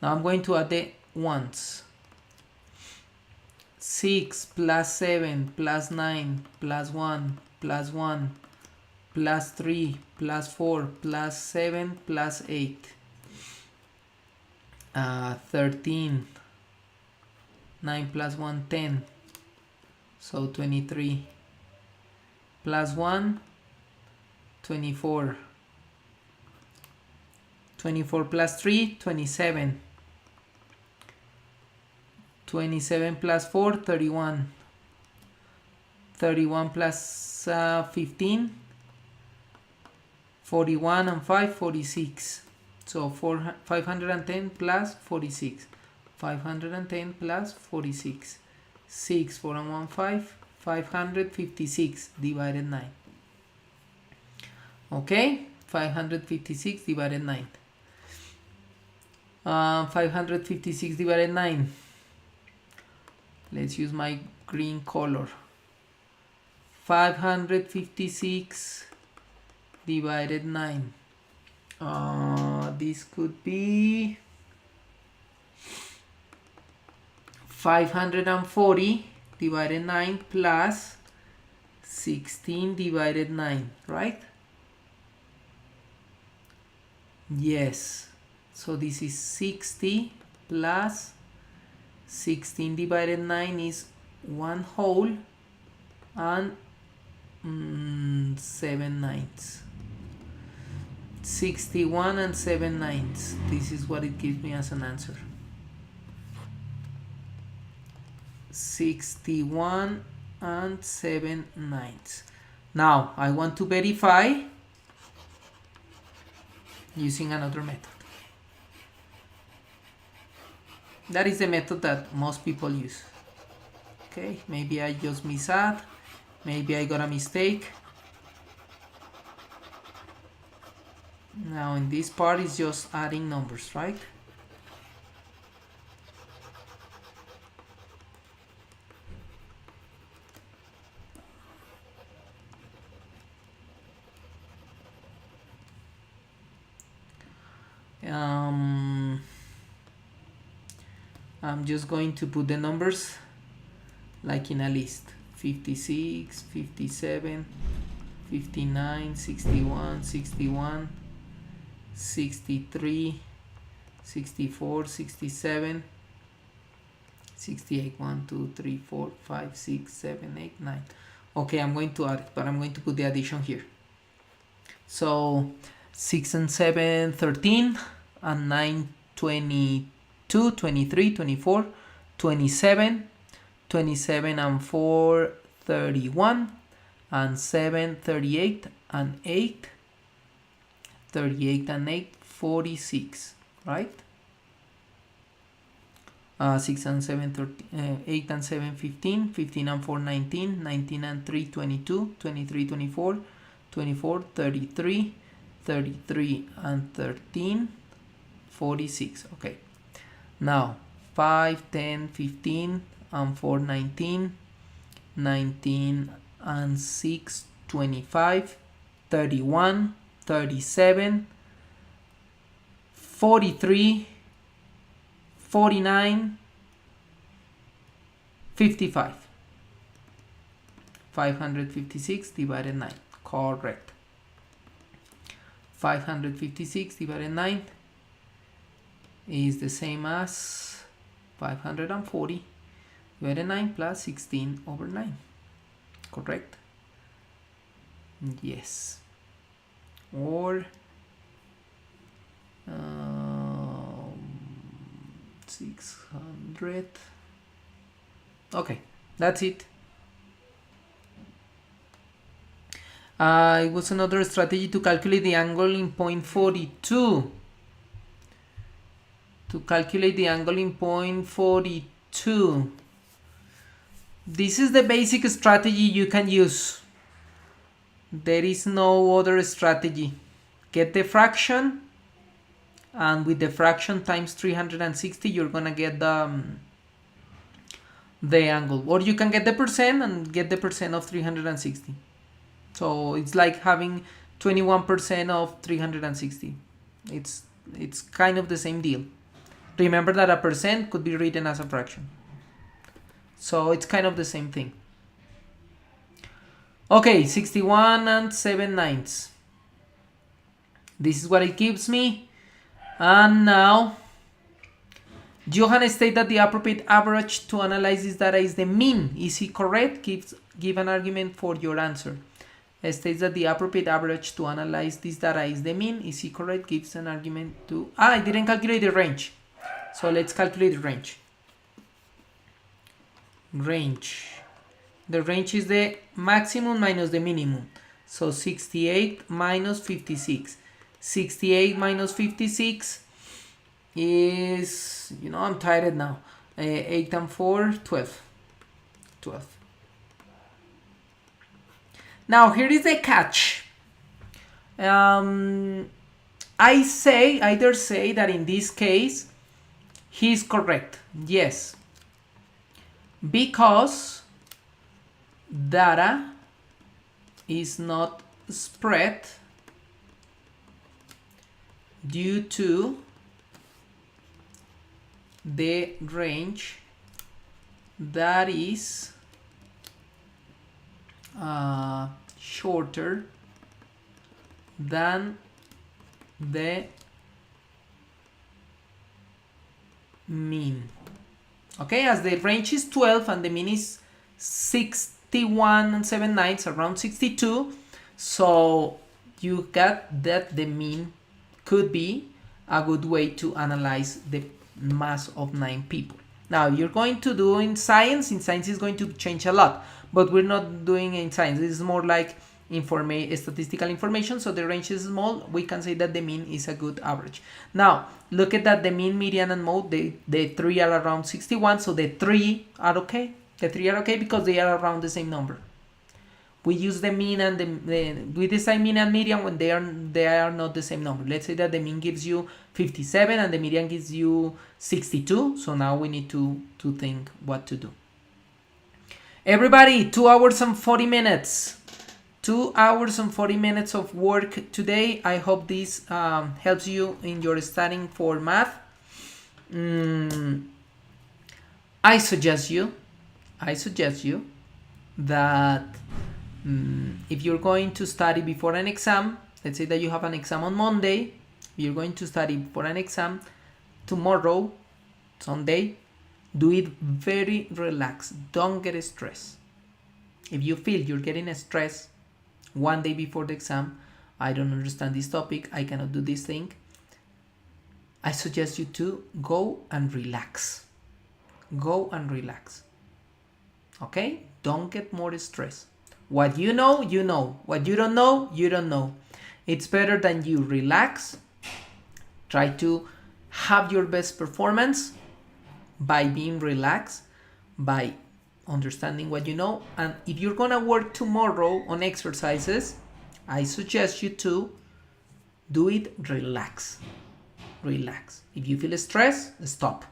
Now I'm going to add the ones. 6 plus 7 plus 9 plus 1 plus 1 plus 3 plus 4 plus 7 plus 8. 13. 9 plus 1, 10. So 23. Plus 1, 24. 24 plus 3, 27. 27 plus 4, 31. 31 plus 15, 41 and 5, 46. So 510 plus 46. 510 plus 46. 6, 4 and 1, 5. 556 divided 9. Okay, 556 divided 9. 556 divided 9. Let's use my green color. 556 divided 9. This could be 540 divided 9 plus 16 divided 9, right? Yes. So this is 60 plus 16 divided 9 is 1 whole and 7 ninths. 61 and 7 ninths. This is what it gives me as an answer. 61 and 7 ninths. Now I want to verify using another method. That is the method that most people use. Okay, maybe I just misadd, maybe I got a mistake. Now in this part is just adding numbers, right? I'm just going to put the numbers like in a list. 56, 57, 59, 61, 61, 63, 64, 67, 68, 1, 2, 3, 4, 5, 6, 7, 8, 9. Okay, I'm going to add it, but I'm going to put the addition here. So 6 and 7, 13, and 9, 22, 23, 24, 27, 27 and 4, 31, and 7, 38, and 8, 38 and 8, 46, right? 6 and 7, 13, 8 and 7, 15, 15 and 4, 19, 19 and 3, 22, 23, 24, 24, 33, 33 and 13, 46. Okay, now 5, 10, 15 and 4, 19, 19 and 6, 25, 31, 37, 43, 49, 55. 556 divided 9. Correct. 556 divided 9 is the same as 540 divided 9 plus 16 over 9. Correct? Yes. Or 600. Okay, that's it. It was another strategy to calculate the angle in point 42. To calculate the angle in point 42. This is the basic strategy you can use. There is no other strategy. Get the fraction, and with the fraction times 360, you're gonna get the angle. Or you can get the percent and get the percent of 360. So it's like having 21% of 360. It's kind of the same deal. Remember that a percent could be written as a fraction. So it's kind of the same thing. Okay, 61 and 7 ninths. This is what it gives me. And now, Johan states that the appropriate average to analyze this data is the mean. Is he correct? Give an argument for your answer. It states that the appropriate average to analyze this data is the mean. Is he correct? Gives an argument to... I didn't calculate the range. So let's calculate the range. Range. The range is the maximum minus the minimum. So 68 minus 56. 68 minus 56 is, I'm tired now. 8 and 4, 12. 12. Now here is the catch. I dare say that in this case, he's correct. Yes. Because data is not spread due to the range that is shorter than the mean. Okay, as the range is 12 and the mean is 61 and 7/9, around 62. So you got that the mean could be a good way to analyze the mass of 9 people. Now you're going to do in science is going to change a lot, but we're not doing in science. This is more like statistical information, so the range is small. We can say that the mean is a good average. Now look at that, the mean, median, and mode, the 3 are around 61, so the 3 are okay. The 3 are okay because they are around the same number. We use the mean and we decide mean and median when they are not the same number. Let's say that the mean gives you 57 and the median gives you 62. So now we need to think what to do. Everybody, 2 hours and 40 minutes. 2 hours and 40 minutes of work today. I hope this helps you in your studying for math. I suggest you that if you're going to study before an exam, let's say that you have an exam on Monday, you're going to study for an exam tomorrow, Sunday, do it very relaxed. Don't get stressed. If you feel you're getting stressed one day before the exam, I don't understand this topic, I cannot do this thing, I suggest you to go and relax. Go and relax. Okay? Don't get more stressed. What you know, you know. What you don't know, you don't know. It's better than you relax. Try to have your best performance by being relaxed, by understanding what you know. And if you're gonna work tomorrow on exercises, I suggest you to do it relax. Relax. If you feel stressed, stop.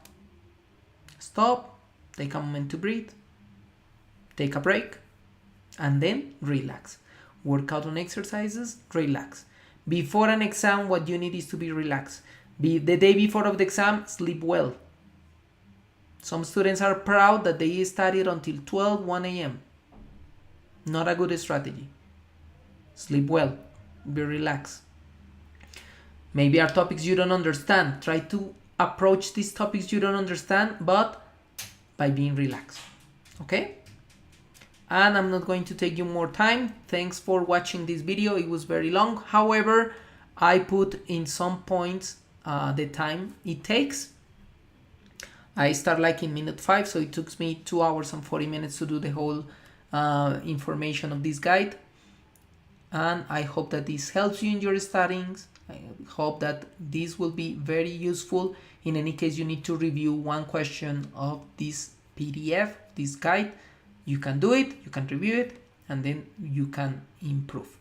Stop, take a moment to breathe, take a break, and then relax. Work out on exercises, relax. Before an exam, what you need is to be relaxed. The day before of the exam, sleep well. Some students are proud that they studied until 1 a.m. Not a good strategy. Sleep well, be relaxed. Maybe are topics you don't understand. Try to approach these topics you don't understand, but by being relaxed. Okay? And I'm not going to take you more time. Thanks for watching this video. It was very long. However, I put in some points the time it takes. I start like in minute 5, so it took me 2 hours and 40 minutes to do the whole information of this guide. And I hope that this helps you in your studies. I hope that this will be very useful. In any case, you need to review one question of this PDF, this guide. You can do it, you can review it, and then you can improve.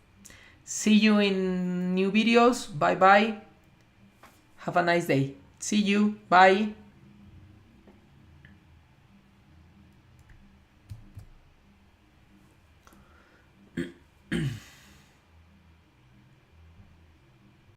See you in new videos. Bye bye. Have a nice day. See you. Bye.